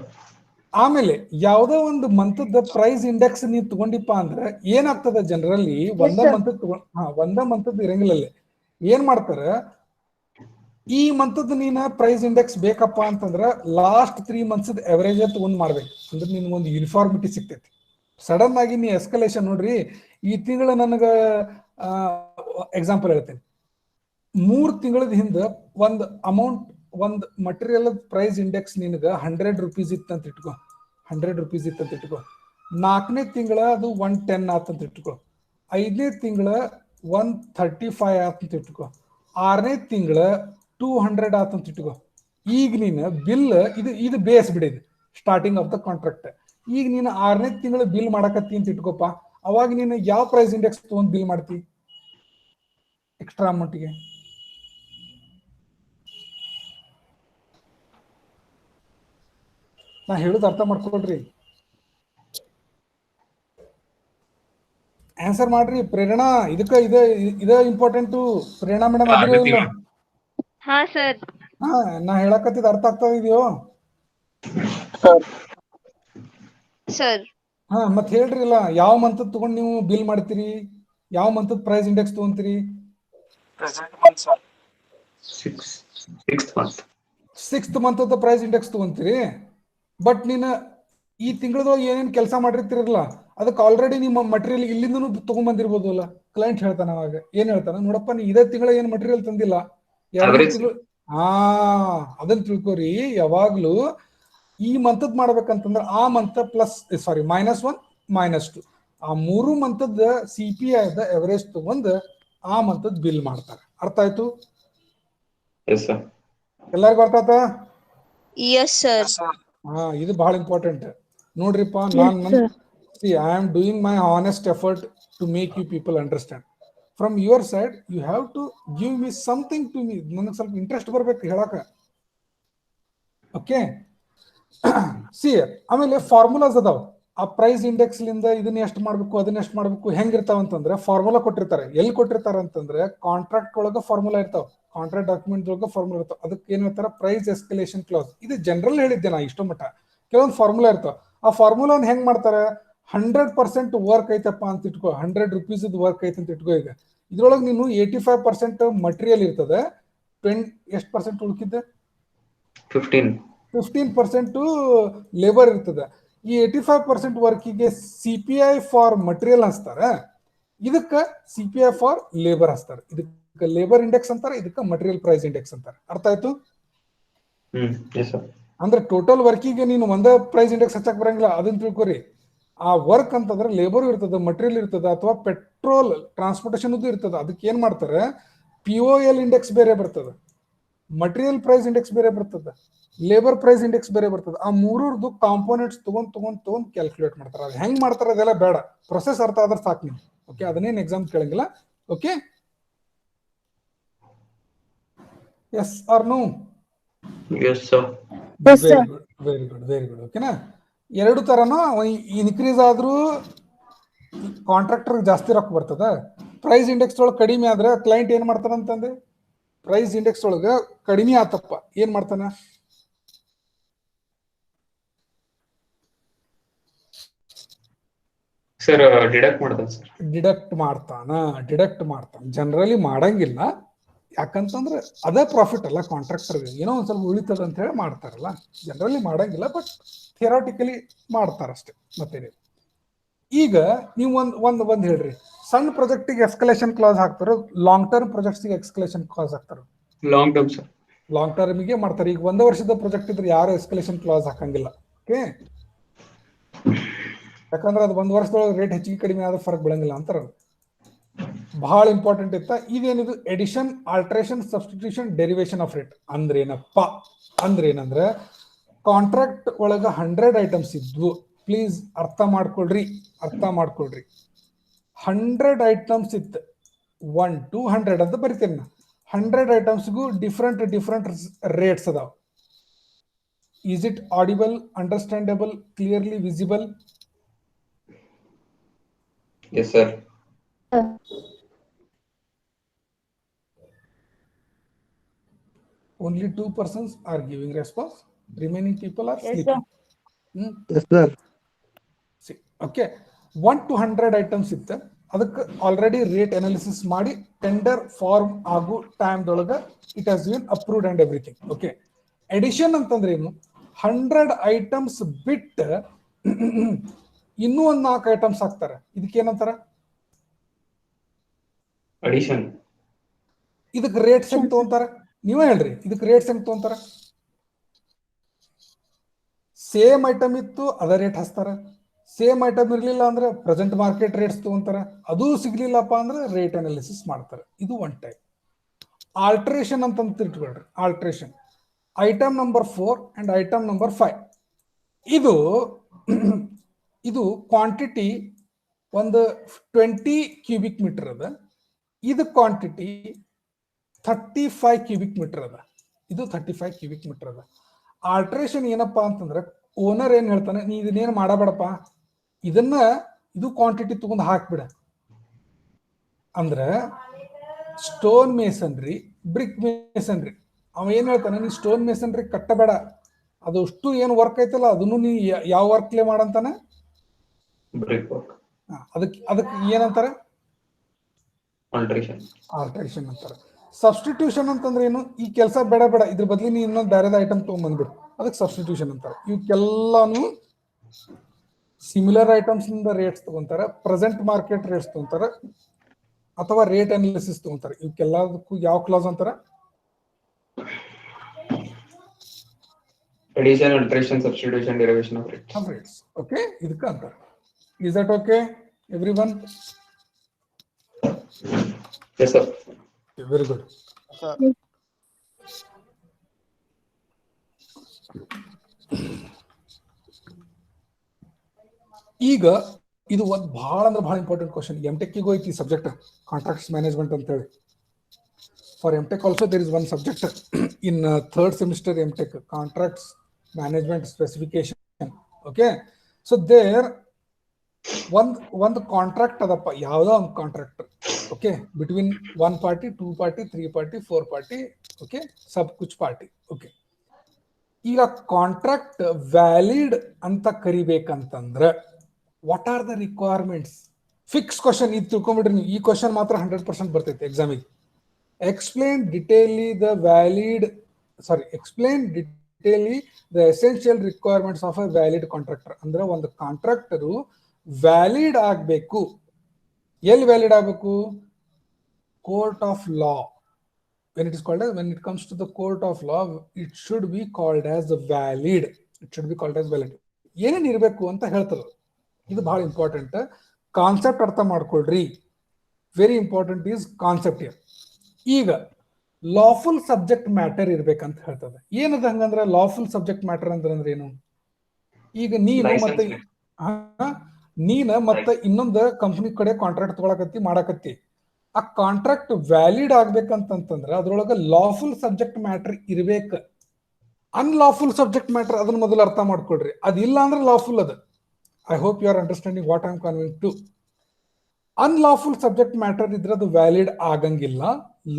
ಆಮೇಲೆ ಯಾವ್ದೋ ಒಂದು ಮಂತದ ಪ್ರೈಸ್ ಇಂಡೆಕ್ಸ್ ನೀವು ತಗೊಂಡಿಪ್ಪ ಅಂದ್ರೆ ಏನಾಗ್ತದ, ಜನರಲಿ ಒಂದ ಮಂತದ್ ಇರಂಗಿಲ್ಲ. ಏನ್ ಮಾಡ್ತಾರ, ಈ ಮಂತದ್ ನೀನ ಪ್ರೈಸ್ ಇಂಡೆಕ್ಸ್ ಬೇಕಪ್ಪ ಅಂತಂದ್ರ ಲಾಸ್ಟ್ 3 months ಅವರೇಜ್ ತಗೊಂಡ್ ಮಾಡ್ಬೇಕು. ಅಂದ್ರೆ ನಿನ್ಗೊಂದು ಯೂನಿಫಾರ್ಮಿಟಿ ಸಿಗ್ತೈತಿ. ಸಡನ್ ಆಗಿ ನೀ ಎಸ್ಕಲೇಷನ್ ನೋಡ್ರಿ, ಈ ತಿಂಗಳ ನನಗ ಎಕ್ಸಾಂಪಲ್ ಹೇಳ್ತೇನೆ. 3 ತಿಂಗಳದ ಹಿಂದ ಒಂದು ಅಮೌಂಟ್, ಒಂದು ಮಟೀರಿಯಲ್ ಪ್ರೈಸ್ ಇಂಡೆಕ್ಸ್ ನಿನಗ 100 rupees ಇತ್ತಂತ ಇಟ್ಕೋ, 100 rupees ಇತ್ತಂತ ಇಟ್ಕೋ. 4ನೇ ತಿಂಗಳ ಅದು 110 ಆತಂತ ಇಟ್ಕೋ. 5ನೇ ತಿಂಗಳ 135 ಆತಂತ ಇಟ್ಕೋ. 6ನೇ ತಿಂಗಳ 200 ಆತಂತ ಇಟ್ಕೋ. ಈಗ ನೀನು ಬಿಲ್ ಇದು ಬೇಸ್ ಬಿಡಿದೆ ಸ್ಟಾರ್ಟಿಂಗ್ ಆಫ್ ದ ಕಾಂಟ್ರಾಕ್ಟ್. ಈಗ ನೀನು 6ನೇ ತಿಂಗಳ ಬಿಲ್ ಮಾಡಕತ್ತಿ ಅಂತ ಇಟ್ಕೋಪ. ಅವಾಗ ನೀನು ಯಾವ ಪ್ರೈಸ್ ಇಂಡೆಕ್ಸ್ ತಗೊಂಡ್ ಬಿಲ್ ಮಾಡ್ತಿ ಎಕ್ಸ್ಟ್ರಾ ಅಮೌಂಟ್ಗೆ? ನಾ ಹೇಳುದು ಅರ್ಥ ಮಾಡ್ಕೊಳ್ರಿ, ಆನ್ಸರ್ ಮಾಡ್ರಿ. ಪ್ರೇರಣಾ, ಇದಕ್ಕ ಇದ ಇಂಪಾರ್ಟೆಂಟು. ಪ್ರೇರಣಾ ಮೇಡಮ್ ಅದಿರೋ ಇಲ್ಲ? ಹಾ ಸರ್. ಹಾ, ನಾ ಹೇಳಕತ್ತಿದ್ ಅರ್ಥ ಆಗ್ತಾ ಇದೆಯೋ? ಸರ್. ಹಾ, ಮತ್ ಹೇಳ್ರಿ ಇಲ್ಲ, ಯಾವ ಮಂತ್ ತಗೊಂಡ್ ನೀವು ಬಿಲ್ ಮಾಡ್ತೀರಿ? ಯಾವ ಮಂತ್ ಪ್ರೈಸ್ ಇಂಡೆಕ್ಸ್ ತಗೊಂತೀರಿ? ಸಿಕ್ಸ್ತ್ ಮಂತ್ ಪ್ರೈಸ್ ಇಂಡೆಕ್ಸ್ ತಗೊಂತೀರಿ. ಬಟ್ ನೀನು ಈ ತಿಂಗಳದೊಳಗೆ ಏನೇನು ಕೆಲಸ ಮಾಡಿರ್ತಿರಲ್ಲ ಅದಕ್ಕೆ ಆಲ್ರೆಡಿ ನಿಮ್ಮ ಮಟೀರಿಯಲ್ ಇಲ್ಲಿಂದನೂ ತಗೊಂಡ್ಬಂದಿರ್ಬೋದು ಅಲ್ಲ. ಕ್ಲೈಂಟ್ ಹೇಳ್ತಾನೆ ಅವಾಗ ಏನ್ ಹೇಳ್ತಾನೆ, ನೋಡಪ್ಪ ನೀ ಇದೇ ತಿಂಗಳ ಏನ್ ಮಟೀರಿಯಲ್ ತಂದಿಲ್ಲ, ಎರಡು ತಿಂಗಳು ಅದನ್ನ ತಿಳ್ಕೊರಿ. ಯಾವಾಗ್ಲೂ ಈ ಮಂತದ್ ಮಾಡ್ಬೇಕಂತಂದ್ರೆ ಆ ಮಂತ್ ಪ್ಲಸ್ -1 -2 ಆ 3 ಮಂತದ CPI ಎವರೇಜ್ ತಗೊಂಡ್ ಆ ಮಂತದ್ ಬಿಲ್ ಮಾಡ್ತಾರೆ. ಅರ್ಥ ಆಯ್ತು? ಎಲ್ಲರಿಗೂ ಅರ್ಥ ಆಯ್ತಾ? Yes, sir. ಇದು ಬಹಳ important ನೋಡ್ರಿಪ್ಪ. I am doing my honest effort to make you people understand. From your side, you have to give me something to me. ನನಗೆ ಸ್ವಲ್ಪ ಇಂಟ್ರೆಸ್ಟ್ ಬರ್ಬೇಕು ಹೇಳಕ. ಓಕೆ, ಸಿ ಆಮೇಲೆ ಫಾರ್ಮುಲಾಸ್ ಅದಾವ. ಆ ಪ್ರೈಸ್ ಇಂಡೆಕ್ಸ್ ಲಿಂದ ಇದನ್ನ ಎಷ್ಟು ಮಾಡ್ಬೇಕು ಅದನ್ನ ಎಷ್ಟು ಮಾಡ್ಬೇಕು ಹೆಂಗಿರ್ತಾವ ಅಂತಂದ್ರೆ ಫಾರ್ಮುಲಾ ಕೊಟ್ಟಿರ್ತಾರೆ. ಎಲ್ಲಿ ಕೊಟ್ಟಿರ್ತಾರ ಅಂತಂದ್ರೆ ಕಾಂಟ್ರಾಕ್ಟ್ ಒಳಗ ಫಾರ್ಮುಲಾ ಇರ್ತಾವ, ಕಾಂಟ್ರಾಕ್ಟ್ ಡಾಕ್ಯುಮೆಂಟ್ ಒಳಗ ಫಾರ್ಮುಲಾ ಇರ್ತಾವ. ಅದಕ್ಕೆ ಏನ್ ಹೇಳ್ತಾರ, ಪ್ರೈಸ್ ಎಸ್ಕಲೇಷನ್ ಕ್ಲಾಸ್. ಇದು ಜನರಲ್ ಹೇಳಿದ್ದೆ ನಾ ಇಷ್ಟೋ ಮಟ್ಟ. ಕೆಲವೊಂದು ಫಾರ್ಮುಲಾ ಇರ್ತಾವ. ಆ ಫಾರ್ಮುಲಾನ ಹೆಂಗ್ ಮಾಡ್ತಾರೆ, 100% ವರ್ಕ್ ಐತಪ್ಪ ಅಂತ ಇಟ್ಕೋ, 100 ರೂಪೀಸ್ ವರ್ಕ್ ಐತೆ ಅಂತ ಇಟ್ಕೋ. ಈಗ ಇದ್ರೊಳಗೆ ನೀನು 85% ಮಟೀರಿಯಲ್ ಇರ್ತದೆ, ಎಷ್ಟು ಪರ್ಸೆಂಟ್ ಉಳ್ಕಿದ್ದೆ, 15% ಲೇಬರ್ ಇರ್ತದೆ. ಈ 85% ವರ್ಕಿಗೆ CPI ಫಾರ್ ಮಟೀರಿಯಲ್ ಹಚ್ತಾರೆ, ಇದಕ್ಕೆ CPI ಫಾರ್ ಲೇಬರ್ ಹಚ್ತಾರೆ. ಇದಕ್ಕೆ ಲೇಬರ್ ಇಂಡೆಕ್ಸ್ ಅಂತಾರೆ, ಇದಕ್ಕೆ ಮಟೀರಿಯಲ್ ಪ್ರೈಸ್ ಇಂಡೆಕ್ಸ್ ಅಂತಾರೆ. ಅರ್ಥ ಆಯ್ತು? ಅಂದ್ರೆ ಟೋಟಲ್ ವರ್ಕಿಗೆ ನೀನು ಒಂದೇ ಪ್ರೈಸ್ ಇಂಡೆಕ್ಸ್ ಹಚ್ಚಕ್ ಬರಂಗಿಲ್ಲ, ಅದನ್ನ ತಿಳ್ಕೊರಿ. ಆ ವರ್ಕ್ ಅಂತಂದ್ರೆ ಲೇಬರ್ ಇರ್ತದೆ, ಮಟೀರಿಯಲ್ ಇರ್ತದೆ, ಅಥವಾ ಪೆಟ್ರೋಲ್ ಟ್ರಾನ್ಸ್ಪೋರ್ಟೇಷನ್ ಇರ್ತದೆ. ಅದಕ್ಕೆ ಏನ್ ಮಾಡ್ತಾರೆ, POL ಇಂಡೆಕ್ಸ್ ಬೇರೆ ಬರ್ತದೆ, ಮಟೀರಿಯಲ್ ಪ್ರೈಸ್ ಇಂಡೆಕ್ಸ್ ಬೇರೆ ಬರ್ತದೆ, ಲೇಬರ್ ಪ್ರೈಸ್ ಇಂಡೆಕ್ಸ್ ಬೇರೆ ಬರ್ತದೆ. ಆ ಮೂರರದು ಕಾಂಪೋನೆಂಟ್ಸ್ ತಗೊಂಡ್ ಕ್ಯಾಲ್ಕುಲೇಟ್ ಮಾಡ್ತಾರೆ. ಅದು ಹೆಂಗ್ ಮಾಡ್ತಾರೆ ಅದೆಲ್ಲ ಬೇಡ, ಪ್ರೊಸೆಸ್ ಅರ್ಥ ಆದ್ರೆ ಸಾಕು ನೀವು. ಓಕೆ, ಅದನ್ನೇನು ಎಕ್ಸಾಮ್ ಕೇಳಂಗಿಲ್ಲ. Okay, yes or no? Very good. ಓಕೆನಾ? ಎರಡು ತರನು ಇನ್ಕ್ರೀಸ್ ಆದ್ರೂ ಕಾಂಟ್ರಾಕ್ಟರ್ ಜಾಸ್ತಿ ರೊಕ್ಕ ಬರ್ತದ, ಪ್ರೈಸ್ ಇಂಡೆಕ್ಸ್ ಒಳಗೆ ಕಡಿಮೆ ಆದ್ರೆ ಕ್ಲೈಂಟ್ ಏನ್ ಮಾಡ್ತಾನ ಅಂತಂದ್ರೆ, ಪ್ರೈಸ್ ಇಂಡೆಕ್ಸ್ ಒಳಗ ಕಡಿಮೆ ಆತಪ್ಪ ಏನ್ ಮಾಡ್ತಾನ, ಸರ್ ಡಿಡಕ್ಟ್ ಮಾಡ್ತಾನ. ಜನರಲಿ ಮಾಡಂಗಿಲ್ಲ, ಯಾಕಂತಂದ್ರೆ ಅದೇ ಪ್ರಾಫಿಟ್ ಅಲ್ಲ ಕಾಂಟ್ರಾಕ್ಟರ್ಗೆ, ಏನೋ ಒಂದ್ ಸ್ವಲ್ಪ ಉಳಿತದ ಅಂತ ಹೇಳಿ ಮಾಡ್ತಾರಲ್ಲ. ಜನರಲಿ ಮಾಡಂಗಿಲ್ಲ, ಬಟ್ ಥಿಯರಾಟಿಕಲಿ ಮಾಡ್ತಾರಷ್ಟೇ, ಮತ್ತೇನಿಲ್ಲ. ಈಗ ನೀವು ಒಂದ್ ಹೇಳ್ರಿ, ಸಣ್ಣ ಪ್ರಾಜೆಕ್ಟಿಗೆ ಎಸ್ಕಲೇಷನ್ ಕ್ಲಾಸ್ ಹಾಕ್ತಾರ, ಲಾಂಗ್ ಟರ್ಮ್ ಪ್ರಾಜೆಕ್ಟ್ಸ್ಗೆ ಎಸ್ಕಲೇಷನ್ ಕ್ಲಾಸ್ ಹಾಕ್ತಾರ. ಲಾಂಗ್ ಟರ್ಮ್ಗೆ ಮಾಡ್ತಾರೆ. ಈಗ 1 ವರ್ಷದ ಪ್ರಾಜೆಕ್ಟ್ ಇದ್ರೆ ಯಾರು ಎಸ್ಕಲೇಷನ್ ಕ್ಲಾಸ್ ಹಾಕಂಗಿಲ್ಲ. ಓಕೆ, ಯಾಕಂದ್ರೆ ಅದು 1 ವರ್ಷದೊಳಗೆ ರೇಟ್ ಹೆಚ್ಚಿಗೆ ಕಡಿಮೆ ಆದ್ರೆ ಫರಕ್ ಬೀಳಂಗಿಲ್ಲ ಅಂತಾರ. ಬಹಳ ಇಂಪಾರ್ಟೆಂಟ್ ಇತ್ತ. ಇದೇನಿದು addition, alteration, substitution, derivation of rate ಅಂದ್ರೆ ಏನಪ್ಪ ಅಂದ್ರೆ ಏನಂದ್ರೆ, ಕಾಂಟ್ರಾಕ್ಟ್ ಒಳಗ 100 ಐಟಮ್ಸ್ ಇದ್ವು. ಪ್ಲೀಸ್ ಅರ್ಥ ಮಾಡ್ಕೊಳ್ರಿ. 100 ಐಟಮ್ಸ್ ಇತ್ತು, 1 to 100 ಅಂತ ಬರಿತೇನೆ ನಾ. 100 ಐಟಮ್ಸ್ಗೂ ಡಿಫ್ರೆಂಟ್ ರೇಟ್ಸ್ ಅದಾವ. Is it audible, understandable, clearly visible? Yes, sir. Only 2 persons are giving response. Remaining people are sleeping. Yes, sir. See, okay. 1 to 100 items ಇತ್ತು. ಅದಕ್ಕೆ ಆಲ್ರೆಡಿ ರೇಟ್ ಅನಾಲಿಸಿಸ್ ಮಾಡಿ tender form ಆಗೋ ಟೈಮ್ದೊಳಗ it has been approved and everything. Okay, addition ಅಂತಂದ್ರೆ ಏನು, 100 items ಬಿಟ್ಟು ಇನ್ನೂ ಒಂದು 4 ಐಟಮ್ಸ್ ಹಾಕ್ತಾರೆ. ಇದಕ್ಕೆ ಏನಂತಾರ? ಅಡಿಷನ್. ಇದಕ್ಕೆ ರೇಟ್ಸ್ ಹೆಂಗ್ ತಗೊಂತಾರ ನೀವೇ ಹೇಳ್ರಿ? ಇದಕ್ಕೆ ರೇಟ್ಸ್ ಹೆಂಗ್ ತಗೊಂತಾರ? ಸೇಮ್ ಐಟಮ್ ಇತ್ತು ಅದ ರೇಟ್ ಹಚ್ತಾರ, ಸೇಮ್ ಐಟಮ್ ಇರ್ಲಿಲ್ಲ ಅಂದ್ರೆ ಪ್ರೆಸೆಂಟ್ ಮಾರ್ಕೆಟ್ ರೇಟ್ಸ್ ತಗೊಂತಾರ, ಅದು ಸಿಗ್ಲಿಲ್ಲಪ್ಪ ಅಂದ್ರೆ ರೇಟ್ ಅನಾಲಿಸಿಸ್ ಮಾಡ್ತಾರೆ. ಇದು ಒನ್ ಟೈಪ್. ಆಲ್ಟ್ರೇಷನ್ ಅಂತ ಇಟ್ಕೊಳ್ರಿ. Alteration item number 4 and item number 5. ಇದು ಕ್ವಾಂಟಿಟಿ ಒಂದು 20 ಕ್ಯೂಬಿಕ್ ಮೀಟರ್ ಅದ, ಇದು ಕ್ವಾಂಟಿಟಿ 35 ಕ್ಯೂಬಿಕ್ ಮೀಟರ್ ಅದ. ಇದು 35 ಕ್ಯೂಬಿಕ್ ಮೀಟರ್ ಅದ. ಆಲ್ಟ್ರೇಷನ್ ಏನಪ್ಪಾ ಅಂತಂದ್ರೆ, ಓನರ್ ಏನ್ ಹೇಳ್ತಾನೆ, ನೀ ಇದನ್ನೇನು ಮಾಡಬೇಡಪ್ಪ, ಇದು ಕ್ವಾಂಟಿಟಿ ತಗೊಂಡು ಹಾಕ್ಬಿಡ ಅಂದ್ರೆ, ಸ್ಟೋನ್ ಮೇಸನ್ರಿ, ಬ್ರಿಕ್ ಮೇಸನ್ರಿ, ಅವ ಏನ್ ಹೇಳ್ತಾನೆ, ನೀ ಸ್ಟೋನ್ ಮೇಸನ್ರಿ ಕಟ್ಟಬೇಡ, ಅದು ಅಷ್ಟು ಏನು ವರ್ಕ್ ಐತಲ್ಲ ಅದನ್ನು ನೀ ಯಾವ ವರ್ಕ್ಲೇ ಮಾಡಂತಾನೆ, ಅದಕ್ಕೆ ಏನಂತಾರೆ, ಆಲ್ಟ್ರೇಷನ್ ಅಂತಾರೆ. ಸಬ್ಸ್ಟಿಟ್ಯೂಷನ್ ಅಂತಂದ್ರೆ ಏನು? ಈ ಕೆಲಸ ಬೇಡ ಇದ್ರ ಬದ್ಲಿ ನೀ ಇನ್ನೊಂದು ಬೇರೆದ ಐಟಮ್ ತೊಗೊಂಡ್ಬಂದ್ಬಿಡು, ಅದಕ್ಕೆ ಸಬ್ಸ್ಟಿಟ್ಯೂಷನ್ ಅಂತಾರೆ. ಇವಕ್ಕೆಲ್ಲಾನು ಸಿಮಿಲರ್ ಐಟಮ್ಸ್ ನಿಂದ ರೇಟ್ಸ್ ತಗೊಂತಾರೆ, ಪ್ರೆಸೆಂಟ್ ಮಾರ್ಕೆಟ್ ರೇಟ್ಸ್ ತಗೊಂತಾರೆ, ಅಥವಾ ರೇಟ್ ಅನಾಲಿಸಿಸ್ ತಗೊಂತಾರೆ. ಇವಕ್ಕೆಲ್ಲದಕ್ಕೂ ಯಾವ ಕ್ಲಾಸ್ ಅಂತಾರ? Addition, alteration, substitution, derivation of rates. Of rates. Okay, ಇದಕ್ಕೆ ಅಂತಾರೆ. Is that okay, everyone? Yes, sir. Okay, very good. ಈಗ ಇದು ಒಂದು ಬಹಳ ಅಂದ್ರೆ ಬಹಳ ಇಂಪಾರ್ಟೆಂಟ್ ಕ್ವಶನ್. ಎಂ.ಟೆಕ್ಕಿಗೂ ಐತಿ ಸಬ್ಜೆಕ್ಟ್ ಕಾಂಟ್ರಾಕ್ಟ್ಸ್ ಮ್ಯಾನೇಜ್ಮೆಂಟ್ ಅಂತ ಹೇಳಿ. For M Tech also there is one subject in third semester M Tech, contracts management specification. Okay, so there ಒಂದು ಕಾಂಟ್ರಾಕ್ಟ್ ಅದಪ್ಪ, ಯಾವುದೋ ಒಂದು contract, okay, between 1 party, 2 party, 3 party, 4 party, okay, ಸಬ್ ಕುಚ್ party. Okay, ಈಗ contract valid ಅಂತ ಕರಿಬೇಕಂತಂದ್ರೆ what are the requirements? Fix question ಇದು ತಿಳ್ಕೊಂಡ್ಬಿಡ್ರಿ ನೀವು. ಈ ಕ್ವಶನ್ ಮಾತ್ರ 100% ಬರ್ತೈತೆ ಎಕ್ಸಾಮಿಗೆ. ಎಕ್ಸ್ಪ್ಲೇನ್ ಡಿಟೇಲಿ the essential requirements of a valid contractor. ಅಂದ್ರೆ ಒಂದು ಕಾಂಟ್ರಾಕ್ಟರು ವ್ಯಾಲಿಡ್ ಆಗಬೇಕು. ಎಲ್ಲಿ ವ್ಯಾಲಿಡ್ ಆಗಬೇಕು? Court of law. When it comes to the court of law, it should be called as valid. ಏನೇನು ಇರಬೇಕು ಅಂತ ಹೇಳ್ತಾರೆ. ಇದು ಬಹಳ ಇಂಪಾರ್ಟೆಂಟ್ ಕಾನ್ಸೆಪ್ಟ್, ಅರ್ಥ ಮಾಡ್ಕೊಳ್ರಿ. Very important is concept year. ಈಗ ಲಾಫುಲ್ ಸಬ್ಜೆಕ್ಟ್ ಮ್ಯಾಟರ್ ಇರ್ಬೇಕಂತ ಹೇಳ್ತದೆ. ಏನದ ಹಂಗಂದ್ರೆ ಲಾಫುಲ್ ಸಬ್ಜೆಕ್ಟ್ ಮ್ಯಾಟರ್ ಅಂದ್ರೆ ಏನು? ಈಗ ನೀನು ಮತ್ತೆ ಇನ್ನೊಂದು ಕಂಪ್ನಿ ಕಡೆ ಕಾಂಟ್ರಾಕ್ಟ್ ತಗೊಳಕತ್ತಿ, ಮಾಡಕತ್ತಿ. ಆ ಕಾಂಟ್ರಾಕ್ಟ್ ವ್ಯಾಲಿಡ್ ಆಗ್ಬೇಕಂತಂದ್ರೆ ಅದ್ರೊಳಗೆ ಲಾಫುಲ್ ಸಬ್ಜೆಕ್ಟ್ ಮ್ಯಾಟರ್ ಇರ್ಬೇಕು. ಅನ್ಲಾಫುಲ್ ಸಬ್ಜೆಕ್ಟ್ ಮ್ಯಾಟರ್ ಅದನ್ನ ಮೊದಲು ಅರ್ಥ ಮಾಡ್ಕೊಳ್ರಿ. ಅದಿಲ್ಲ ಅಂದ್ರೆ ಲಾಫುಲ್ ಅದ. I hope you are understanding what I am conveying to. Unlawful subject matter ಇದ್ರೆ ಅದು ವ್ಯಾಲಿಡ್ ಆಗಂಗಿಲ್ಲ.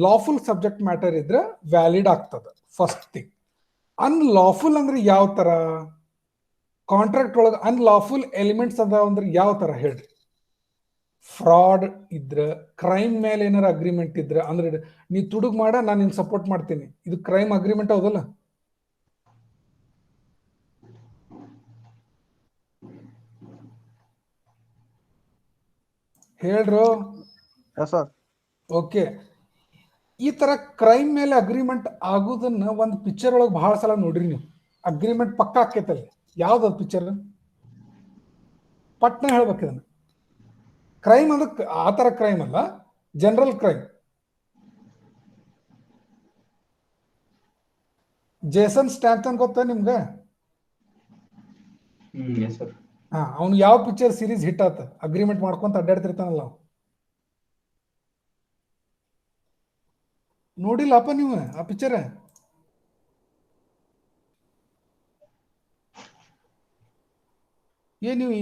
ಲಾಫುಲ್ ಸಬ್ಜೆಕ್ಟ್ ಮ್ಯಾಟರ್ ಇದ್ರೆ ವ್ಯಾಲಿಡ್ ಆಗ್ತದೆ. ಫಸ್ಟ್ ಥಿಂಗ್, ಅನ್ಲಾಫುಲ್ ಅಂದ್ರೆ ಯಾವ ತರ? ಕಾಂಟ್ರಾಕ್ಟ್ ಒಳಗೆ ಅನ್ಲಾಫುಲ್ ಎಲಿಮೆಂಟ್ಸ್ ಅದಾವ ಅಂದ್ರೆ ಯಾವ ತರ ಹೇಳ್ರಿ? ಫ್ರಾಡ್ ಇದ್ರ, ಕ್ರೈಮ್ ಮೇಲೆ ಏನಾರ ಅಗ್ರಿಮೆಂಟ್ ಇದ್ರ, ಅಂದ್ರೆ ನೀ ತುಡುಗ್ ಮಾಡ, ನಾನು ನಿನ್ ಸಪೋರ್ಟ್ ಮಾಡ್ತೀನಿ, ಇದು ಕ್ರೈಮ್ ಅಗ್ರಿಮೆಂಟ್ ಹೌದಲ್ಲ? ಹೇಳ್ರು. ಓಕೆ, ಈ ತರ ಕ್ರೈಮ್ ಮೇಲೆ ಅಗ್ರಿಮೆಂಟ್ ಆಗುದನ್ನ ಒಂದು ಪಿಕ್ಚರ್ ಒಳಗೆ ಬಹಳ ಸಲ ನೋಡ್ರಿ ನೀವು. ಅಗ್ರಿಮೆಂಟ್ ಪಕ್ಕ ಆಕೈತಲ್ಲಿ. ಯಾವ್ದು ಪಿಕ್ಚರ್? ಪಟ್ನ ಹೇಳ್ಬೇಕು ಇದನ್ನ. ಕ್ರೈಮ್ ಅಂದ್ರೆ ಆ ತರ ಕ್ರೈಮ್ ಅಲ್ಲ, ಜನರಲ್ ಕ್ರೈಮ್. ಜೇಸನ್ ಸ್ಟ್ಯಾಥಮ್ ಗೊತ್ತಾ ನಿಮ್ಗೆ? ಅವ್ನು ಯಾವ ಪಿಕ್ಚರ್ ಸೀರೀಸ್ ಹಿಟ್ ಆತ? ಅಗ್ರಿಮೆಂಟ್ ಮಾಡ್ಕೊಂತ ಅಡ್ಡಾಡ್ತಿರ್ತಾನಲ್ಲ. ನೋಡಿಲ್ಲಪ್ಪ ನೀವು ಆ ಪಿಕ್ಚರ್? ನೀವು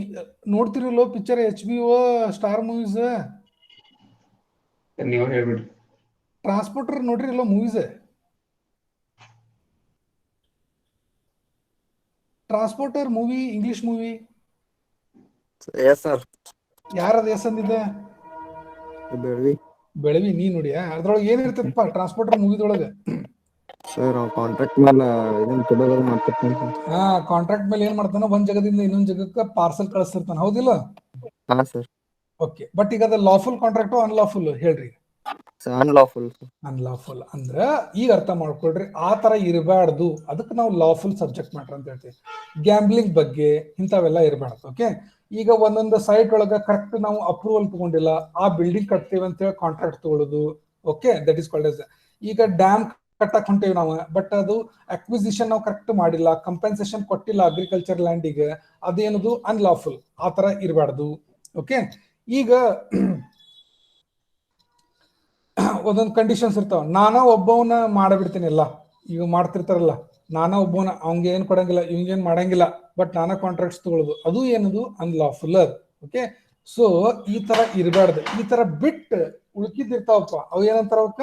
ನೋಡ್ತಿರಲ್ಲೋ ಪಿಕ್ಚರ್? HBO ಸ್ಟಾರ್ ಮೂವೀಸ್ ನೀವು ಹೇಳ್ಬಿಡ್ರಿ. ಟ್ರಾನ್ಸ್ಪೋರ್ಟರ್ ನೋಡ್ರಿರಲ್ಲೋ movies? Transporter movie, English movie. ಯಾರದ ಹೆಸಂದಿದೆ? ಬೆಳವಿ. ನೀ ನೋಡಿಯಾ? ಅದ್ರೊಳಗೆ ಏನಿರ್ತದಪ್ಪ ಟ್ರಾನ್ಸ್ಪೋರ್ಟರ್ ಮೂವಿದೊಳಗೆ? ಸರ್ ಕಾಂಟ್ರಾಕ್ಟ್ ಮೇಲೆ ಕಾಂಟ್ರಾಕ್ಟ್ ಮೇಲೆ ಏನ್ ಮಾಡ್ತಾನ? ಒಂದ್ ಜಾಗದಿಂದ ಇನ್ನೊಂದ್ ಜಾಗಕ್ಕೆ ಪಾರ್ಸಲ್ ಕಳಿಸ್ತಿರ್ತಾನ, ಹೌದಿಲ್ಲ? ಓಕೆ, ಬಟ್ ಈಗ ಅದ ಲಾಫುಲ್ ಕಾಂಟ್ರಾಕ್ಟ್ ಅನ್ಲಾಫುಲ್ ಹೇಳ್ರಿ? ಅನ್ಲಾಫುಲ್ ಅಂದ್ರ ಈಗ ಅರ್ಥ ಮಾಡ್ಕೊಳ್ರಿ, ಆ ತರ ಇರಬಾರ್ದು. ಅದಕ್ಕೆ ನಾವು ಲಾಫುಲ್ ಸಬ್ಜೆಕ್ಟ್ ಮ್ಯಾಟರ್ ಅಂತ ಹೇಳ್ತೀವಿ. ಗ್ಯಾಂಬ್ಲಿಂಗ್ ಬಗ್ಗೆ ಇಂಥವೆಲ್ಲ ಇರಬಾರ್ದು. ಓಕೆ, ಈಗ ಒಂದೊಂದು ಸೈಟ್ ಒಳಗ ಕರೆಕ್ಟ್ ನಾವು ಅಪ್ರೂವಲ್ ತಗೊಂಡಿಲ್ಲ, ಆ ಬಿಲ್ಡಿಂಗ್ ಕಟ್ತೇವೆ ಅಂತ ಹೇಳಿ ಕಾಂಟ್ರಾಕ್ಟ್ ತಗೊಳ್ಳೋದು. Okay, that is called as. ಈಗ ಡ್ಯಾಮ್ ಕಟ್ಟಕ್ ಹೊಂಟೇವಿ ನಾವು, ಬಟ್ ಅದು ಅಕ್ವಿಸಿಷನ್ ನಾವು ಕರೆಕ್ಟ್ ಮಾಡಿಲ್ಲ, ಕಂಪೆನ್ಸೇಷನ್ ಕೊಟ್ಟಿಲ್ಲ ಅಗ್ರಿಕಲ್ಚರ್ ಲ್ಯಾಂಡಿಗೆ, ಅದೇನದು ಅನ್ಲಾಫುಲ್. ಆ ತರ ಇರಬಾರ್ದು. ಓಕೆ, ಈಗ ಒಂದೊಂದು ಕಂಡೀಷನ್ಸ್ ಇರ್ತಾವ. ನಾನಾ ಒಬ್ಬವನ್ನ ಮಾಡಬಿಡ್ತೀನಿ ಎಲ್ಲ. ಈಗ ಮಾಡ್ತಿರ್ತಾರಲ್ಲ, ನಾನಾ ಒಬ್ಬವನ್ನ, ಅವಂಗ ಏನ್ ಕೊಡಂಗಿಲ್ಲ, ಇವಂಗೇನ್ ಮಾಡಂಗಿಲ್ಲ, ಬಟ್ ನಾನಾ ಕಾಂಟ್ರಾಕ್ಟ್ಸ್ ತಗೊಳ್ಳೋದು, ಅದು ಏನದು ಅನ್ಲಾಫುಲ್. ಓಕೆ, ಸೊ ಈ ತರ ಇರಬಾರ್ದು. ಈ ತರ ಬಿಟ್ಟು ಉಳ್ಕಿದ್ದಿರ್ತಾವಪ್ಪ, ಅವು ಏನಂತಾರ ಅವಕ್ಕ?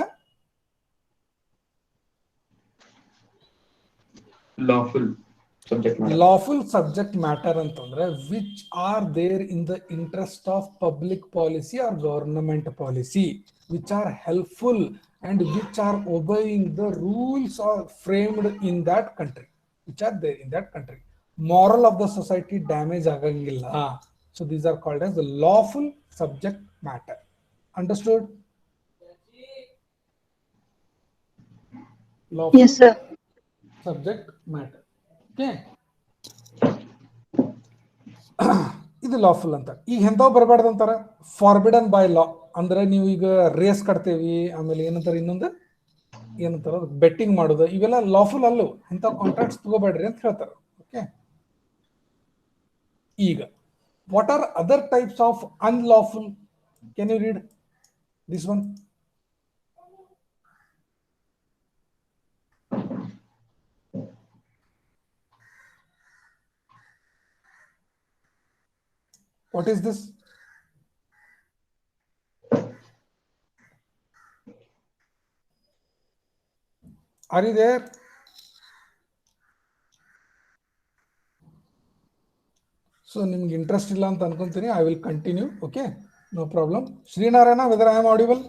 ಲಾಫುಲ್ ಸಬ್ಜೆಕ್ಟ್ ಮ್ಯಾಟರ್ ಅಂತಂದ್ರೆ which are there in the interest of public policy or government policy, which are helpful and which are obeying the rules are framed in that country, which are there in that country. Moral of the society damage agangilla. So these are called as the lawful subject matter. Understood? Lawful Yes, sir. subject matter. Okay. ಇದು lawful ಅಂತ. ಈಗ ಎಂಥವು ಬರಬಾರ್ದು ಅಂತಾರ, forbidden by ಲಾ. ಅಂದ್ರೆ ನೀವು ಈಗ race ಕಟ್ತೇವಿ, ಆಮೇಲೆ ಏನಂತಾರೆ ಇನ್ನೊಂದು ಏನಂತಾರ ಬೆಟ್ಟಿಂಗ್ ಮಾಡೋದು, ಇವೆಲ್ಲ ಲಾಫುಲ್ ಅಲ್ಲೂ, ಇಂಥ ಕಾಂಟ್ರಾಕ್ಟ್ಸ್ ತಗೋಬೇಡ್ರಿ ಅಂತ ಹೇಳ್ತಾರೆ. ಓಕೆ. ಈಗ what are other types of unlawful? Can you read this one? What is this? Are you there? So ನಿಮ್ಗೆ ಇಂಟ್ರೆಸ್ಟ್ ಇಲ್ಲ ಅಂತ ಅನ್ಕೊಂತೀನಿ. I will continue. Okay, no problem. Srinarayana, whether I am audible?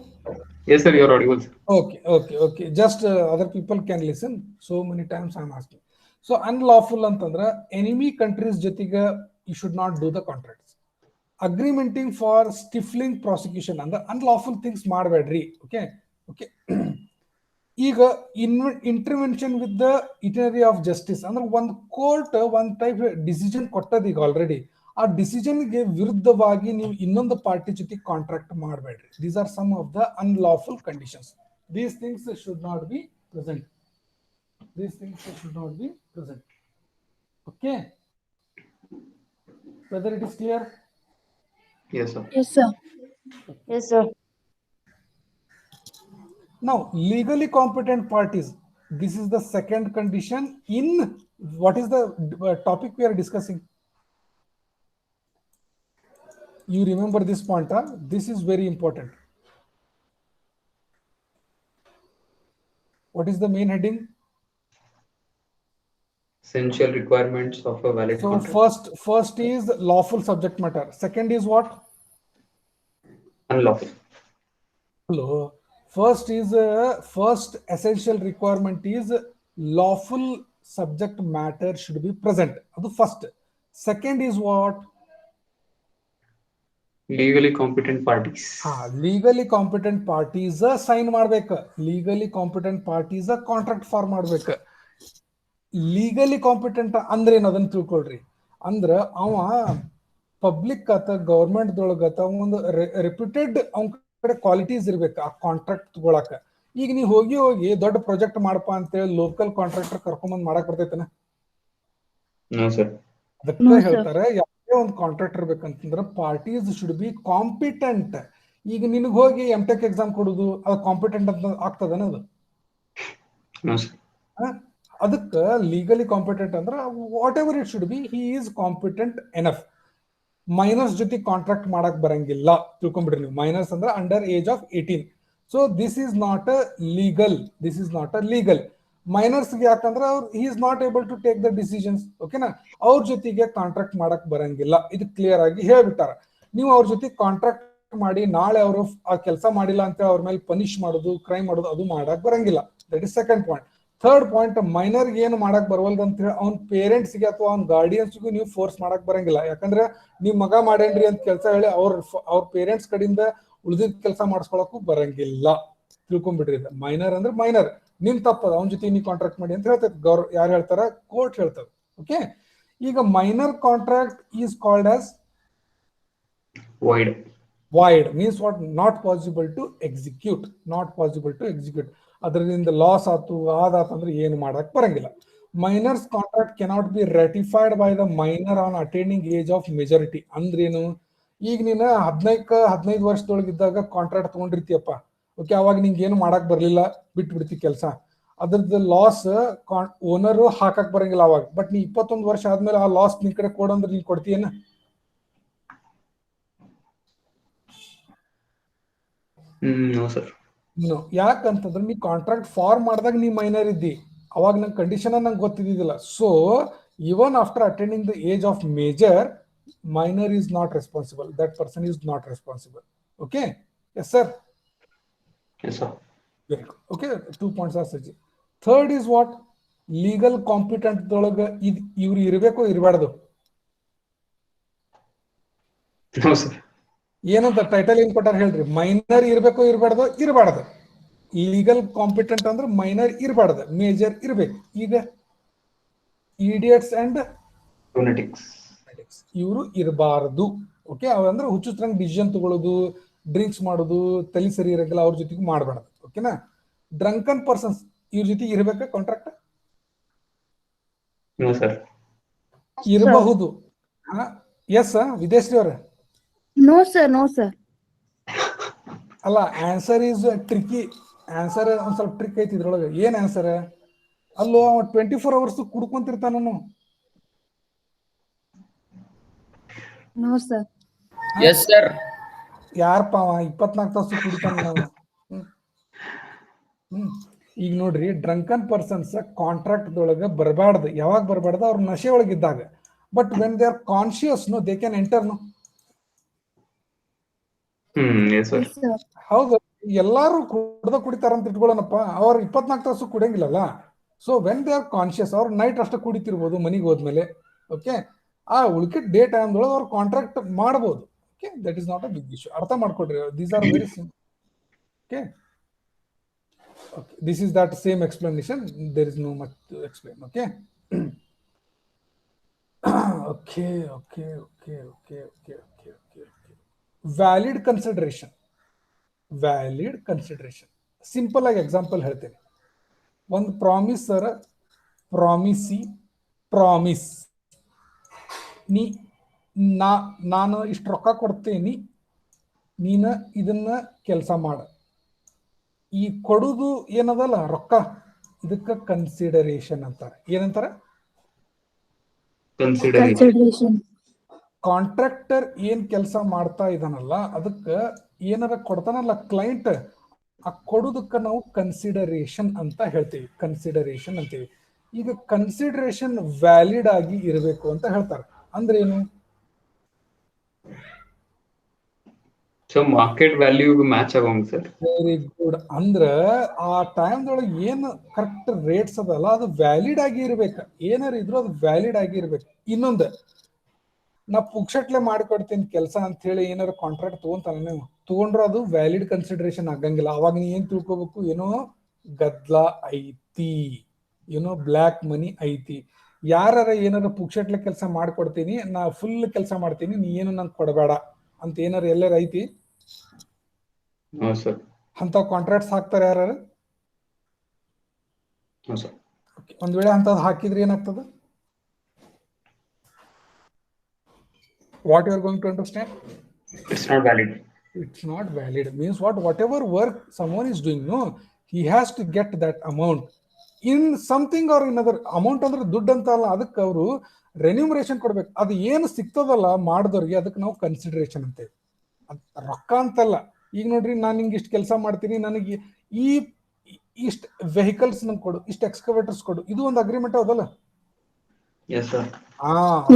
Yes, sir, you are audible, sir. Okay. Just other people can listen. So many times I am asking. So unlawful ಅಂತಂದ್ರೆ enemy countries ಜೊತೆಗೆ you should not do the contracts. Agreementing for stifling prosecution ಅಂದ್ರೆ unlawful things ಮಾಡಬೇಡ್ರಿ. Okay. ಈಗ intervention with the itinerary of justice ಅಂದ್ರೆ ಒಂದು court ಒಂದ್ type decision ಕೊಟ್ಟದ ಈಗ already, ಆ ಡಿಸಿಷನ್ಗೆ ವಿರುದ್ಧವಾಗಿ ನೀವು ಇನ್ನೊಂದು ಪಾರ್ಟಿ ಜೊತೆ ಕಾಂಟ್ರಾಕ್ಟ್ ಮಾಡಬೇಡ್ರಿ. These are some of the unlawful conditions. These things should not be present. Okay, whether it is clear? Yes, sir. Yes, sir. Yes, sir. Now, legally competent parties. This is the second condition in what is the topic we are discussing. You remember this point, huh? This is very important. What is the main heading? Essential requirements of a valid So contract. first is lawful subject matter. Second is what? Unlawful. Hello. First essential requirement is lawful subject matter should be present. Adu first. Second is what? Legally competent parties. Legally competent parties sign ಮಾಡ್ಬೇಕು. Legally competent parties contract form ಮಾಡ್ಬೇಕು. Legally competent ಅಂದ್ರೆ ಏನು ಅದನ್ನ ತಿಳ್ಕೊಳ್ರಿ. ಅಂದ್ರ ಅವ public ಆತ government ದೊಳಗತ ಒಂದು reputed ಅವನ ಕಡೆ ಕ್ವಾಲಿಟೀಸ್ ಇರ್ಬೇಕು ಆ ಕಾಂಟ್ರಾಕ್ಟ್ ತಗೊಳಕ. ಈಗ ನೀವು ಹೋಗಿ ದೊಡ್ಡ ಪ್ರಾಜೆಕ್ಟ್ ಮಾಡಪ್ಪ ಅಂತೇಳಿ ಲೋಕಲ್ ಕಾಂಟ್ರಾಕ್ಟರ್ ಕರ್ಕೊಂಬಂದ್ ಮಾಡಕ್ ಬರ್ತೈತನ? No, sir. ಅದಕ್ಕೆ ಹೇಳ್ತಾರೆ ಯಾವುದೇ ಒಂದು ಕಾಂಟ್ರಾಕ್ಟ್ ಇರ್ಬೇಕಂತಂದ್ರೆ ಪಾರ್ಟೀಸ್ ಶುಡ್ ಬಿ ಕಾಂಪಿಟೆಂಟ್. ಈಗ ನಿನಗೆ ಹೋಗಿ MTech ಎಕ್ಸಾಮ್ ಕೊಡುದು ಅದು ಕಾಂಪಿಟೆಂಟ್ ಅಂತ ಆಗ್ತದನ? ಅದು No, sir. ಅದಕ್ಕೆ ಲೀಗಲಿ ಕಾಂಪಿಟೆಂಟ್ ಅಂದ್ರೆ whatever it should be, he is competent enough. Minors ಜೊತೆ ಕಾಂಟ್ರಾಕ್ಟ್ ಮಾಡಕ್ ಬರಂಗಿಲ್ಲ, ತಿಳ್ಕೊಂಡ್ಬಿಡ್ರಿ ನೀವು. ಮೈನರ್ಸ್ ಅಂದ್ರೆ under age of 18. So this is not a legal. ಮೈನರ್ಸ್ಗೆ ಯಾಕಂದ್ರೆ ಅವ್ರು he is not able to take the decisions. ಓಕೆನಾ? ಅವ್ರ ಜೊತೆಗೆ ಕಾಂಟ್ರಾಕ್ಟ್ ಮಾಡಕ್ ಬರಂಗಿಲ್ಲ. ಇದು ಕ್ಲಿಯರ್ ಆಗಿ ಹೇಳ್ಬಿಟ್ಟಾರ. ನೀವು ಅವ್ರ ಜೊತೆ ಕಾಂಟ್ರಾಕ್ಟ್ ಮಾಡಿ ನಾಳೆ ಅವರು ಆ ಕೆಲಸ ಮಾಡಿಲ್ಲ ಅಂತ ಅವ್ರ ಮೇಲೆ ಪನಿಷ್ ಮಾಡೋದು, ಕ್ರೈಮ್ ಮಾಡೋದು ಅದು ಮಾಡಕ್ ಬರಂಗಿಲ್ಲ. That is second point. Third point, minor ಏನು ಮಾಡಕ್ ಬರವಲ್ದು ಅಂತ ಹೇಳಿ ಅವ್ನ ಪೇರೆಂಟ್ಸ್ಗೆ ಅಥವಾ ಅವ್ನ ಗಾರ್ಡಿಯನ್ಸ್ಗೂ ನೀವು ಫೋರ್ಸ್ ಮಾಡಕ್ ಬರಂಗಿಲ್ಲ. ಯಾಕಂದ್ರೆ ನಿಮ್ ಮಗ ಮಾಡೇನ್ರಿ ಅಂತ ಕೆಲಸ ಹೇಳಿ ಅವ್ರ ಪೇರೆಂಟ್ಸ್ ಕಡೆಯಿಂದ ಉಳಿದಿದ್ದ ಕೆಲಸ ಮಾಡಿಸ್ಕೊಳಕ್ಕೂ ಬರಂಗಿಲ್ಲ. ತಿಳ್ಕೊಂಡ್ಬಿಡ್ರಿ. ಮೈನರ್ ಅಂದ್ರೆ ಮೈನರ್, ನಿನ್ ತಪ್ಪದ, ಅವನ ಜೊತೆ ನೀವು ಕಾಂಟ್ರಾಕ್ಟ್ ಮಾಡಿ ಅಂತ ಹೇಳ್ತದೆ. ಯಾರು ಹೇಳ್ತಾರ? ಕೋರ್ಟ್ ಹೇಳ್ತದೆ. ಓಕೆ. ಈಗ minor contract is called as void. Means what? Not possible to execute. ಅದರಿಂದ ಲಾಸ್ ಆತು ಆದಾತಂದ್ರೆ ಏನು ಮಾಡಕ್ ಬರಂಗಿಲ್ಲ. Minors contract cannot be ratified by the minor on attaining age of majority. ಅಂದ್ರೇನು? ಈಗ ನೀನು 15 ವರ್ಷದೊಳಗಿದ್ದಾಗ ಕಾಂಟ್ರಾಕ್ಟ್ ತಗೊಂಡಿರ್ತೀಯಪ್ಪ. ಓಕೆ, ಅವಾಗ ನಿಂಗೆ ಏನು ಮಾಡಕ್ ಬರ್ಲಿಲ್ಲ, ಬಿಟ್ಬಿಡ್ತಿ ಕೆಲಸ. ಅದ್ರದ್ದು ಲಾಸ್ ಓನರು ಹಾಕಕ್ ಬರಂಗಿಲ್ಲ ಅವಾಗ. ಬಟ್ ನೀ 21 ವರ್ಷ ಆದ್ಮೇಲೆ ಆ ಲಾಸ್ ನಿನ್ ಕಡೆ ಕೊಡಂದ್ರೆ ನೀನ್ ಕೊಡ್ತೀಯನ? No, sir. ನೋ. ಯಾಕಂತಂದ್ರೆ ನೀ ಕಾಂಟ್ರಾಕ್ಟ್ ಫಾರ್ಮ್ ಮಾಡಿದಾಗ ನೀ ಮೈನರ್ ಇದ್ದಿ, ಅವಾಗ ನಂಗೆ ಕಂಡೀಷನ್ ನಂಗೆ ಗೊತ್ತಿದ್ದಿಲ್ಲ. So even after attending the age of major, minor is not responsible. That person is not responsible. Okay. Yes sir? Yes, sir. Very good. Okay, 2 points are Saji. Third is what? Legal competent ಒಳಗ ಇವ್ರು ಇರಬೇಕು ಇರಬಾರ್ದು? No, sir. ಏನಂತ title ಏನ್ ಕೊಟ್ಟಾರ ಹೇಳ್ರಿ? Minor ಇರಬೇಕು ಇರಬಾರ್ದು? ಇರಬಾರ್ದು. ಲೀಗಲ್ ಕಾಂಪಿಟೆಂಟ್ ಅಂದ್ರೆ ಮೈನರ್ ಇರಬಾರ್ದು, ಮೇಜರ್ ಇರಬೇಕು. ಈಗ ಇಡಿಯಟ್ಸ್ ಅಂಡ್ Lunatics. ಇವರು ಇರಬಾರದು. ಓಕೆ, ಅವಂದ್ರೆ ಹುಚ್ಚುಚ್ರಂಗ್ ಡಿಸಿಷನ್ ತಗೊಳ್ಳೋದು, ಡ್ರಿಂಕ್ಸ್ ಮಾಡೋದು, ತಲೆ ಸರಿ ಇರಂಗಿಲ್ಲ, ಅವ್ರ ಜೊತೆಗೆ ಮಾಡಬಾರ್ದು. ಓಕೆನಾ? ಡ್ರಂಕನ್ ಪರ್ಸನ್ಸ್ ಇವ್ರ ಜೊತೆ ಇರಬೇಕಾ ಕಾಂಟ್ರಾಕ್ಟ್? No, sir. ಇರಬಹುದು. ಎಸ್ ವಿದೇಶಿ ಅವ್ರ? No, sir. No, sir. ಅಲ್ಲ, ಆನ್ಸರ್ ಈಸ್ ಟ್ರಿಕಿ. ಆನ್ಸರ್ ಒಂದ್ ಸ್ವಲ್ಪ ಟ್ರಿಕ್ ಐತಿ ಇದ್ರೊಳಗೆ. ಏನ್ ಆನ್ಸರ್? ಅಲ್ಲೋ 24 hours ಕುಡ್ಕೊಂತಿರ್ತಾನ. No, sir. Yes, sir. ಯಾರಪ್ಪ 24 ತಾಸು ಕುಡಿತಾನ ನಾವು? ಈಗ ನೋಡ್ರಿ, ಡ್ರಂಕನ್ ಪರ್ಸನ್ಸ್ ಕಾಂಟ್ರಾಕ್ಟ್ ಒಳಗೆ ಬರಬಾರ್ದು. ಯಾವಾಗ ಬರಬಾರ್ದು? ಅವ್ರ ನಶೆ ಒಳಗಿದ್ದಾಗ. But when they are conscious, no, they can enter. No, Yes, sir. Yes, sir. ಹೌದು. ಎಲ್ಲಾರು ಕುಡಿತಾರ ಅಂತ ಇಟ್ಕೊಳ್ಳೋಣಪ್ಪ, ಅವ್ರು 24 ತಾಸು ಕುಡಿಯಂಗಿಲ್ಲಲ್ಲ. So when they are conscious, ಅವ್ರು ನೈಟ್ ಅಷ್ಟೇ ಕುಡಿತಿರ್ಬೋದು ಮನೆಗೆ ಹೋದ್ಮೇಲೆ. ಓಕೆ, ಆ ಉಳ್ಕಿದ ಡೇ ಟೈಮ್ ಒಳಗೆ ಅವ್ರು ಕಾಂಟ್ರಾಕ್ಟ್ ಮಾಡಬಹುದು. Okay, that is not a big issue. ಅರ್ಥ ಮಾಡ್ಕೊಡ್ರಿ, these are very simple. Okay, this is that same explanation. There is no much to explain. Okay. Okay. Valid consideration. Simple ಆಗಿ example ಹೇಳ್ತೇನೆ. ಒಂದು ಪ್ರಾಮಿಸರ್, ಪ್ರಾಮಿಸಿ, promise. ನಾನು ಇಷ್ಟು ರೊಕ್ಕ ಕೊಡ್ತೇನಿ, ನೀನ ಇದನ್ನ ಕೆಲಸ ಮಾಡ. ಈ ಕೊಡುದು ಏನದಲ್ಲ ರೊಕ್ಕ, ಇದಕ್ಕೆ ಕನ್ಸಿಡರೇಷನ್ ಅಂತಾರೆ. ಏನಂತಾರೆ? Consideration. ಕಾಂಟ್ರಾಕ್ಟರ್ ಏನ್ ಕೆಲಸ ಮಾಡ್ತಾ ಇದಾನಲ್ಲ, ಅದಕ್ಕೆ ಏನಾರ ಕೊಡ್ತಾನಲ್ಲ ಕ್ಲೈಂಟ್, ಆ ಕೊಡುದಕ್ಕೆ ನಾವು ಕನ್ಸಿಡರೇಷನ್ ಅಂತ ಹೇಳ್ತೀವಿ. ಕನ್ಸಿಡರೇಷನ್ ಅಂತೀವಿ. ಈಗ ಕನ್ಸಿಡರೇಷನ್ ವ್ಯಾಲಿಡ್ ಆಗಿ ಇರಬೇಕು ಅಂತ ಹೇಳ್ತಾರೆ. ಅಂದ್ರೆ ಏನು? So market value ಮ್ಯಾಚ್ ಆಗೋಂಗ್ ಸರ್. Very good. ಅಂದ್ರ ಆ ಟೈಮ್ದೊಳಗೆ ಏನು ಕರೆಕ್ಟ್ ರೇಟ್ಸ್ ಅದಲ್ಲ, ಅದು ವ್ಯಾಲಿಡ್ ಆಗಿ ಇರ್ಬೇಕು. ಏನಾರ ಇದ್ರು ಅದು ವ್ಯಾಲಿಡ್ ಆಗಿ ಇರ್ಬೇಕು. ಇನ್ನೊಂದು, ನಾ ಪುಕ್ಷಟ್ಲೆ ಮಾಡಿಕೊಡ್ತೀನಿ ಕೆಲಸ ಅಂತ ಹೇಳಿ ಏನಾರ ಕಾಂಟ್ರಾಕ್ಟ್ ತಗೊಂತಾನ, ನೀವು ತಗೊಂಡ್ರೆ ಅದು ವ್ಯಾಲಿಡ್ ಕನ್ಸಿಡರೇಷನ್ ಆಗಂಗಿಲ್ಲ. ಅವಾಗ ನೀ ಏನ್ ತಿಳ್ಕೊಬೇಕು? ಏನೋ ಗದ್ಲ ಐತಿ, ಏನೋ ಬ್ಲ್ಯಾಕ್ ಮನಿ ಐತಿ. ಯಾರ ಏನಾರ ಪುಕ್ಷಟ್ಲೆ ಕೆಲಸ ಮಾಡ್ಕೊಡ್ತೀನಿ, ನಾ ಫುಲ್ ಕೆಲಸ ಮಾಡ್ತೀನಿ, ನೀ ಏನು ನಂಗೆ ಕೊಡಬೇಡ ಅಂತ ಏನಾರ ಎಲ್ಲರ ಐತಿ? No, sir. ಅಂತ ಕಾಂಟ್ರಾಕ್ಟ್ಸ್ ಹಾಕ್ತಾರೆ ಯಾರು? No, sir. ಒಂದ್ ವೇಳೆ ಅಂತದ್ ಹಾಕಿದ್ರೆ ಏನಾಗ್ತದೆ? What you are going to understand? It's not valid. It's not valid. Means what? Whatever work someone is doing, no, he has to get that amount in something or another. Amount ಅಂದ್ರೆ ದುಡ್ಡು ಅಂತ ಅಲ್ಲ, ಅದಕ್ಕೆ ಅವರು ರೆನ್ಯೂಮರೇಷನ್ ಕೊಡ್ಬೇಕು. ಅದು ಏನು ಸಿಗ್ತದಲ್ಲ ಮಾಡಿದವ್ರಿಗೆ, ಅದಕ್ಕೆ ನಾವು ಕನ್ಸಿಡರೇಷನ್ ಅಂತೇವೆ. ರೊಕ್ಕ ಅಂತಲ್ಲ. ಈಗ ನೋಡ್ರಿ, ನಾನು ನಿಂಗೆ ಇಷ್ಟು ಕೆಲಸ ಮಾಡ್ತೀನಿ, ನನಗೆ ಇಷ್ಟು ವೆಹಿಕಲ್ಸ್ ನಂಗೆ ಕೊಡು, ಇಷ್ಟು ಎಕ್ಸ್ಕವೇಟರ್ಸ್ ಕೊಡು, ಇದು ಒಂದು ಅಗ್ರಿಮೆಂಟ್ ಅದಲ್ಲ? Yes, sir.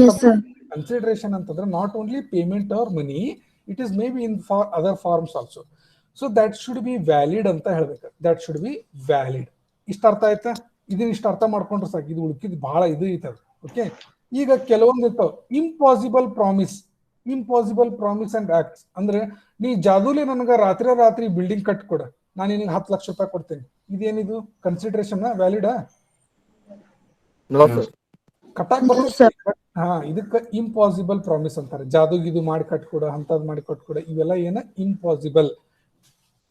Yes, sir. Consideration ಅಂತಂದ್ರೆ not only payment or money, it is may be in other forms also. So that should be valid ಅಂತ ಹೇಳ್ಬೇಕು. That should be valid. ಇಷ್ಟ ಅರ್ಥ ಆಯ್ತಾ? ಇದನ್ನ ಇಷ್ಟು ಅರ್ಥ ಮಾಡ್ಕೊಂಡ್ರೆ ಸಾಕು. ಇದು ಉಳ್ಕಿದ್ ಬಹಳ ಇದು ಐತದ. ಓಕೆ, ಈಗ ಕೆಲವೊಂದು ಇರ್ತಾವ ಇಂಪಾಸಿಬಲ್ ಪ್ರಾಮಿಸ್ ಅಂಡ್ ಆಕ್ಟ್ಸ್. ಅಂದ್ರೆ ನೀ ಜಾದೂಲಿ ನನಗೆ ರಾತ್ರಿ ಬಿಲ್ಡಿಂಗ್ ಕಟ್ಕೊಡ, ನಾನು ನಿನಗೆ 10 ಲಕ್ಷ ರೂಪಾಯಿ ಕೊಡ್ತೇನೆ. ಇದೇನಿದು? ಕನ್ಸಿಡರೇಷನ್ ವ್ಯಾಲಿಡಾ? No sir. ಕಟ್ಟಾಕ್ ಬರ್ತದೆ. ಇದಕ್ಕೆ ಇಂಪಾಸಿಬಲ್ ಪ್ರಾಮಿಸ್ ಅಂತಾರೆ. ಜಾದೂಗಿದು ಮಾಡಿ ಕಟ್ಕೊಡ, ಅಂತದ್ ಮಾಡಿ ಕಟ್ಕೊಡ, ಇವೆಲ್ಲ ಏನ ಇಂಪಾಸಿಬಲ್.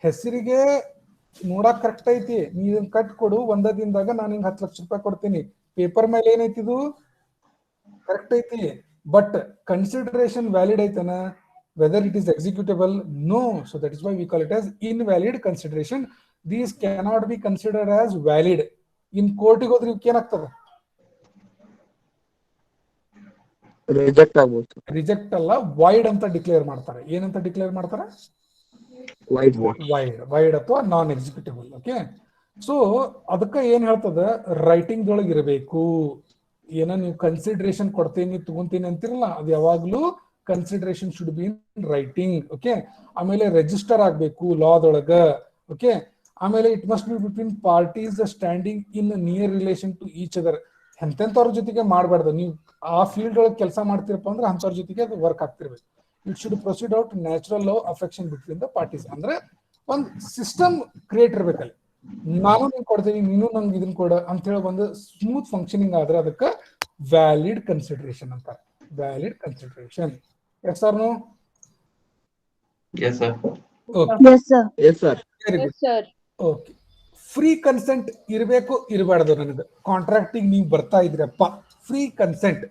ಹೆಸರಿಗೆ ನೋಡಕ್ ಕರೆಕ್ಟ್ ಐತಿ, ನೀ ಇದನ್ನ ಕಟ್ಕೊಡು, ಒಂದ ದಿನದಾಗ ನಾನು ಹಿಂಗ್ 10 ಲಕ್ಷ ರೂಪಾಯಿ ಕೊಡ್ತೀನಿ. ಪೇಪರ್ ಮೇಲೆ ಏನೈತಿ, ಇದು ಕರೆಕ್ಟ್ ಐತಿ. ಬಟ್ ಕನ್ಸಿಡರೇಷನ್ ವ್ಯಾಲಿಡ್ ಐತನ? Whether it is executable? No. So that is why we call it as invalid consideration. These cannot be considered as valid. In ಕೋರ್ಟಿಗೆ ಹೋದ್ರೆ ಇವಕ್ಕೆ ಏನಾಗ್ತದೆ? ರಿಜೆಕ್ಟ್ ಆಗ್ಬೋದು. ರಿಜೆಕ್ಟ್ ಅಲ್ಲ, ವೈಡ್ ಅಂತ ಡಿಕ್ಲೇರ್ ಮಾಡ್ತಾರೆ. ಏನಂತ ಡಿಕ್ಲೇರ್ ಮಾಡ್ತಾರೆ? ವೈಡ್ ಅಥವಾ ನಾನ್ ಎಕ್ಸಿಕ್ಯೂಟಿಬಲ್. ಓಕೆ, ಸೊ ಅದಕ್ಕೆ ಏನ್ ಹೇಳ್ತದ, ರೈಟಿಂಗ್ ದೊಳಗೆ ಇರಬೇಕು. ಏನ ನೀವು ಕನ್ಸಿಡರೇಷನ್ ಕೊಡ್ತೀನಿ ತಗೊಂತೀನಿ ಅಂತಿರಲ್ಲ, ಅದು ಯಾವಾಗ್ಲೂ consideration should be in writing. Okay, ಆಮೇಲೆ ರಿಜಿಸ್ಟರ್ ಆಗ್ಬೇಕು ಲಾದೊಳಗ. ಓಕೆ, ಆಮೇಲೆ it must be between parties standing in near relation to each other. ಎಂತೆಂಥವ್ರ ಜೊತೆಗೆ ಮಾಡಬಾರ್ದು. ನೀವು ಆ ಫೀಲ್ಡ್ ಒಳಗೆ ಕೆಲಸ ಮಾಡ್ತಿರಪ್ಪ ಅಂದ್ರೆ ಅಂಥವ್ರ ಜೊತೆಗೆ ಅದು ವರ್ಕ್ ಆಗ್ತಿರ್ಬೇಕು. It should proceed out natural love affection between the parties. ಅಂದ್ರೆ ಒಂದು ಸಿಸ್ಟಮ್ ಕ್ರಿಯೇಟ್ ಇರ್ಬೇಕಲ್ಲಿ. ನಾನು ನಿಂಗೆ ಕೊಡ್ತೀನಿ, ನೀನು ನಂಗೆ ಇದನ್ನ ಕೊಡ ಅಂತ ಹೇಳಿ ಒಂದು ಸ್ಮೂತ್ ಫಂಕ್ಷನಿಂಗ್ ಆದ್ರೆ ಅದಕ್ಕೆ ವ್ಯಾಲಿಡ್ ಕನ್ಸಿಡರೇಷನ್ ಅಂತಾರೆ. Valid consideration. Yes sir no? Yes, sir. Yes, sir. Yes, sir. Very good. Okay. Free consent ಇರಬೇಕು ಇರಬಾರ್ದು ನನಗೆ ಕಾಂಟ್ರಾಕ್ಟಿಗೆ ನೀವು ಬರ್ತಾ ಇದ್ರಪ್ಪ, ಫ್ರೀ ಕನ್ಸೆಂಟ್.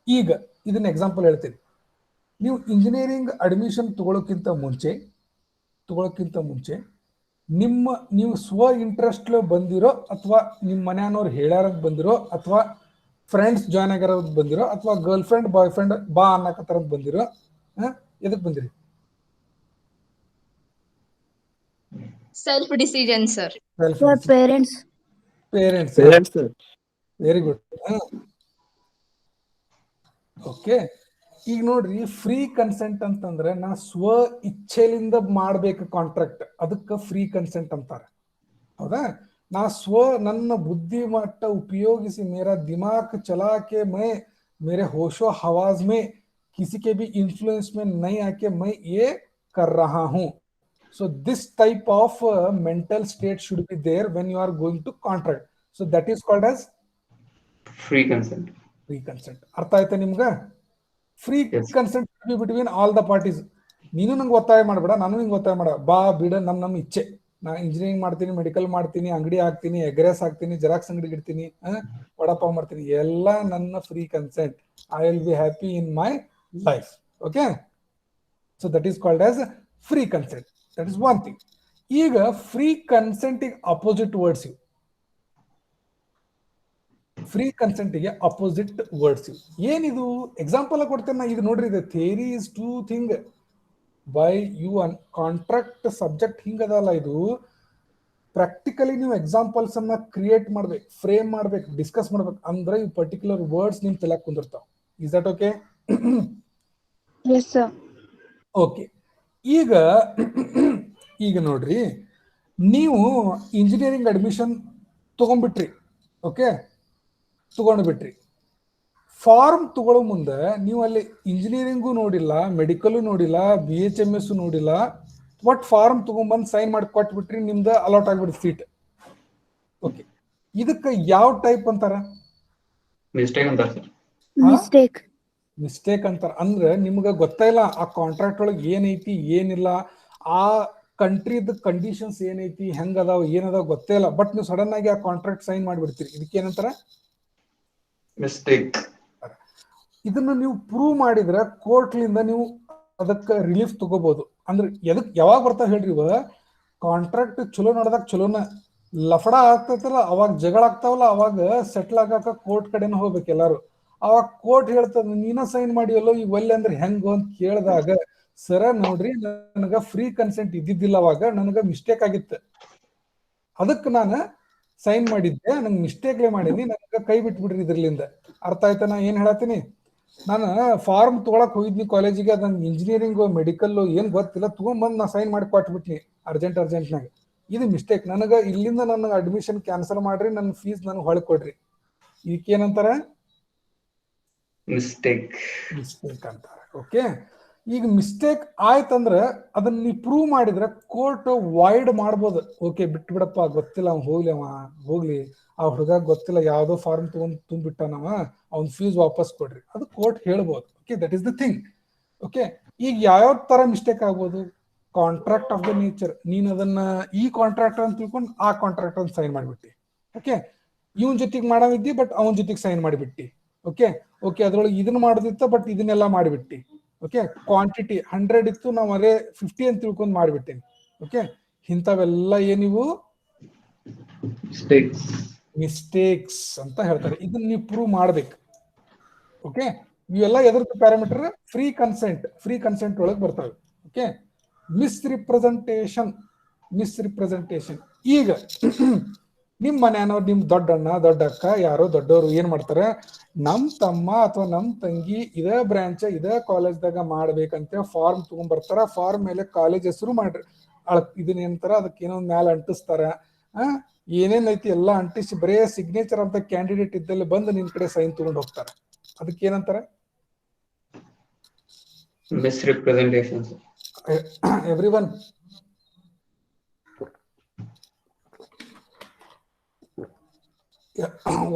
ಈಗ ಇದನ್ನ ಎಕ್ಸಾಂಪಲ್ ಹೇಳ್ತೀನಿ. ನೀವು ಇಂಜಿನಿಯರಿಂಗ್ ಅಡ್ಮಿಷನ್ ತಗೊಳ್ಳೋಕ್ಕಿಂತ ಮುಂಚೆ ನೀವು ಸ್ವ ಇಂಟ್ರೆಸ್ಟ್ ಬಂದಿರೋ, ಅಥವಾ ನಿಮ್ಮ ಮನೆಯವ್ರು ಹೇಳ್ಯಾರ ಬಂದಿರೋ, ಅಥವಾ ಫ್ರೆಂಡ್ಸ್ ಜಾಯ್ನ್ ಆಗ್ಯಾರ ಬಂದಿರೋ, ಅಥವಾ ಗರ್ಲ್ ಫ್ರೆಂಡ್ ಬಾಯ್ ಫ್ರೆಂಡ್ ಬಾ ಅನ್ನಕತ್ತಾರ ಬಂದಿರೋ, ಎದಕ್ ಬಂದಿರಿ? Self decision, sir. Sir, parents. Parents. Sir. Very good. Okay. ಈಗ ನೋಡ್ರಿ, ಫ್ರೀ ಕನ್ಸೆಂಟ್ ಅಂತಂದ್ರೆ ನಾ ಸ್ವ ಇಚ್ಛೆಲಿಂದ ಮಾಡ್ಬೇಕು ಕಾಂಟ್ರಾಕ್ಟ್, ಅದಕ್ಕೆ ಫ್ರೀ ಕನ್ಸೆಂಟ್ ಅಂತಾರೆ. ಹೌದಾ? ನಾ ನನ್ನ ಬುದ್ಧಿ ಮಟ್ಟ ಉಪಯೋಗಿಸಿ ಮೇರಾ ದಿಮಾಗ್ ಚಲಾ के मैं मेरे होशो हवास में किसी के भी इन्फ्लुएंस में नहीं आके मैं ये कर रहा हूँ. So this type of mental state should be there when you are going to contract. So that is called as Free consent. free consent. ಅರ್ಥ ಆಯ್ತಾ ನಿಮ್ಗ? Free Yes. Consent between all the parties. ನೀನು ನಂಗೆ ಒತ್ತಾಯ ಮಾಡಬೇಡ, ನಾನು ನಿಂಗೆ ಒತ್ತಾಯ ಮಾಡ, ಬಾ ಬಿಡ, ನಮ್ಮ ಇಚ್ಛೆ. ನಾ ಇಂಜಿನಿಯರಿಂಗ್ ಮಾಡ್ತೀನಿ, ಮೆಡಿಕಲ್ ಮಾಡ್ತೀನಿ, ಅಂಗಡಿ ಹಾಕ್ತೀನಿ, ಎಗ್ರೆಸ್ ಹಾಕ್ತೀನಿ, ಜೆರಾಕ್ಸ್ ಅಂಗಡಿ ಇಡ್ತೀನಿ, ವಡಾಪಾವ್ ಮಾಡ್ತೀನಿ, ಎಲ್ಲ ನನ್ನ free consent. I will be happy in my life. Okay. So that is called as free consent. That is one thing. ಈಗ ಫ್ರೀ ಕನ್ಸೆಂಟಿಗೆ ಅಪೋಸಿಟ್ ವರ್ಡ್ಸ್ ಇವು. ಫ್ರೀ ಕನ್ಸೆಂಟಿಗೆ ಅಪೋಸಿಟ್ ವರ್ಡ್ಸ್ ಇವು. ಏನಿದು? ಎಕ್ಸಾಂಪಲ್ ಕೊಡ್ತೇನೆ. ಈಗ ನೋಡ್ರಿ, ಇದು theory is to thing by you on contract subject ಹಿಂಗದಲ್ಲ, ಇದು ಪ್ರಾಕ್ಟಿಕಲಿ ನೀವು ಎಕ್ಸಾಂಪಲ್ಸ್ ಅನ್ನ ಕ್ರಿಯೇಟ್ ಮಾಡ್ಬೇಕು, ಫ್ರೇಮ್ ಮಾಡ್ಬೇಕು, ಡಿಸ್ಕಸ್ ಮಾಡ್ಬೇಕು ಅಂದ್ರೆ ಈ ಪರ್ಟಿಕ್ಯುಲರ್ ವರ್ಡ್ಸ್ ನಿಮ್ ತಲೆಯಾಗ ಕುಂದಿರ್ತಾವ. Is that okay? Yes, sir. Okay. ಈಗ ನೋಡ್ರಿ, ನೀವು ಇಂಜಿನಿಯರಿಂಗ್ ಅಡ್ಮಿಷನ್ ತಗೊಂಡ್ಬಿಟ್ರಿ. ಓಕೆ, ತಗೊಂಡ್ಬಿಟ್ರಿ. ಫಾರ್ಮ್ ತಗೊಳ್ಳೋ ಮುಂದೆ ನೀವು ಅಲ್ಲಿ ಇಂಜಿನಿಯರಿಂಗು ನೋಡಿಲ್ಲ, ಮೆಡಿಕಲ್ ನೋಡಿಲ್ಲ, BHMS ನೋಡಿಲ್ಲ, ಬಟ್ ಫಾರ್ಮ್ ತಗೊಂಡ್ಬಂದು ಸೈನ್ ಮಾಡಿ ಕೊಟ್ಬಿಟ್ರಿ, ನಿಮ್ದು ಅಲಾಟ್ ಆಗ್ಬಿಡ್ತು ಸೀಟ್. ಓಕೆ, ಇದಕ್ಕೆ ಯಾವ ಟೈಪ್ ಅಂತಾರ? Mistake ಅಂತಾರೆ ಸರ್. Mistake. ಮಿಸ್ಟೇಕ್ ಅಂತಾರ. ಅಂದ್ರೆ ನಿಮ್ಗೆ ಗೊತ್ತಾಯಿಲ್ಲ ಆ ಕಾಂಟ್ರಾಕ್ಟ್ ಒಳಗೆ ಏನೈತಿ ಏನಿಲ್ಲ, ಆ ಕಂಟ್ರಿದ ಕಂಡೀಷನ್ಸ್ ಏನೈತಿ, ಹೆಂಗದಾವ ಏನದಾವ ಗೊತ್ತೇ ಇಲ್ಲ, ಬಟ್ ನೀವು ಸಡನ್ ಆಗಿ ಆ ಕಾಂಟ್ರಾಕ್ಟ್ ಸೈನ್ ಮಾಡಿಬಿಡ್ತೀರಿ. ಇದಕ್ಕೆ ಏನಂತಾರ? Mistake. ಇದನ್ನ ನೀವು ಪ್ರೂವ್ ಮಾಡಿದ್ರೆ ಕೋರ್ಟ್ಲಿಂದ ನೀವು ಅದಕ್ಕೆ ರಿಲೀಫ್ ತಗೋಬಹುದು. ಅಂದ್ರೆ ಎದಕ್ ಯಾವಾಗ ಬರ್ತಾವ ಹೇಳ್ರಿ, ಇವ ಕಾಂಟ್ರಾಕ್ಟ್ ಚಲೋ ನಡೆದಾಗ ಚಲೋನ, ಲಫಡ ಆಗ್ತೈತಲ್ಲ ಅವಾಗ ಜಗಳ ಆಗ್ತಾವಲ್ಲ, ಅವಾಗ ಸೆಟ್ಲ್ ಆಗಾಕ ಕೋರ್ಟ್ ಕಡೆನ ಹೋಗ್ಬೇಕು ಎಲ್ಲಾರು. ಅವಾಗ ಕೋರ್ಟ್ ಹೇಳ್ತದ, ನೀನ ಸೈನ್ ಮಾಡಿಯಲ್ಲೋ ಈಗ ಒಲ್ಲೆ ಅಂದ್ರೆ ಹೆಂಗು ಅಂತ ಕೇಳಿದಾಗ, ಸರ ನೋಡ್ರಿ ನನಗ ಫ್ರೀ ಕನ್ಸೆಂಟ್ ಇದ್ದಿದ್ದಿಲ್ಲ, ಅವಾಗ ನನಗ ಮಿಸ್ಟೇಕ್ ಆಗಿತ್ತು, ಅದಕ್ಕೆ ನಾನು ಸೈನ್ ಮಾಡಿದ್ದೆ, ನಂಗೆ ಮಿಸ್ಟೇಕ್ಲೇ ಮಾಡೀನಿ, ನನಗೆ ಕೈ ಬಿಟ್ಬಿಡ್ರಿ ಇದ್ರಲಿಂದ. ಅರ್ಥ ಆಯ್ತಾ ನಾ ಏನ್ ಹೇಳತ್ತೀನಿ? ನಾನು ಫಾರ್ಮ್ ತಗೊಳಕ್ ಹೋಗಿದ್ನಿ ಕಾಲೇಜಿಗೆ, ಅದ್ ನಂಗೆ ಇಂಜಿನಿಯರಿಂಗ್ ಮೆಡಿಕಲ್ ಏನ್ ಗೊತ್ತಿಲ್ಲ, ತಗೊಂಡ್ಬಂದು ನಾ ಸೈನ್ ಮಾಡಿ ಕೊಟ್ಬಿಟ್ನಿ ಅರ್ಜೆಂಟ್ನಾಗ. ಇದು ಮಿಸ್ಟೇಕ್. ನನಗೆ ಇಲ್ಲಿಂದ ನನ್ನ ಅಡ್ಮಿಷನ್ ಕ್ಯಾನ್ಸಲ್ ಮಾಡ್ರಿ, ನನ್ನ ಫೀಸ್ ನನಗೆ ಹೊಳ್ ಕೊಡ್ರಿ. ಇದಕ್ಕೇನಂತಾರ? Mistake. ಮಿಸ್ಟೇಕ್ ಅಂತಾರೆ. ಓಕೆ. ಈಗ ಮಿಸ್ಟೇಕ್ ಆಯ್ತಂದ್ರ ಅದನ್ನ ನೀವು ಪ್ರೂವ್ ಮಾಡಿದ್ರೆ ಕೋರ್ಟ್ ವಾಯ್ಡ್ ಮಾಡ್ಬೋದು. ಓಕೆ, ಬಿಟ್ಟು ಬಿಡಪ್ಪ, ಗೊತ್ತಿಲ್ಲ, ಅವ್ನು ಹೋಗ್ಲಿ, ಆ ಹುಡುಗ ಗೊತ್ತಿಲ್ಲ, ಯಾವ್ದೋ ಫಾರ್ಮ್ ತಗೊಂಡ್ ತುಂಬಿಟ್ಟಾನವ, ಅವ್ನ ಫೀಸ್ ವಾಪಸ್ ಕೊಡ್ರಿ, ಅದು ಕೋರ್ಟ್ ಹೇಳ್ಬೋದು. Okay, that is the thing. Okay, ಈಗ ಯಾವ್ಯಾವ ತರ ಮಿಸ್ಟೇಕ್ ಆಗ್ಬೋದು? Contract of the nature. ನೀನ್ ಅದನ್ನ ಈ ಕಾಂಟ್ರಾಕ್ಟ್ ಅಂತ ತಿಳ್ಕೊಂಡು ಆ ಕಾಂಟ್ರಾಕ್ಟ್ ಅಂತ ಸೈನ್ ಮಾಡಿಬಿಟ್ಟಿ. ಓಕೆ, ಇವನ್ ಜೊತೆಗೆ ಮಾಡವಿದ್ದಿ ಬಟ್ ಅವನ ಜೊತೆಗೆ ಸೈನ್ ಮಾಡಿಬಿಟ್ಟಿ. ಓಕೆ, ಅದ್ರೊಳಗೆ ಇದನ್ನ ಮಾಡೋದಿತ್ತ ಬಟ್ ಇದನ್ನೆಲ್ಲ ಮಾಡಿಬಿಟ್ಟಿ. ಓಕೆ, ಕ್ವಾಂಟಿಟಿ 100 ಇತ್ತು, ನಾವು ಅದೇ 50 ಅಂತ ತಿಳ್ಕೊಂಡು ಮಾಡಿಬಿಟ್ಟೇನಿ. ಓಕೆ, ಇಂಥವೆಲ್ಲ ಏನಿವು ಮಿಸ್ಟೇಕ್ಸ್ ಅಂತ ಹೇಳ್ತಾರೆ. ಇದನ್ನ ನೀವು ಪ್ರೂವ್ ಮಾಡ್ಬೇಕು. ಓಕೆ, ಇವೆಲ್ಲ ಎದ್ರದ್ದು ಪ್ಯಾರಾಮೀಟರ್? ಫ್ರೀ ಕನ್ಸೆಂಟ್ ಒಳಗೆ ಬರ್ತವೆ. ಓಕೆ, ಮಿಸ್ರಿಪ್ರೆಸೆಂಟೇಷನ್. ಈಗ ನಿಮ್ ಮನೆಯವ್ರು, ನಿಮ್ ದೊಡ್ಡಣ್ಣ ದೊಡ್ಡಕ್ಕ ಯಾರೋ ದೊಡ್ಡವರು ಏನ್ ಮಾಡ್ತಾರೆ, ನಮ್ ತಮ್ಮ ಅಥವಾ ನಮ್ ತಂಗಿ ಇದೇ ಬ್ರಾಂಚ್ ಇದೇ ಕಾಲೇಜ್ದಾಗ ಮಾಡ್ಬೇಕಂತ ಫಾರ್ಮ್ ತಗೊಂಡ್ಬರ್ತಾರ. ಫಾರ್ಮ್ ಮೇಲೆ ಕಾಲೇಜ್ ಹೆಸರು ಮಾಡ್ರಿ, ಇದನ್ನ ಏನಂತಾರ ಅದಕ್ಕೆ ಏನೋ ಮ್ಯಾಲ ಅಂಟಿಸ್ತಾರ, ಏನೇನ್ ಐತಿ ಎಲ್ಲ ಅಂಟಿಸಿ ಬರೇ ಸಿಗ್ನೇಚರ್ ಅಂತ ಕ್ಯಾಂಡಿಡೇಟ್ ಇದ್ದಲ್ಲಿ ಬಂದು ನಿನ್ ಕಡೆ ಸೈನ್ ತಗೊಂಡು ಹೋಗ್ತಾರ. ಅದಕ್ಕೆ ಏನಂತಾರ? Misrepresentation, sir. ಎವ್ರಿವನ್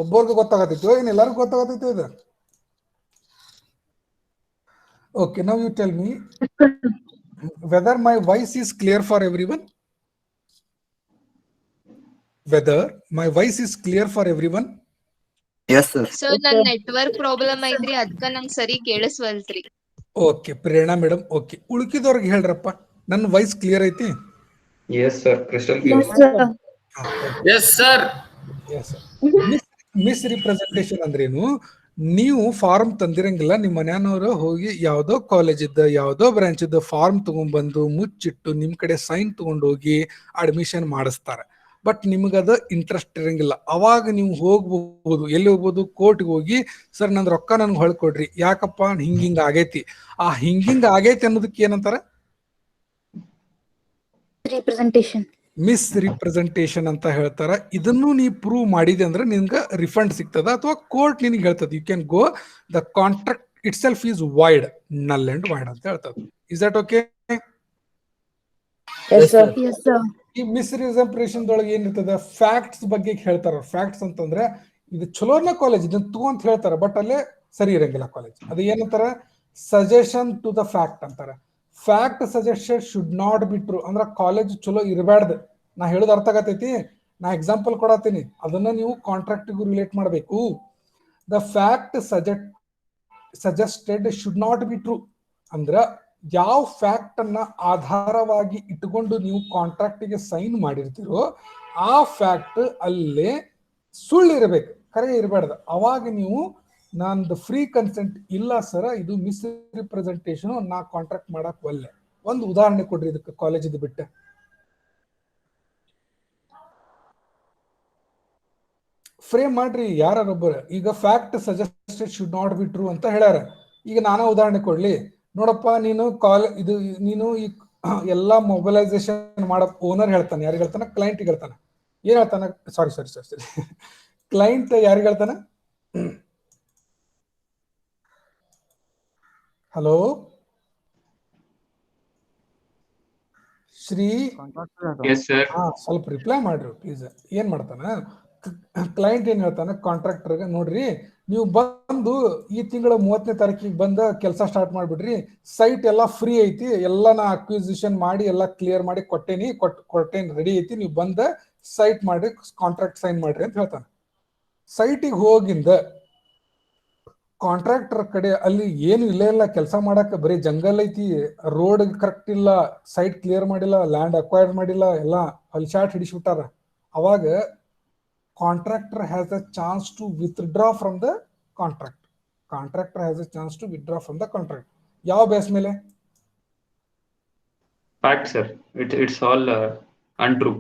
ಒಬ್ಬರಿಗೆ ಗೊತ್ತಾಗತ್ತಿತ್ತು, ಏನ್ ಎಲ್ಲರಿಗೂ ಗೊತ್ತಾಗತ್ತಿತ್ತು ಇದು? Okay, now you tell me whether my voice is clear for everyone? Whether my voice is clear for everyone? Yes, sir. Sir ನನ್ ನೆಟ್ವರ್ಕ್ ಪ್ರಾಬ್ಲಮ್ ಐತ್ರಿ, ಅದ್ಕ ನಂಗ್ ಸರಿ ಕೇಳಿಸ್ವಲ್ತ್ರಿ. Okay, Prerana madam. ಓಕೆ, ಉಳ್ಕಿದವ್ರಿಗೆ ಹೇಳ್ರಪ್ಪ, ನನ್ನ ವಾಯ್ಸ್ ಕ್ಲಿಯರ್ ಐತಿ? Yes, sir. Crystal clear. Yes, sir. Yes, sir. Misrepresentation ಅಂದ್ರೇನು? ನೀವು ಫಾರ್ಮ್ ತಂದಿರಂಗಿಲ್ಲ, ನಿಮ್ಮ ಮನೆಯವರು ಹೋಗಿ ಯಾವ್ದೋ ಕಾಲೇಜ್ ಇದ್ದ ಯಾವ್ದೋ ಬ್ರಾಂಚ್ ಇದ್ದ ಫಾರ್ಮ್ ತಗೊಂಡ್ಬಂದು ಮುಚ್ಚಿಟ್ಟು ನಿಮ್ ಕಡೆ ಸೈನ್ ತಗೊಂಡು ಹೋಗಿ ಅಡ್ಮಿಷನ್ ಮಾಡಿಸ್ತಾರೆ. ಬಟ್ ನಿಮ್ಗದ ಇಂಟ್ರೆಸ್ಟ್ ಇರಂಗಿಲ್ಲ. ಅವಾಗ ನೀವು ಹೋಗ್ಬೋದು, ಎಲ್ಲಿ ಹೋಗ್ಬೋದು? ಕೋರ್ಟ್ಗೆ ಹೋಗಿ, ಸರ್ ನನ್ ರೊಕ್ಕ ನನ್ಗೆ ಹೊಳ್ಕೊಡ್ರಿ, ಯಾಕಪ್ಪ ಹಿಂಗಿಂಗ್ ಆಗೈತಿ. ಆ ಹಿಂಗಿಂಗ್ ಆಗೈತಿ ಅನ್ನೋದಕ್ಕೆ ಏನಂತಾರ? Representation. ಮಿಸ್ ರಿಪ್ರೆಸೆಂಟೇಷನ್ ಅಂತ ಹೇಳ್ತಾರ. ಇದನ್ನು ನೀ ಪ್ರೂವ್ ಮಾಡಿದೆ ಅಂದ್ರೆ ನಿನ್ಗೆ ರಿಫಂಡ್ ಸಿಗ್ತದ, ಅಥವಾ ಕೋರ್ಟ್ ನಿನಗೆ ಹೇಳ್ತದ you can go, the contract itself is void, null and void ಅಂತ ಹೇಳ್ತದ. Is that okay? Yes, sir. Yes, sir. ಈ ಮಿಸ್ರಿಪ್ರೆಸೆಂಟೇಷನ್ ದೊಳಗೆ ಏನಿರ್ತದ? ಫ್ಯಾಕ್ಟ್ಸ್ ಬಗ್ಗೆ ಹೇಳ್ತಾರ. ಫ್ಯಾಕ್ಟ್ಸ್ ಅಂತಂದ್ರೆ ಇದು ಚಲೋನ ಕಾಲೇಜ್ ಇದನ್ನ ತಗೋ ಅಂತ ಹೇಳ್ತಾರ, ಬಟ್ ಅಲ್ಲೇ ಸರಿ ಇರಂಗಿಲ್ಲ ಕಾಲೇಜ್. ಅದು ಏನಂತಾರ? ಸಜೆಷನ್ ಟು ದ ಫ್ಯಾಕ್ಟ್ ಅಂತಾರ. Fact suggestion should not be true. ಅಂದ್ರ ಕಾಲೇಜ್ ಚಲೋ ಇರಬಾರ್ದು. ನಾ ಹೇಳೋದು ಅರ್ಥ ಆಗತೈತಿ? ನಾ ಎಕ್ಸಾಂಪಲ್ ಕೊಡತ್ತೀನಿ, ಅದನ್ನ ನೀವು ಕಾಂಟ್ರಾಕ್ಟ್ಗೂ ರಿಲೇಟ್ ಮಾಡಬೇಕು. The fact suggested should not be true ಅಂದ್ರ ಯಾವ ಫ್ಯಾಕ್ಟ್ ಅನ್ನ ಆಧಾರವಾಗಿ ಇಟ್ಕೊಂಡು ನೀವು ಕಾಂಟ್ರಾಕ್ಟಿಗೆ ಸೈನ್ ಮಾಡಿರ್ತೀರೋ ಆ ಫ್ಯಾಕ್ಟ್ ಅಲ್ಲೇ ಸುಳ್ಳು ಇರಬೇಕು, ಕರೆ ಇರಬಾರ್ದು. ಅವಾಗ ನೀವು ನಂದು ಫ್ರೀ ಕನ್ಸೆಂಟ್ ಇಲ್ಲ ಸರ್, ಇದು ಮಿಸ್ ರಿಪ್ರೆಸೆಂಟೇಷನ್, ನಾ ಕಾಂಟ್ರಾಕ್ಟ್ ಮಾಡಕ್ ಒಲ್ಲೆ. ಒಂದು ಉದಾಹರಣೆ ಕೊಡ್ರಿ ಇದಕ್ಕೆ ಕಾಲೇಜಿದ್ ಬಿಟ್ಟ. ಫ್ರೇಮ್ ಮಾಡ್ರಿ ಯಾರೊಬ್ಬರು. ಈಗ fact suggested should not be true ಅಂತ ಹೇಳ್ಯಾರ. ಈಗ ನಾನಾ ಉದಾಹರಣೆ ಕೊಡ್ಲಿ. ನೋಡಪ್ಪ, ನೀನು ನೀನು ಈ ಎಲ್ಲಾ ಮೊಬೈಲೈಸೇಷನ್ ಮಾಡೋ ಓನರ್ ಹೇಳ್ತಾನೆ. ಯಾರಿಗೆ ಹೇಳ್ತಾನ? ಕ್ಲೈಂಟ್ಗೆ ಹೇಳ್ತಾನೆ. ಏನ್ ಹೇಳ್ತಾನ? ಸಾರಿ ಕ್ಲೈಂಟ್ ಯಾರಿಗೆ ಹೇಳ್ತಾನ? Hello Shri, Yes, sir. ಸ್ವಲ್ಪ ರಿಪ್ಲೈ ಮಾಡ್ರಿ ಪ್ಲೀಸ್. ಏನ್ ಮಾಡ್ತಾನ ಕ್ಲೈಂಟ್? ಏನ್ ಹೇಳ್ತಾನ ಕಾಂಟ್ರಾಕ್ಟರ್ಗೆ? ನೋಡ್ರಿ, ನೀವು ಬಂದು ಈ ತಿಂಗಳ 30ನೇ ತಾರೀಕಿಗೆ ಬಂದ ಕೆಲಸ ಸ್ಟಾರ್ಟ್ ಮಾಡ್ಬಿಡ್ರಿ, ಸೈಟ್ ಎಲ್ಲ ಫ್ರೀ ಐತಿ, ಎಲ್ಲ ನಾ ಅಕ್ವಿಸಿಷನ್ ಮಾಡಿ ಎಲ್ಲ ಕ್ಲಿಯರ್ ಮಾಡಿ ಕೊಟ್ಟೇನಿ ರೆಡಿ ಐತಿ, ನೀವು ಬಂದ ಸೈಟ್ ಮಾಡ್ರಿ, ಕಾಂಟ್ರಾಕ್ಟ್ ಸೈನ್ ಮಾಡ್ರಿ ಅಂತ ಹೇಳ್ತಾನೆ. ಸೈಟಿಗೆ ಹೋಗಿಂದ ಕಾಂಟ್ರಾಕ್ಟರ್ ಕಡೆ ಅಲ್ಲಿ ಏನು ಇಲ್ಲ ಕೆಲಸ ಮಾಡಕ್, ಬರೀ ಜಂಗಲ್ ಐತಿ, ರೋಡ್ ಕರೆಕ್ಟ್ ಇಲ್ಲ, ಸೈಟ್ ಕ್ಲಿಯರ್ ಮಾಡಿಲ್ಲ, ಲ್ಯಾಂಡ್ ಅಕ್ವೈರ್ ಮಾಡಿಲ್ಲ, ಎಲ್ಲ ಅಲ್ಲಿ ಶಾರ್ಟ್ ಹಿಡಿಸ್ಬಿಟ್ಟಾರ. ಅವಾಗ contractor has a chance to withdraw from the contract. Contractor has a chance to withdraw from the contract. ಯಾವ ಬೇಸ್ ಮೇಲೆ? Fact, sir. It's all untrue.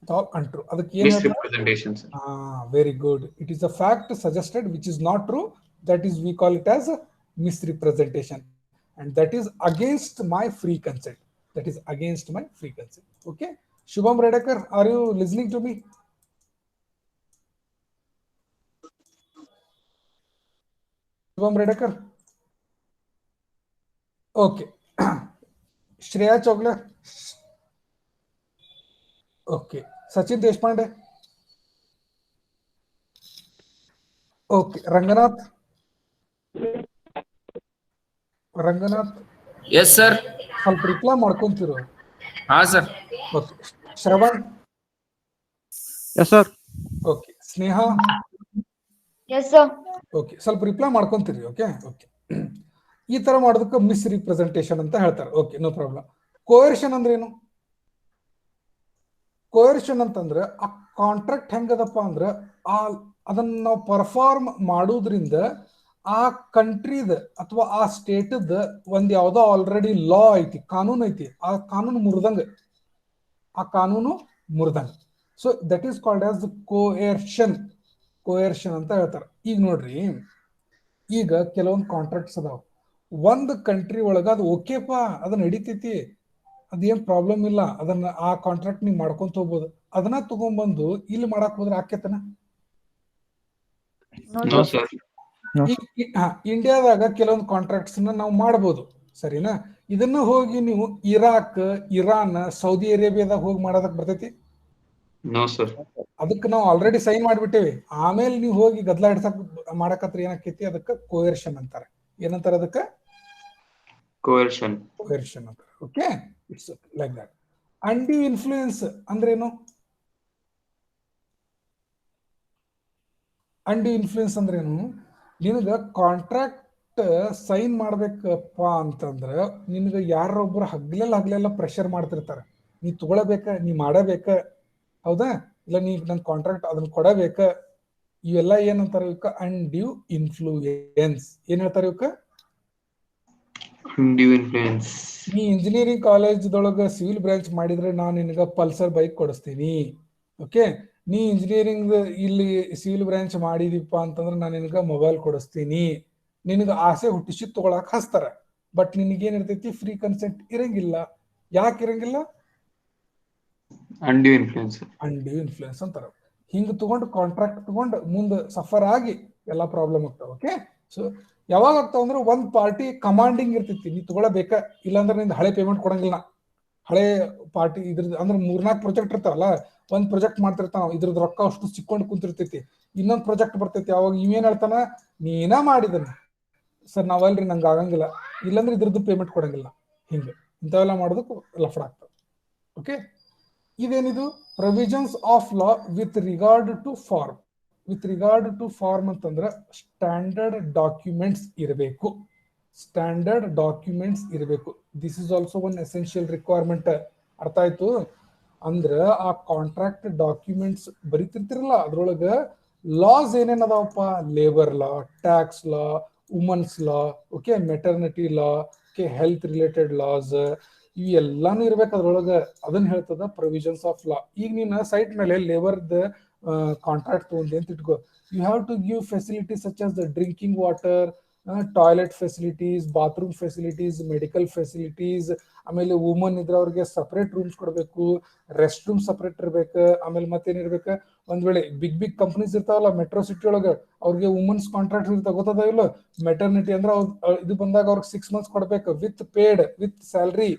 It's all untrue. ಅದಕ್ಕೆ ಏನು? Misrepresentation, sir. Very good. It is a fact suggested which is not true. That is, we call it as a misrepresentation, and that is against my free consent. That is against my free consent. Okay. Shubham Redekar, are you listening to me? Shubham Redekar. Okay. Shreya Chogla. Okay. Sachin Deshpande. Okay. Ranganath. Yes, sir. ಸ್ವಲ್ಪ reply ಮಾಡ್ಕೊಂತಿರು. ಹಾ sir. Okay. Shravan. Yes, sir. Okay. Sneha. Yes, sir. Okay, ಸ್ವಲ್ಪ reply ಮಾಡ್ಕೊಂತೀರಿ. Okay. ಈ ತರ ಮಾಡೋದಕ್ಕೆ miss representation ಅಂತ ಹೇಳ್ತಾರೆ. Okay, no problem. ಕೋಯರ್ಷನ್ ಅಂದ್ರೆ ಏನು? ಕೋಯರ್ಷನ್ ಅಂತಂದ್ರೆ ಆ ಕಾಂಟ್ರಾಕ್ಟ್ ಹೆಂಗದಪ್ಪ ಅಂದ್ರೆ ಅದನ್ನ ನಾವು ಪರ್ಫಾರ್ಮ್ ಮಾಡೋದ್ರಿಂದ ಆ ಕಂಟ್ರಿದ ಅಥವಾ ಆ ಸ್ಟೇಟದ ಒಂದ್ ಯಾವ್ದೋ ಆಲ್ರೆಡಿ ಲಾ ಐತಿ, ಕಾನೂನು ಐತಿ, ಆ ಕಾನೂನು ಮುರಿದಂಗ. So that is called as coercion ಅಂತ ಹೇಳ್ತಾರೆ. ಈಗ ನೋಡ್ರಿ, ಈಗ ಕೆಲವೊಂದು ಕಾಂಟ್ರಾಕ್ಟ್ಸ್ ಅದಾವ, ಒಂದು ಕಂಟ್ರಿ ಒಳಗ ಅದು ಓಕೆಪಾ, ಅದು ನಡೀತೈತಿ, ಅದೇನ್ ಪ್ರಾಬ್ಲಮ್ ಇಲ್ಲ, ಅದನ್ನ ಆ ಕಾಂಟ್ರಾಕ್ಟ್ ನೀವು ಮಾಡ್ಕೊಂತ ಹೋಗ್ಬೋದು. ಅದನ್ನ ತಗೊಂಡ್ಬಂದು ಇಲ್ಲಿ ಮಾಡಕ್ ಹೋದ್ರೆ ಆಕೇತನ? No sir. ಇಂಡಿಯಾದಾಗ ಕೆಲವೊಂದು ಕಾಂಟ್ರಾಕ್ಟ್ಸ್ ನಾವು ಮಾಡ್ಬೋದು, ಸರಿನಾ? ಇದನ್ನ ಹೋಗಿ ನೀವು ಇರಾಕ್, ಇರಾನ್, ಸೌದಿ ಅರೇಬಿಯಾದಾಗ ಹೋಗಿ ಮಾಡೋದಕ್ ಬರ್ತೈತಿ? No sir. ಅದಕ್ಕೆ ನಾವು ಆಲ್ರೆಡಿ ಸೈನ್ ಮಾಡ್ಬಿಟ್ಟೇವಿ. ಆಮೇಲೆ ನೀವು ಹೋಗಿ ಗದ್ಲ ಹಿಡ್ಸಕ್ ಮಾಡಕತ್ರ ಏನಾಕೈತಿ? ಅದಕ್ಕೆ ಕೋಯರ್ಷನ್ ಅಂತಾರೆ. ಏನಂತಾರೆ ಅದಕ್ಕೆ? ಕೋಯರ್ಷನ್. ಕೋಯರ್ಷನ್ ಅಂತಾರೆ. Okay, it's like that. Undue influence ಅಂದ್ರೇನು? ಅಂಡ್ಯೂ ಇನ್ಫ್ಲೂಯೆನ್ಸ್ ಅಂದ್ರೇನು? ನಿನಗ ಕಾಂಟ್ರಾಕ್ಟ್ ಸೈನ್ ಮಾಡ್ಬೇಕಪ್ಪ ಅಂತಂದ್ರ ನಿನಗ ಯಾರೊಬ್ರು ಹಗ್ಲೆಲ್ಲ ಪ್ರೆಷರ್ ಮಾಡ್ತಿರ್ತಾರ, ನೀ ತಗೊಳಬೇಕ, ನೀ ಮಾಡಬೇಕ, ಹೌದಾ? ಇಲ್ಲ ನೀ ನನ್ ಕಾಂಟ್ರಾಕ್ಟ್ ಅದನ್ನ ಕೊಡಬೇಕ. ಇವೆಲ್ಲ ಏನಂತಾರ? ಇವಕ್ಕ ಅಂಡ್ಯೂ ಇನ್ಫ್ಲೂಯೆನ್ಸ್. ಏನ್ ಹೇಳ್ತಾರೆ ಇವಕ್ಕ? Undue influence. ನೀ ಇಂಜಿನಿಯರಿಂಗ್ ಕಾಲೇಜ್ದೊಳಗ ಸಿವಿಲ್ ಬ್ರಾಂಚ್ ಮಾಡಿದ್ರೆ ನಾನು ನಿನಗ ಪಲ್ಸರ್ ಬೈಕ್ ಕೊಡಿಸ್ತೀನಿ. ಓಕೆ, ನೀ ಇಂಜಿನಿಯರಿಂಗ್ ಇಲ್ಲಿ ಸಿವಿಲ್ ಬ್ರಾಂಚ್ ಮಾಡಿದಿಪ್ಪ ಅಂತಂದ್ರೆ ನಾನು ನಿನಗ ಮೊಬೈಲ್ ಕೊಡಿಸ್ತೀನಿ. ನಿನಗ ಆಸೆ ಹುಟ್ಟಿಸಿ ತಗೊಳಕ್ ಹಸ್ತಾರ. ಬಟ್ ನಿನಗೇನಿರ್ತೈತಿ? ಫ್ರೀ ಕನ್ಸೆಂಟ್ ಇರಂಗಿಲ್ಲ. ಯಾಕೆ ಇರಂಗಿಲ್ಲ? Undue influence. ಅಂಡ್ಯೂ ಇನ್ಫ್ಲೂಯೆನ್ಸ್ ಅಂತಾರ. ಹಿಂಗ್ ತಗೊಂಡು ಕಾಂಟ್ರಾಕ್ಟ್ ತಗೊಂಡು ಮುಂದೆ ಸಫರ್ ಆಗಿ ಎಲ್ಲಾ ಪ್ರಾಬ್ಲಮ್ ಆಗ್ತಾವ. ಓಕೆ, ಸೊ ಯಾವಾಗ ಆಗ್ತಾವ ಅಂದ್ರೆ ಒಂದ್ ಪಾರ್ಟಿ ಕಮಾಂಡಿಂಗ್ ಇರ್ತೈತಿ, ನೀ ತಗೊಳಬೇಕ, ಇಲ್ಲಾಂದ್ರೆ ನಿಂದ ಹಳೆ ಪೇಮೆಂಟ್ ಕೊಡಂಗಿಲ್ಲ. ಹಳೆ ಪಾರ್ಟಿ ಇದ್ರದ್ದು ಅಂದ್ರೆ 3-4 ಪ್ರಾಜೆಕ್ಟ್ ಇರ್ತಾವಲ್ಲ, ಒಂದ್ ಪ್ರಾಜೆಕ್ಟ್ ಮಾಡ್ತಿರ್ತಾನ, ಇದ್ರದ್ದು ರೊಕ್ಕ ಅಷ್ಟು ಸಿಕ್ಕೊಂಡು ಕುಂತಿರ್ತೈತಿ. ಇನ್ನೊಂದ್ ಪ್ರಾಜೆಕ್ಟ್ ಬರ್ತೈತಿ, ಅವಾಗ ಇವೇನ್ ಹೇಳ್ತಾನ? ನೀನ ಮಾಡಿದನ ಸರ್, ನಾವಲ್ರಿ, ನಂಗೆ ಆಗಂಗಿಲ್ಲ, ಇಲ್ಲಾಂದ್ರೆ ಇದ್ರದ್ದು ಪೇಮೆಂಟ್ ಕೊಡಂಗಿಲ್ಲ. ಹಿಂಗೆ ಇಂಥವೆಲ್ಲ ಮಾಡೋದಕ್ಕೆ ಲಫಡ ಆಗ್ತದೆ. ಓಕೆ, ಇದೇನಿದು? Provisions of law with regard to form. With regard to form ಅಂತಂದ್ರೆ ಸ್ಟ್ಯಾಂಡರ್ಡ್ ಡಾಕ್ಯುಮೆಂಟ್ಸ್ ಇರಬೇಕು. ಸ್ಟ್ಯಾಂಡರ್ಡ್ ಡಾಕ್ಯುಮೆಂಟ್ಸ್ ಇರಬೇಕು. This is also one essential requirement. ಅರ್ಥ ಆಯ್ತು? ಅಂದ್ರ ಆ ಕಾಂಟ್ರಾಕ್ಟ್ ಡಾಕ್ಯುಮೆಂಟ್ಸ್ ಬರೀತಿರ್ತಿರಲ್ಲ, ಅದ್ರೊಳಗ ಲಾಸ್ ಏನೇನ್ ಅದಾವಪ್ಪ? ಲೇಬರ್ ಲಾ, ಟ್ಯಾಕ್ಸ್ ಲಾ, ವುಮನ್ಸ್ ಲಾ, ಓಕೆ, ಮೆಟರ್ನಿಟಿ ಲಾ, ಓಕೆ, ಹೆಲ್ತ್ ರಿಲೇಟೆಡ್ ಲಾಸ್, ಇವೆಲ್ಲಾನು ಇರ್ಬೇಕು ಅದ್ರೊಳಗ. ಅದನ್ನ ಹೇಳ್ತದ ಪ್ರೊವಿಷನ್ಸ್ ಆಫ್ ಲಾ. ಈಗ ನೀನು ಸೈಟ್ ಮೇಲೆ ಲೇಬರ್ದ ಕಾಂಟ್ರಾಕ್ಟ್ ತಗೊಂಡಿ ಅಂತ ಇಟ್ಕೋ, you have to give facilities such as the drinking water, toilet facilities, bathroom facilities, medical facilities. ಆಮೇಲೆ ವುಮನ್ ಇದ್ರೆ ಅವ್ರಿಗೆ ಸಪರೇಟ್ ರೂಮ್ಸ್ ಕೊಡಬೇಕು, ರೆಸ್ಟ್ ರೂಮ್ ಸಪರೇಟ್ ಇರ್ಬೇಕು. ಆಮೇಲೆ ಮತ್ತೇನಿರ್ಬೇಕು? ಒಂದ್ ವೇಳೆ ಬಿಗ್ ಕಂಪನೀಸ್ ಇರ್ತಾವಲ್ಲ ಮೆಟ್ರೋ ಸಿಟಿ ಒಳಗ, ಅವ್ರಿಗೆ ವುಮನ್ಸ್ ಕಾಂಟ್ರಾಕ್ಟ್ ಇರ್ತಾವ, ಗೊತ್ತದ ಇಲ್ಲ? ಮೆಟರ್ನಿಟಿ ಅಂದ್ರೆ ಇದು ಬಂದಾಗ ಅವ್ರಿಗೆ 6 months ಕೊಡ್ಬೇಕು ವಿತ್ ಪೇಡ್, ವಿತ್ ಸ್ಯಾಲ್ರಿ.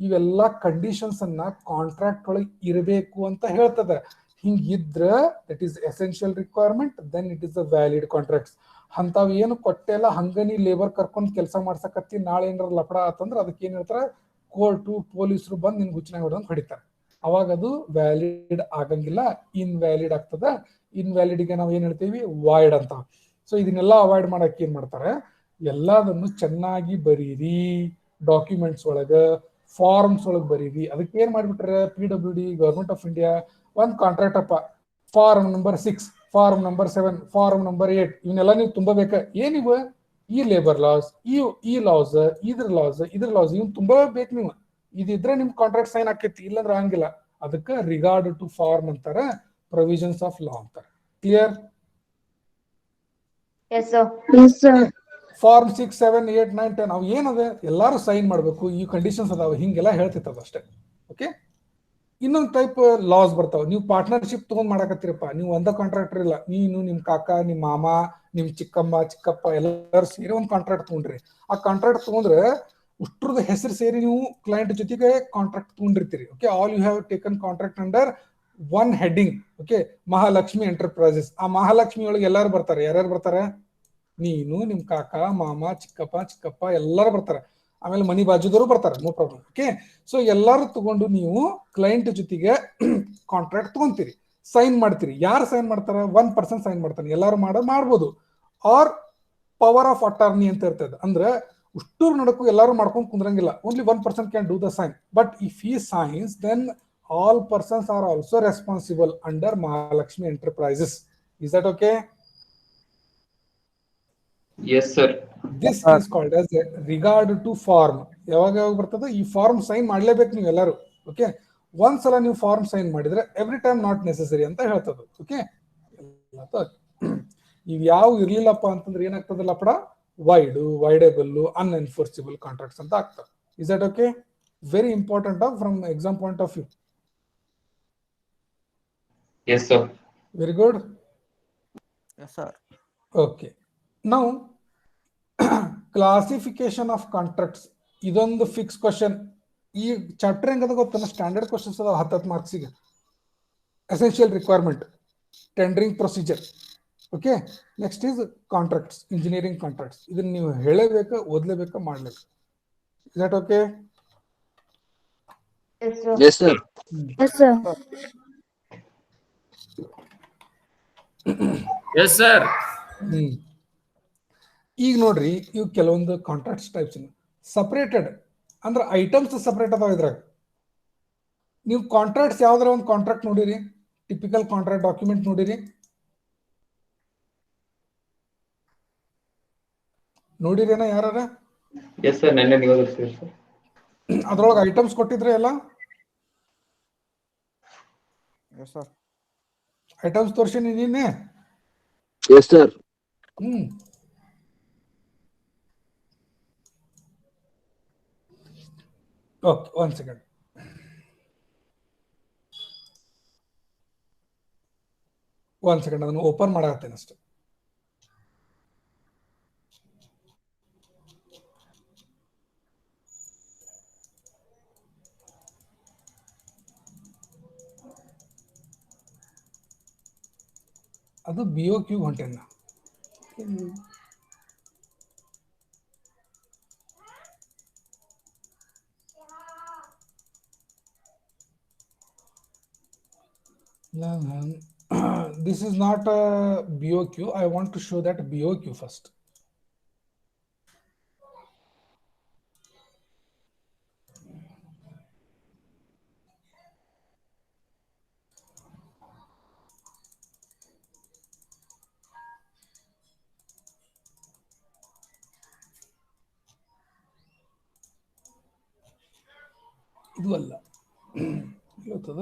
ಇವೆಲ್ಲ ಕಂಡೀಷನ್ಸ್ ಅನ್ನ ಕಾಂಟ್ರಾಕ್ಟ್ ಒಳಗೆ ಇರಬೇಕು ಅಂತ ಹೇಳ್ತದ. ಹಿಂಗಿದ್ರ that is essential requirement, then it is a valid contracts. ಅಂತಾವ್ ಏನು ಕೊಟ್ಟೆಲ್ಲ ಹಂಗ ನೀ ಲೇಬರ್ ಕರ್ಕೊಂಡ್ ಕೆಲಸ ಮಾಡ್ಸಕತ್ತಿ, ನಾಳೆ ಏನಾರ ಲಪಡ ಆತಂದ್ರ ಅದಕ್ಕೆ ಏನ್ ಹೇಳ್ತಾರ? ಕೋರ್ಟು, ಪೊಲೀಸರು ಬಂದು ನಿನ್ ಗುಚ್ಚನಾಗ ಹೊಡೆದಂತ ಹೊಡಿತಾರೆ. ಅವಾಗ ಅದು ವ್ಯಾಲಿಡ್ ಆಗಂಗಿಲ್ಲ, ಇನ್ವ್ಯಾಲಿಡ್ ಆಗ್ತದ. ಇನ್ವ್ಯಾಲಿಡ್ಗೆ ನಾವು ಏನ್ ಹೇಳ್ತೀವಿ? ವಾಯ್ಡ್ ಅಂತ. ಸೊ ಇದನ್ನೆಲ್ಲ ಅವಾಯ್ಡ್ ಮಾಡಕ್ ಏನ್ ಮಾಡ್ತಾರೆ? ಎಲ್ಲದನ್ನು ಚೆನ್ನಾಗಿ ಬರೀರಿ, ಡಾಕ್ಯುಮೆಂಟ್ಸ್ ಒಳಗ, ಫಾರ್ಮ್ಸ್ ಒಳಗೆ ಬರೀರಿ. ಅದಕ್ಕೆ ಏನ್ ಮಾಡ್ಬಿಟ್ರೆ PWD, ಗವರ್ಮೆಂಟ್ ಆಫ್ ಇಂಡಿಯಾ, ಒಂದ್ ಕಾಂಟ್ರಾಕ್ಟ್ ಅಪ್ಪ, form number 6, form number 7, form number 8, ಇವನ್ನೆಲ್ಲ ನೀವು ತುಂಬಬೇಕ. ಏನಿವ? ಈ ಲೇಬರ್ ಲಾಸ್, ಈ ಲಾಸ್, ಇದ್ರ ಲಾಸ್, ಇವ್ ತುಂಬಬೇಕು ನೀವು. ಇದಿದ್ರೆ ನಿಮ್ ಕಾಂಟ್ರಾಕ್ಟ್ ಸೈನ್ ಆಕೈತಿ, ಇಲ್ಲಂದ್ರೆ ಹಂಗಿಲ್ಲ. ಅದಕ್ಕೆ ರಿಗಾರ್ಡ್ ಟು ಫಾರ್ಮ್ ಅಂತಾರ, ಪ್ರೊವಿಷನ್ಸ್ ಆಫ್ ಲಾ ಅಂತಾರೆ. Clear? Yes, sir. Yes, sir. Form 6, 7, 8, 9, 10 ಅವು ಏನದ? ಎಲ್ಲಾರು ಸೈನ್ ಮಾಡ್ಬೇಕು, ಈ ಕಂಡೀಷನ್ಸ್ ಅದಾವ, ಹಿಂಗೆಲ್ಲ ಹೇಳ್ತಿತ್ತದ ಅಷ್ಟೇ. ಓಕೆ, ಇನ್ನೊಂದು ಟೈಪ್ ಲಾಸ್ ಬರ್ತಾವ. ನೀವು ಪಾರ್ಟ್ನರ್ಶಿಪ್ ತಗೊಂಡ್ ಮಾಡಕತ್ತೀರಪ್ಪ, ನೀವು ಒಂದ ಕಾಂಟ್ರಾಕ್ಟರ್ ಇಲ್ಲ, ನೀನು, ನಿಮ್ ಕಾಕ, ನಿಮ್ ಮಾಮ, ನಿಮ್ ಚಿಕ್ಕಪ್ಪ ಎಲ್ಲರೂ ಸೇರಿ ಒಂದು ಕಾಂಟ್ರಾಕ್ಟ್ ತಗೊಂಡ್ರಿ. ಆ ಕಾಂಟ್ರಾಕ್ಟ್ ತಗೊಂಡ್ರೆ ಉಷ್ಟ್ರದ ಹೆಸರು ಸೇರಿ ನೀವು ಕ್ಲೈಂಟ್ ಜೊತೆಗೆ ಕಾಂಟ್ರಾಕ್ಟ್ ತಗೊಂಡಿರ್ತೀರಿ. Okay, all you have taken contract under one heading. Okay, Mahalakshmi enterprises. ಆ ಮಹಾಲಕ್ಷ್ಮಿ ಒಳಗೆ ಎಲ್ಲಾರು ಬರ್ತಾರೆ. ಯಾರ್ಯಾರು ಬರ್ತಾರೆ? ನೀನು, ನಿಮ್ ಕಾಕ, ಮಾಮ, ಚಿಕ್ಕಪ್ಪ ಎಲ್ಲಾರು ಬರ್ತಾರೆ. ಆಮೇಲೆ ಮನಿ ಬಾಜುದವರು ಬರ್ತಾರೆ, ನೋ ಪ್ರಾಬ್ಲಮ್. ಓಕೆ, ಸೊ ಎಲ್ಲಾರು ತಗೊಂಡು ನೀವು ಕ್ಲೈಂಟ್ ಜೊತೆಗೆ ಕಾಂಟ್ರಾಕ್ಟ್ ತಗೊಂತೀರಿ, ಸೈನ್ ಮಾಡ್ತೀರಿ. ಯಾರು ಸೈನ್ ಮಾಡ್ತಾರ? 1 person ಸೈನ್ ಮಾಡ್ತಾನೆ. ಎಲ್ಲಾರು ಮಾಡ್ಬೋದು. ಆರ್ ಪವರ್ ಆಫ್ ಅಟಾರ್ನಿ ಅಂತ ಇರ್ತದೆ. ಅಂದ್ರೆ ಉಷ್ಟೂರ್ ನಡಕು ಎಲ್ಲಾರು ಮಾಡ್ಕೊಂಡು ಕುಂದ್ರಂಗಿಲ್ಲ. Only 1 person can do the sign. But if he signs, then all persons are also responsible under Mahalakshmi enterprises. Is that okay? Yes, sir. This is called as regard to form. ಯಾವಾಗ ಬರ್ತದೆ? ಈ ಫಾರ್ಮ್ ಸೈನ್ ಮಾಡ್ಲೇಬೇಕು ನೀವು ಎಲ್ಲರೂ. Okay, ಒಂದ್ಸಲ ನೀವು form sign ಮಾಡಿದ್ರೆ every time not necessary ಅಂತ ಹೇಳ್ತದೆ. ಓಕೆ, ಇವ್ ಯಾವ ಇರ್ಲಿಲ್ಲಪ್ಪ ಅಂತಂದ್ರೆ ಏನಾಗ್ತದಲ್ಲ ಲಪಡ? ವೈಡೇಬಲ್, ಅನ್ಎನ್ಫೋರ್ಸಿಬಲ್ ಕಾಂಟ್ರಾಕ್ಟ್ಸ್ ಅಂತ ಆಗ್ತದೆ. Is that okay? Very important from exam point of view. Yes, sir. Very good. Yes, sir. Okay. Now, classification of contracts. ಇದೊಂದು ಫಿಕ್ಸ್ ಕ್ವಶನ್. ಈ ಚಾಪ್ಟರ್ ಹೆಂಗದ ಗೊತ್ತಾನ, ಸ್ಟ್ಯಾಂಡರ್ಡ್ ಕ್ವಶನ್ಸ್ ಅದಾವ 10 ಮಾರ್ಕ್ಸಿಗೆ. Essential requirement, tendering procedure. Okay, next is contracts, engineering contracts. ಇದನ್ನ ನೀವು ಹೇಳಬೇಕಾ, ಓದ್ಲೇಬೇಕಾ, ಮಾಡ್ಲೇಬೇಕು. Is that okay? Yes, sir. Yes, sir. Yes, sir. Yes, sir. ಈಗ ನೋಡ್ರಿ, ಇವು ಕೆಲವೊಂದು ಕಾಂಟ್ರಾಕ್ಟ್ಸ್ ಟೈಪ್ಸ್ ಸಪ್ರೇಟೆಡ್ ಅಂದ್ರೆ ಐಟಮ್ಸ್ ಸಪ್ರೇಟ್ ಅದಾವ. ಇದ್ರಾಗ ನೀವು ಕಾಂಟ್ರಾಕ್ಟ್ಸ್ ಯಾವ್ದಾರ ಒಂದು ಕಾಂಟ್ರಾಕ್ಟ್ ನೋಡಿರಿ, ಟಿಪಿಕಲ್ ಕಾಂಟ್ರಾಕ್ಟ್ ಡಾಕ್ಯುಮೆಂಟ್ ನೋಡಿರಿ, ನೋಡಿರೇನ ಯಾರ? ಎಸ್ ಸರ್, ನೆನ್ನೆ ನೀವು ಓದಿಸ್ತೀರಿ ಸರ್. ಅದ್ರೊಳಗೆ ಐಟಮ್ಸ್ ಕೊಟ್ಟಿದ್ರೆ ಎಲ್ಲ Yes, sir. ಐಟಮ್ಸ್ ತೋರ್ಸಿನಿ ನೀನೆ. Yes, sir. Okay, 1 second. ಅದನ್ನು ಓಪನ್ ಮಾಡಾಕತ್ತೇನೆ ಅಷ್ಟೆ. ಅದು BOQ ಹೊಂಟೇನ. This is not a BOQ. I want to show that BOQ first. ಇದು ಅಲ್ಲ, ಇವತ್ತದ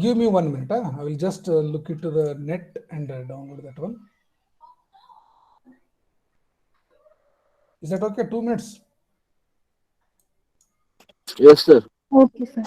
Give me 1 minute. I will just look into the net and download that one. Is that okay? 2 minutes. Yes, sir. Okay, sir.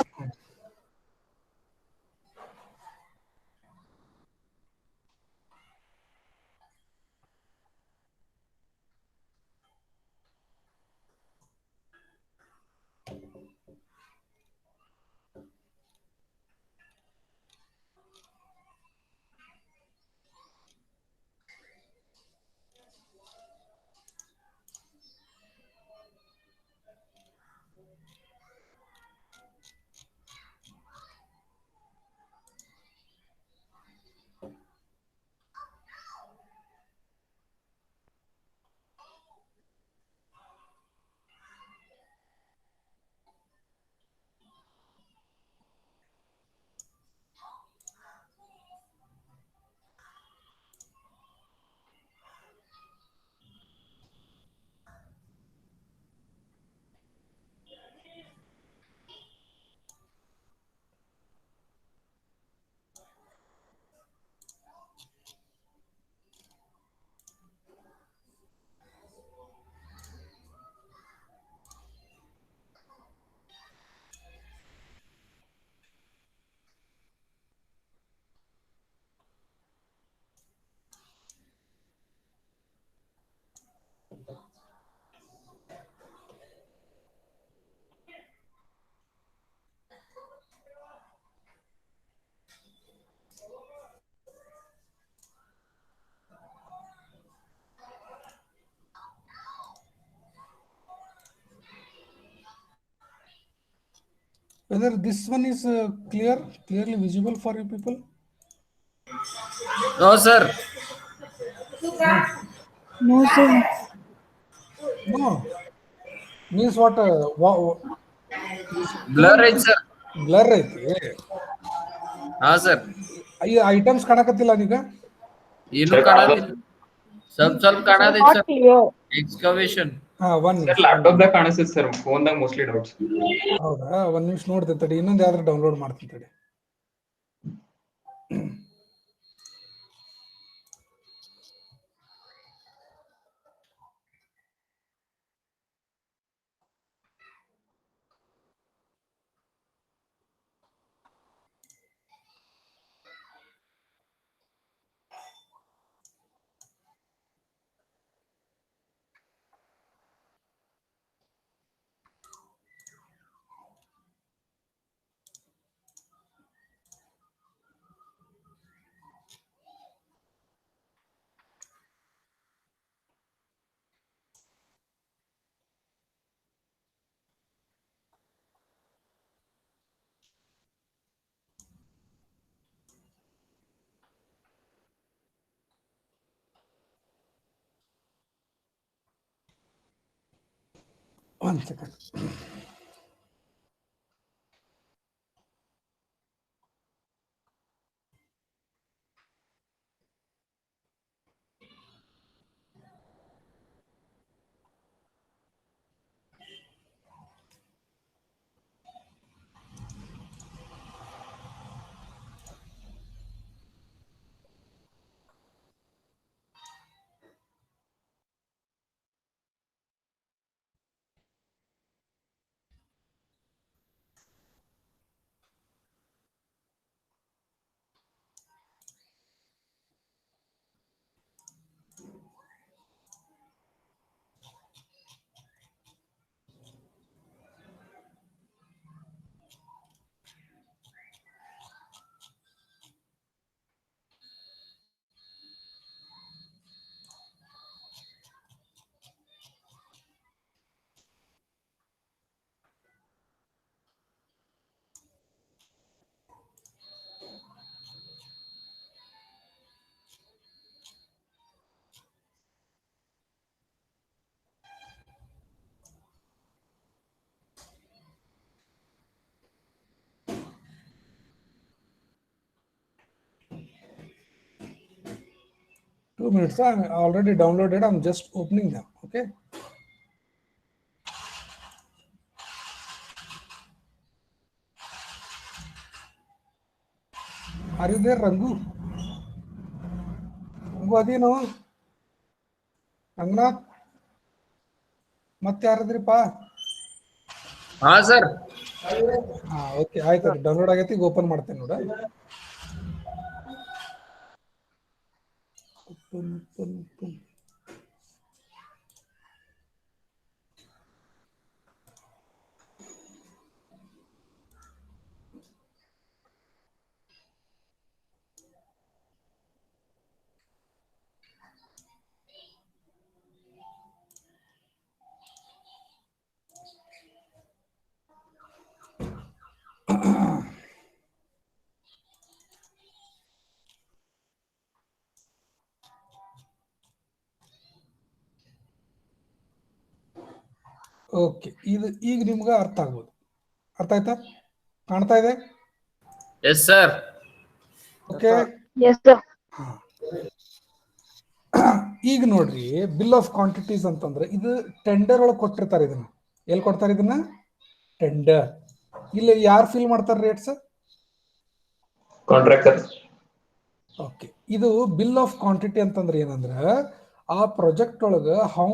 Whether this one is clearly visible for you people? No, sir. No, sir. No. Means what? Blur ಐತಿ sir. Blur ಐತಿ. ಹಾ sir. ಈ items ಕಾಣಕತ್ತಿಲ್ಲ ಈಗ? ಏನು ಕಾಣದಿಲ್ಲ, ಸ್ವಲ್ಪ ಕಾಣದಿಲ್ಲ sir. Excavation. ಹಾ, ಒಂದ್ sir ನಿಮಿಷ. ಲ್ಯಾಪ್ಟಾಪ್ ದಾಗ ಕಾಣಿಸ್ತದೆ ಸರ್, ಫೋನ್ ದಾಗ ಮೋಸ್ಟ್ಲಿ ಡೌಟ್ಸ್. ಹೌದಾ, ಒಂದ್ ನಿಮಿಷ ನೋಡ್ತೀನಿ ತಡಿ, ಇನ್ನೊಂದು ಯಾವ್ದಾರು ಡೌನ್ಲೋಡ್ ಮಾಡ್ತೀನಿ ತಡಿ. ಒಂದ್ second. Two minutes. I already downloaded. I'm just opening them. Okay. Are you there, Rangu? Rangu, adino? Rangnath? ಮತ್ತೆ ಯಾರದ್ರಿಪ್ಪ? ಹಾ ಸರ್. ಹಾ, ಓಕೆ, ಆಯ್ತು. ಡೌನ್ಲೋಡ್ ಆಗೈತಿ, ಈಗ ಓಪನ್ ಮಾಡ್ತೇನೆ ನೋಡ. ಓಪನ್. ಓಕೆ, ಇದು ಈಗ ನಿಮ್ಗೆ ಅರ್ಥ ಆಗ್ಬೋದು. ಅರ್ಥ ಆಯ್ತಾ? ಕಾಣ್ತಾ ಇದೆ? Yes sir. ಓಕೆ. ಹಾ, ಈಗ ನೋಡ್ರಿ, ಬಿಲ್ ಆಫ್ ಕ್ವಾಂಟಿಟೀಸ್ ಅಂತಂದ್ರೆ ಇದು ಟೆಂಡರ್ ಒಳಗೆ ಕೊಟ್ಟಿರ್ತಾರೆ. ಇದನ್ನ ಎಲ್ಲಿ ಕೊಡ್ತಾರೆ? ಇದನ್ನ ಟೆಂಡರ್. ಇಲ್ಲಿ ಯಾರು ಫಿಲ್ ಮಾಡ್ತಾರೆ ರೇಟ್ಸ್? ಕಾಂಟ್ರಾಕ್ಟರ್. ಓಕೆ, ಇದು ಬಿಲ್ ಆಫ್ ಕ್ವಾಂಟಿಟಿ ಅಂತಂದ್ರೆ ಏನಂದ್ರೆ ಆ ಪ್ರಾಜೆಕ್ಟ್ ಒಳಗೆ how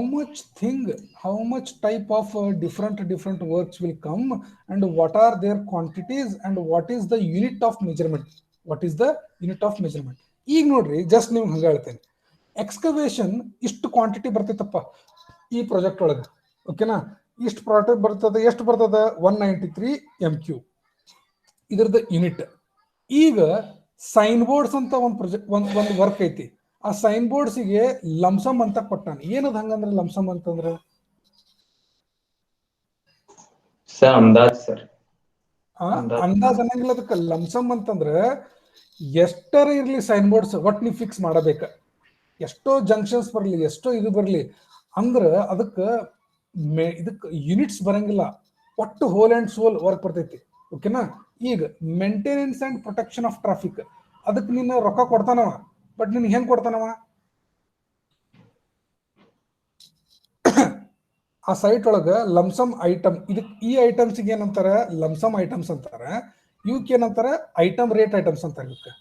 much type of different works will come and what are their quantities and what is the unit of measurement. ಈಗ ನೋಡ್ರಿ, ಜಸ್ಟ್ ನಿಮ್ಗೆ ಹಂಗೆ ಹೇಳ್ತೇನೆ, ಎಕ್ಸ್ಕವೇಷನ್ ಇಷ್ಟು ಕ್ವಾಂಟಿಟಿ ಬರ್ತೈತಪ್ಪ ಈ ಪ್ರಾಜೆಕ್ಟ್ ಒಳಗೆ. ಓಕೆನಾ? ಇಷ್ಟು ಪ್ರಾಡಕ್ಟ್ ಬರ್ತದೆ. ಎಷ್ಟು ಬರ್ತದೆ? 193 MQ ಇದ್ರದ್ದು ಯೂನಿಟ್. ಈಗ ಸೈನ್ ಬೋರ್ಡ್ಸ್ ಅಂತ ಒಂದು ವರ್ಕ್ ಐತಿ. ಆ ಸೈನ್ ಬೋರ್ಡ್ಸಿಗೆ ಲಂಸಮ್ ಅಂತ ಕೊಟ್ಟಾನ. ಏನದ ಹಂಗಂದ್ರೆ ಲಂಸಮ್ ಅಂತಂದ್ರೆ ಸರ್ ಅಂದಾಜ್ ಸರ್. ಅಂದಾಜ್ ಅನ್ನಂಗಿಲ್ಲ. ಅದಕ್ಕೆ ಲಂಸಮ್ ಅಂತಂದ್ರೆ ಎಷ್ಟರ ಇರ್ಲಿ ಸೈನ್ ಬೋರ್ಡ್ಸ್ ಒಟ್ಟು ನೀವು ಫಿಕ್ಸ್ ಮಾಡಬೇಕ. ಎಷ್ಟೋ ಜಂಕ್ಷನ್ಸ್ ಬರಲಿ, ಎಷ್ಟೋ ಇದು ಬರಲಿ ಅಂದ್ರೆ ಅದಕ್ಕೆ ಇದಕ್ಕೆ ಯೂನಿಟ್ಸ್ ಬರಂಗಿಲ್ಲ. ಒಟ್ಟು ಹೋಲ್ ಅಂಡ್ ಸೋಲ್ ವರ್ಕ್ ಬರ್ತೈತಿ. ಓಕೆನಾ? ಈಗ maintenance and protection of traffic, ಅದಕ್ಕೆ ನೀನು ರೊಕ್ಕ ಕೊಡ್ತಾನವ, ಬಟ್ ನಿನ್ಗೆ ಹೆಂಗ್ ಕೊಡ್ತಾನವ? ಆ ಸೈಟ್ ಒಳಗ ಲಮ್ಸಮ್ ಐಟಮ್, ಇದಕ್ಕೆ ಈ ಐಟಮ್ಸ್ಗೆ ಏನಂತಾರ? ಲಮ್ಸಮ್ ಐಟಮ್ಸ್ ಅಂತಾರ. ಇವಕ್ಕೆ ಏನಂತಾರ? ಐಟಮ್ ರೇಟ್ ಐಟಮ್ಸ್ ಅಂತಾರ. ಇವಕ್ಕೆ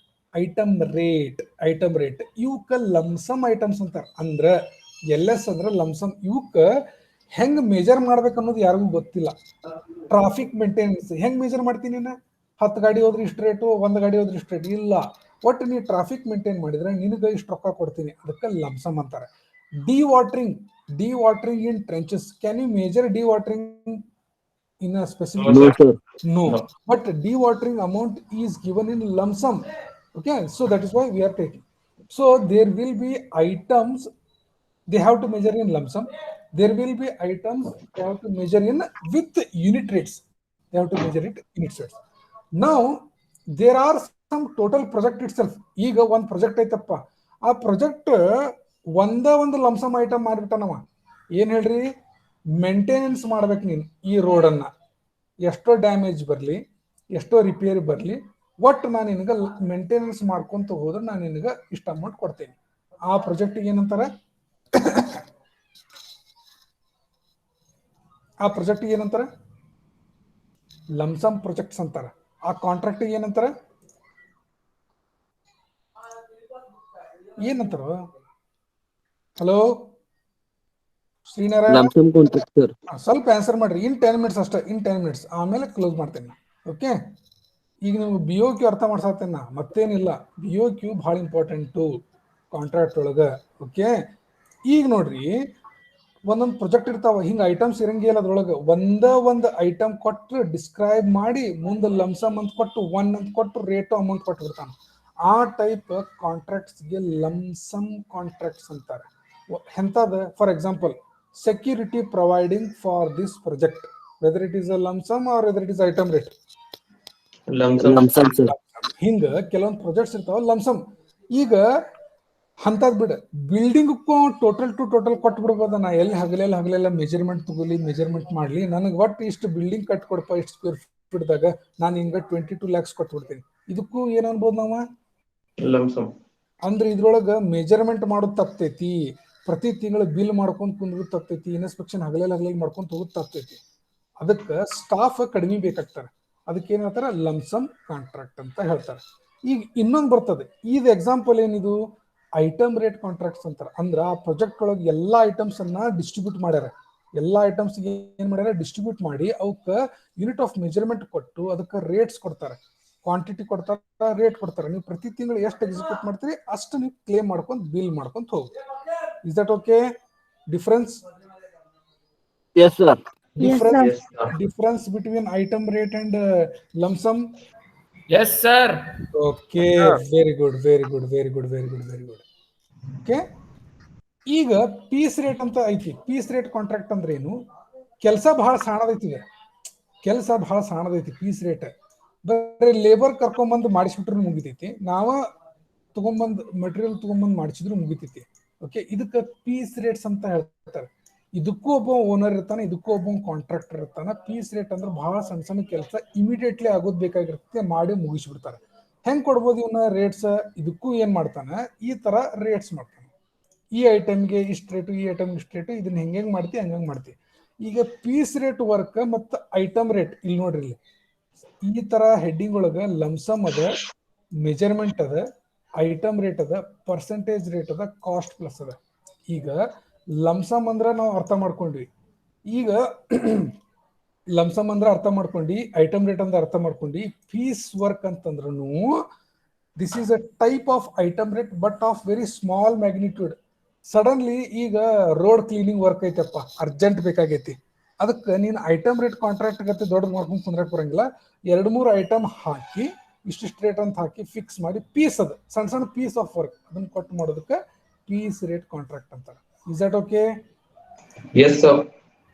ಐಟಮ್ ರೇಟ್ ಇವಕ್ಕ ಲಮ್ಸಮ್ ಐಟಮ್ಸ್ ಅಂತಾರ. ಅಂದ್ರ LS ಅಂದ್ರ ಲಮ್ಸಮ್. ಇವಕ್ಕ ಹೆಂಗ್ ಮೇಜರ್ ಮಾಡ್ಬೇಕು ಅನ್ನೋದು ಯಾರಿಗೂ ಗೊತ್ತಿಲ್ಲ. ಟ್ರಾಫಿಕ್ ಮೇಂಟೆನೆನ್ಸ್ ಹೆಂಗ್ ಮೇಜರ್ ಮಾಡ್ತೀನಿ ನೀನು? 10 ಗಾಡಿ ಹೋದ್ರೆ ಇಷ್ಟು ರೇಟು, 1 ಗಾಡಿ ಹೋದ್ರೆ ಇಷ್ಟು ರೇಟ್ ಇಲ್ಲ. ಒಟ್ಟು ನೀ ಟ್ರಾಫಿಕ್ ಮೇಂಟೈನ್ ಮಾಡಿದ್ರೆ ನಿನಗೆ ಇಷ್ಟು ರೊಕ್ಕ ಕೊಡ್ತೀನಿ, ಅದಕ್ಕೆ ಲಮ್ಸಮ್ ಅಂತಾರೆ. Dewatering in trenches, can you measure dewatering in a specific? No, sir. No. But dewatering amount is given in lump sum. Okay, so that is why we are taking. So there will be items they have to measure in lump sum. There will be items they have to measure in with unit rates. They have to measure it unit rates. Now there are some total project itself. ಈಗ ಒಂದು project ಐತಪ್ಪ, ಆ project ಒಂದು lump sum item ಮಾಡಿಬಿಟ್ಟನವ. ಏನ್ ಹೇಳ್ರಿ? Maintenance ಮಾಡ್ಬೇಕು ನೀನು ಈ ರೋಡನ್ನ. ಎಷ್ಟೋ ಡ್ಯಾಮೇಜ್ ಬರಲಿ, ಎಷ್ಟೋ ರಿಪೇರಿ ಬರಲಿ, ಒಟ್ಟು ನಾನು ನಿನಗೆ ಮೇಂಟೆನೆನ್ಸ್ ಮಾಡ್ಕೊಂತ ಹೋದ್ರೆ ನಾನು ನಿನಗೆ ಇಷ್ಟು ಅಮೌಂಟ್ ಕೊಡ್ತೇನೆ. ಆ ಪ್ರಾಜೆಕ್ಟಿಗೆ ಏನಂತಾರೆ? ಲಮ್ಸಮ್ ಪ್ರಾಜೆಕ್ಟ್ಸ್ ಅಂತಾರೆ. ಆ ಕಾಂಟ್ರಾಕ್ಟಿಗೆ ಏನಂತಾರೆ? Hello Sri Narayana, Lump sum contract, sir. ಸ್ವಲ್ಪ ಆನ್ಸರ್ ಮಾಡ್ರಿ. ಇನ್ 10 ಮಿನಿಟ್ಸ್ ಅಷ್ಟೇ, ಇನ್ 10 ಮಿನಿಟ್ಸ್, ಆಮೇಲೆ ಕ್ಲೋಸ್ ಮಾಡ್ತೇನೆ. ಓಕೆ, ಈಗ ನೀವು BOQ ಅರ್ಥ ಮಾಡ್ಸತ್ತೇನ, ಮತ್ತೇನಿಲ್ಲ. BOQ ಭಾಳ ಇಂಪಾರ್ಟೆಂಟು ಕಾಂಟ್ರಾಕ್ಟ್ ಒಳಗೆ. ಓಕೆ, ಈಗ ನೋಡ್ರಿ, ಒಂದೊಂದು ಪ್ರಾಜೆಕ್ಟ್ ಇರ್ತಾವ, ಹಿಂಗೆ ಐಟಮ್ಸ್ ಇರಂಗಿಲ್ಲ ಅದ್ರೊಳಗೆ. ಒಂದು ಐಟಮ್ ಕೊಟ್ಟು ಡಿಸ್ಕ್ರೈಬ್ ಮಾಡಿ ಮುಂದೆ ಲಮ್ಸಮ್ ಅಂತ ಕೊಟ್ಟು 1 ಅಂತ ಕೊಟ್ಟು ರೇಟು ಅಮೌಂಟ್ ಕೊಟ್ಟು ಬಿಡ್ತಾನೆ. ಆ ಟೈಪ್ ಕಾಂಟ್ರಾಕ್ಟ್ಸ್ಗೆ ಲಮ್ಸಮ್ ಕಾಂಟ್ರಾಕ್ಟ್ಸ್ ಅಂತಾರೆ. ಎಂಥದ್ದು? For example, security providing for this project, whether it is a lump sum or whether it is item rate. Lump sum, sir. ಹಿಂಗ ಕೆಲವೊಂದು ಪ್ರಾಜೆಕ್ಟ್ಸ್ ಇರ್ತಾವ ಲಮ್ಸಮ್. ಈಗ ಅಂತದ್ ಬಿಡ, ಬಿಲ್ಡಿಂಗ್ ಟೋಟಲ್ ಟು ಟೋಟಲ್ ಕೊಟ್ಟು ಬಿಡ್ಬೋದ. ನಾ ಎಲ್ಲಿ ಹಗಲೆಲ್ಲ ಮೆಜರ್ಮೆಂಟ್ ತಗೊಲಿ, ಮೆಜರ್ಮೆಂಟ್ ಮಾಡ್ಲಿ, ನನಗೆ ಒಟ್ಟು ಇಷ್ಟು ಬಿಲ್ಡಿಂಗ್ ಕಟ್ ಕೊಡಪ್ಪ, ಇಷ್ಟು ಸ್ಕ್ವೇರ್ ಫೀಟ್ದಾಗ ನಾನು ಹಿಂಗ 22 lakhs ಕೊಟ್ಟು ಬಿಡ್ತೀನಿ. ಇದಕ್ಕೂ ಏನ್ ಅನ್ಬೋದು ನಾವ? ಲಮ್ಸಮ್. ಅಂದ್ರೆ ಇದ್ರೊಳಗ ಮೆಜರ್ಮೆಂಟ್ ಮಾಡೋದು ತಪ್ತೈತಿ, ಪ್ರತಿ ತಿಂಗಳು ಬಿಲ್ ಮಾಡ್ಕೊಂಡು ಕುಂದ್ರದು ತಪ್ತೈತಿ, ಇನ್ಸ್ಪೆಕ್ಷನ್ ಹಗಲೆಲ್ಲ ಮಾಡ್ಕೊಂಡು ಹೋಗೋದು ತಪ್ತೈತಿ. ಅದಕ್ಕೆ ಸ್ಟಾಫ್ ಕಡಿಮೆ ಬೇಕಾಗ್ತಾರೆ. ಅದಕ್ಕೆ ಏನ್ ಹೇಳ್ತಾರೆ? ಲಮ್ಸಮ್ ಕಾಂಟ್ರಾಕ್ಟ್ ಅಂತ ಹೇಳ್ತಾರೆ. ಈಗ ಇನ್ನೊಂದು ಬರ್ತದೆ, ಇದು ಎಕ್ಸಾಂಪಲ್ ಏನಿದು? ಐಟಮ್ ರೇಟ್ ಕಾಂಟ್ರಾಕ್ಟ್ಸ್ ಅಂತಾರೆ. ಅಂದ್ರೆ ಆ ಪ್ರಾಜೆಕ್ಟ್ ಒಳಗೆ ಎಲ್ಲಾ ಐಟಮ್ಸ್ ಅನ್ನ ಡಿಸ್ಟ್ರಿಬ್ಯೂಟ್ ಮಾಡ್ಯಾರ. ಎಲ್ಲಾ ಐಟಮ್ಸ್ ಏನ್ ಮಾಡ್ಯಾರ? ಡಿಸ್ಟ್ರಿಬ್ಯೂಟ್ ಮಾಡಿ ಅವಕ್ಕೆ ಯೂನಿಟ್ ಆಫ್ ಮೆಜರ್ಮೆಂಟ್ ಕೊಟ್ಟು ಅದಕ್ಕೆ ರೇಟ್ಸ್ ಕೊಡ್ತಾರೆ, ಕ್ವಾಂಟಿಟಿ ಕೊಡ್ತಾರೆ, ರೇಟ್ ಕೊಡ್ತಾರೆ. ನೀವು ಪ್ರತಿ ತಿಂಗಳು ಎಷ್ಟು ಎಕ್ಸಿಕ್ಯೂಟ್ ಮಾಡ್ತೀರಿ ಅಷ್ಟು ನೀವು ಕ್ಲೇಮ್ ಮಾಡ್ಕೊಂಡು ಬಿಲ್ ಮಾಡ್ಕೊಂಡು ಹೋಗಿ. Is that okay? Difference? Yes, sir. Difference between item rate and lump sum? Yes, sir. Okay, very good. Okay, ಈಗ ಪೀಸ್ ರೇಟ್ ಅಂತ ಐತಿ. ಪೀಸ್ ರೇಟ್ ಕಾಂಟ್ರಾಕ್ಟ್ ಅಂದ್ರೆ ಏನು? ಕೆಲಸ ಬಹಳ ಸಾಣದೈತಿ. ಪೀಸ್ ರೇಟ್ ಬರೀ ಲೇಬರ್ ಕರ್ಕೊಂಬಂದು ಮಾಡಿಸ್ಬಿಟ್ರು ಮುಗಿತೈತಿ, ನಾವ ತಗೊಂಬಂದ್ ಮೆಟೀರಿಯಲ್ ತಗೊಂಬಂದು ಮಾಡಿಸಿದ್ರು ಮುಗಿತೈತಿ. ಓಕೆ, ಇದಕ್ಕೆ ಪೀಸ್ ರೇಟ್ಸ್ ಅಂತ ಹೇಳ್ತಾರೆ. ಇದಕ್ಕೂ ಒಬ್ಬ ಓನರ್ ಇರ್ತಾನೆ, ಇದಕ್ಕೂ ಒಬ್ಬ ಕಾಂಟ್ರಾಕ್ಟರ್ ಇರ್ತಾನೆ. ಪೀಸ್ ರೇಟ್ ಅಂದ್ರೆ ಬಹಳ ಸಣ್ಣ ಕೆಲಸ ಇಮಿಡಿಯೇಟ್ಲಿ ಆಗೋದು ಬೇಕಾಗಿರುತ್ತೆ, ಮಾಡಿ ಮುಗಿಸ್ಬಿಡ್ತಾರೆ. ಹೆಂಗ್ ಕೊಡ್ಬೋದು ಇವನ್ನ ರೇಟ್ಸ್? ಇದಕ್ಕೂ ಏನ್ ಮಾಡ್ತಾನೆ? ಈ ತರ ರೇಟ್ಸ್ ಮಾಡ್ತಾನೆ. ಈ ಐಟಮ್ಗೆ ಇಷ್ಟು ರೇಟು, ಈ ಐಟಮ್ಗೆ ಇಷ್ಟು ರೇಟು, ಇದನ್ನ ಹೆಂಗ್ ಮಾಡ್ತಿ ಹಂಗಂಗ್ ಮಾಡ್ತಿ. ಈಗ ಪೀಸ್ ರೇಟ್ ವರ್ಕ್ ಮತ್ತು ಐಟಮ್ ರೇಟ್ ಇಲ್ಲಿ ನೋಡ್ರಿ, ಇಲ್ಲಿ ಈ ತರ ಹೆಡ್ಡಿಂಗ್ ಒಳಗ ಲಮ್ಸಮ್ ಅದ, ಮೆಜರ್ಮೆಂಟ್ ಅದ, ಐಟಮ್ ರೇಟ್ ಅದ, ಪರ್ಸೆಂಟೇಜ್ ರೇಟ್ ಅದ, ಕಾಸ್ಟ್ ಪ್ಲಸ್ ಅದ. ಈಗ ಲಮ್ಸಮ್ ಅಂದ್ರೆ ನಾವು ಅರ್ಥ ಮಾಡ್ಕೊಂಡ್ವಿ. ಈಗ ಲಮ್ಸಮ್ ಅಂದ್ರೆ ಅರ್ಥ ಮಾಡ್ಕೊಂಡಿ, ಐಟಮ್ ರೇಟ್ ಅಂದ್ರೆ ಅರ್ಥ ಮಾಡ್ಕೊಂಡಿ. ಪೀಸ್ ವರ್ಕ್ ಅಂತಂದ್ರೂ this is a type of item rate but of very small magnitude. Suddenly ಈಗ ರೋಡ್ ಕ್ಲೀನಿಂಗ್ ವರ್ಕ್ ಐತಪ್ಪ, ಅರ್ಜೆಂಟ್ ಬೇಕಾಗೈತಿ, ಅದಕ್ಕೆ ನೀನು ಐಟಮ್ ರೇಟ್ ಕಾಂಟ್ರಾಕ್ಟ್ ಗತಿ ದೊಡ್ಡದು ಮಾಡ್ಕೊಂಡು ಕುಂದ್ರಕ್ ಬರಂಗಿಲ್ಲ. 2-3 ಐಟಮ್ ಹಾಕಿ ಇಷ್ಟಿಷ್ಟು ರೇಟ್ ಅಂತ ಹಾಕಿ ಫಿಕ್ಸ್ ಮಾಡಿ ಪೀಸ್ ಅದ ಸಣ್ಣ ಪೀಸ್ ಆಫ್ ವರ್ಕ್ ಅದನ್ನ ಕೊಟ್ಟು ಮಾಡೋದಕ್ಕೆ ಪೀಸ್ ರೇಟ್ ಕಾಂಟ್ರಾಕ್ಟ್ ಅಂತಾರೆ. Is that okay? Yes sir.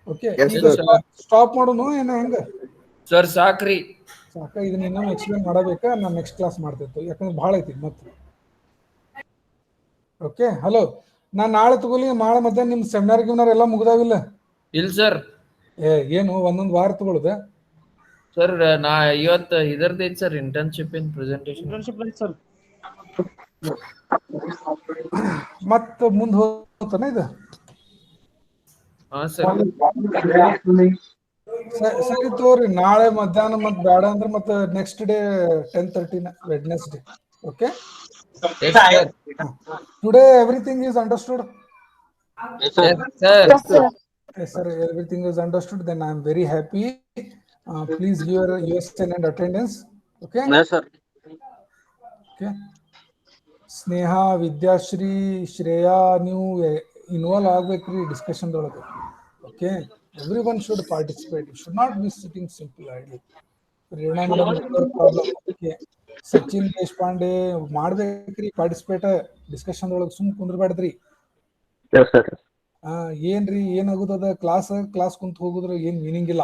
Okay, stop ಮಾಡೋನು ಏನ ಹೆಂಗ ಸರ್? ಸಾಕ್ರಿ, ಸಾಕ. ಇದನ್ನ ಇನ್ನೊಮ್ಮೆ ಎಕ್ಸ್ಪ್ಲೇನ್ ಮಾಡಬೇಕಾ? ನಾನು ನೆಕ್ಸ್ಟ್ ಕ್ಲಾಸ್ ಮಾಡ್ತಿತ್ತು, ಯಾಕಂದ್ರೆ ಭಾಳ ಐತಿ ಮತ್ತೆ. ಓಕೆ, ಹಲೋ, ನಾನು ನಾಳೆ ತಗೊಲಿ, ನಾಳೆ ಮಧ್ಯಾಹ್ನ ನಿಮ್ ಸೆಮಿನಾರ್ ಗಿಮಿನಾರ್ ಎಲ್ಲ ಮುಗ್ದಾವಿಲ್ಲ? ಇಲ್ಲ ಸರ್. ಏನು ಒಂದೊಂದು ವಾರ ತಗೊಳ್ಳುದ? ಸರ್ ನಾ ಇವತ್ತು ಇದರದೈತಿ ಸರ್ ಇಂಟರ್ನ್ಶಿಪ್ ಇನ್ ಪ್ರೆಸೆಂಟೇಷನ್. ಮತ್ತ ಮುಂದೆ ಹೋಗ್ತಾನೆ ಇದು. ಹಾ ಸರ್. ಸರಿ ತೋರಿ, ನಾಳೆ ಮಧ್ಯಾಹ್ನ ಮತ್ ಬೇಡ ಅಂದ್ರೆ ಮತ್ತೆ next day 10:30 Wednesday. Okay, yes sir. Today everything is understood. Sir Yes, sir. Everything is understood. Then I am very happy. Please give your USN and attendance. Okay. Yes, sir. Okay. Sneha, Vidyashri, Shreya, ನೀವು involve ಆಗ್ಬೇಕ್ರಿ discussion ಒಳಗೆ. Okay, everyone should participate. You should not be sitting simple idly. Reena madam problem. Okay. Sachin Deshpande ಮಾಡ್ಬೇಕ್ರಿ participate discussion ಒಳಗೆ, ಸುಮ್ ಕುಂದ್ರಬೇಡ್ರಿ. Yes, sir. ಏನ್ರಿ ಏನಾಗುತ್ತದ class ಕುಂತ ಹೋಗುದ್ರ ಏನ್ meaning ಇಲ್ಲ.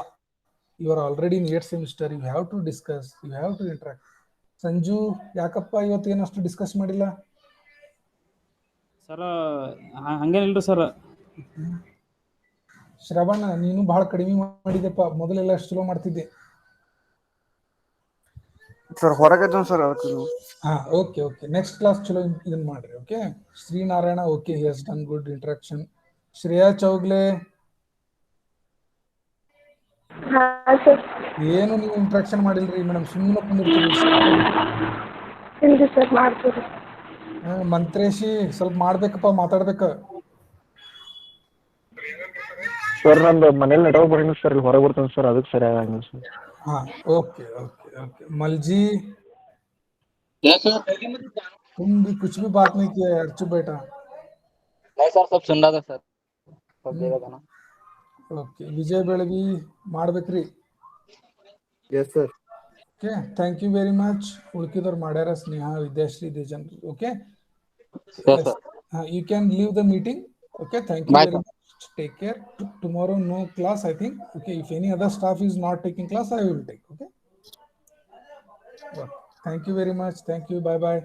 You are already in 8th semester. You have to discuss, you have to interact. Sanju, ಯಾಕಪ್ಪ ಇವತ್ತು ಏನಷ್ಟು ಡಿಸ್ಕಸ್ ಮಾಡಿಲ್ಲ? ಸರ್ ಹಂಗೇನಿಲ್ರಿ ಸರ್. ಶ್ರವಣ, ನೀನು ಬಹಳ ಕಡಿಮೆ ಮಾಡಿದೆಪ್ಪ, ಮೊದಲೆಲ್ಲ ಎಷ್ಟು ಚಲೋ ಮಾಡ್ತಿದ್ದೆ. ಸರ್ ಹೊರಗದ ಸರ್. ಹಾ, ಓಕೆ ಓಕೆ, ನೆಕ್ಸ್ಟ್ ಕ್ಲಾಸ್ ಚಲೋ ಇದನ್ನ ಮಾಡ್ರಿ. Okay, Shrinarayana, okay, he has done good interaction. Shreya Chougule, ಏನು ನೀವು ಇಂಟ್ರಾಕ್ಷನ್ ಮಾಡಿಲ್ರಿ ಮೇಡಮ್, ಸುಮ್ಮನೆ ಕುಂದಿರ್ತೀರಿ. ಮಂತ್ರೇಶಿ, ಸ್ವಲ್ಪ ಮಾಡ್ಬೇಕಪ್ಪ, ಮಾತಾಡ್ಬೇಕ. ಸರ್ ನಂದು ಮನೇಲಿ ನೆಟ್ವರ್ಕ್ ಬರೀ ಸರ್, ಇಲ್ಲಿ ಹೊರಗೆ ಬರ್ತಾನೆ ಸರ್, ಅದಕ್ಕೆ ಸರಿ ಆಗಂಗಿಲ್ಲ ಸರ್. ಹಾ, ಓಕೆ ಓಕೆ ಓಕೆ. ಮಲ್ಜಿ, तुम भी कुछ भी बात नहीं किया यार, चुप बैठा. नहीं सर, सब सुन रहा था सर, सब देगा था ना. ओके, विजय बेळगी ಮಾಡ್ಬೇಕ್ರಿ. Yes, sir. Okay, thank you very much. ಉಳ್ಕಿದವ್ರು ಮಾಡ್ಯಾರ, ಸ್ನೇಹ, ವಿದ್ಯಾಶ್ರೀ, ದೇಜನ್. Okay, Yes, sir. You can leave the meeting. Okay, thank you Bye, very much. Take care. Tomorrow no class, I think. Okay, if any other staff is not taking class, I will take. Okay. Thank you very much. Thank you. Bye bye.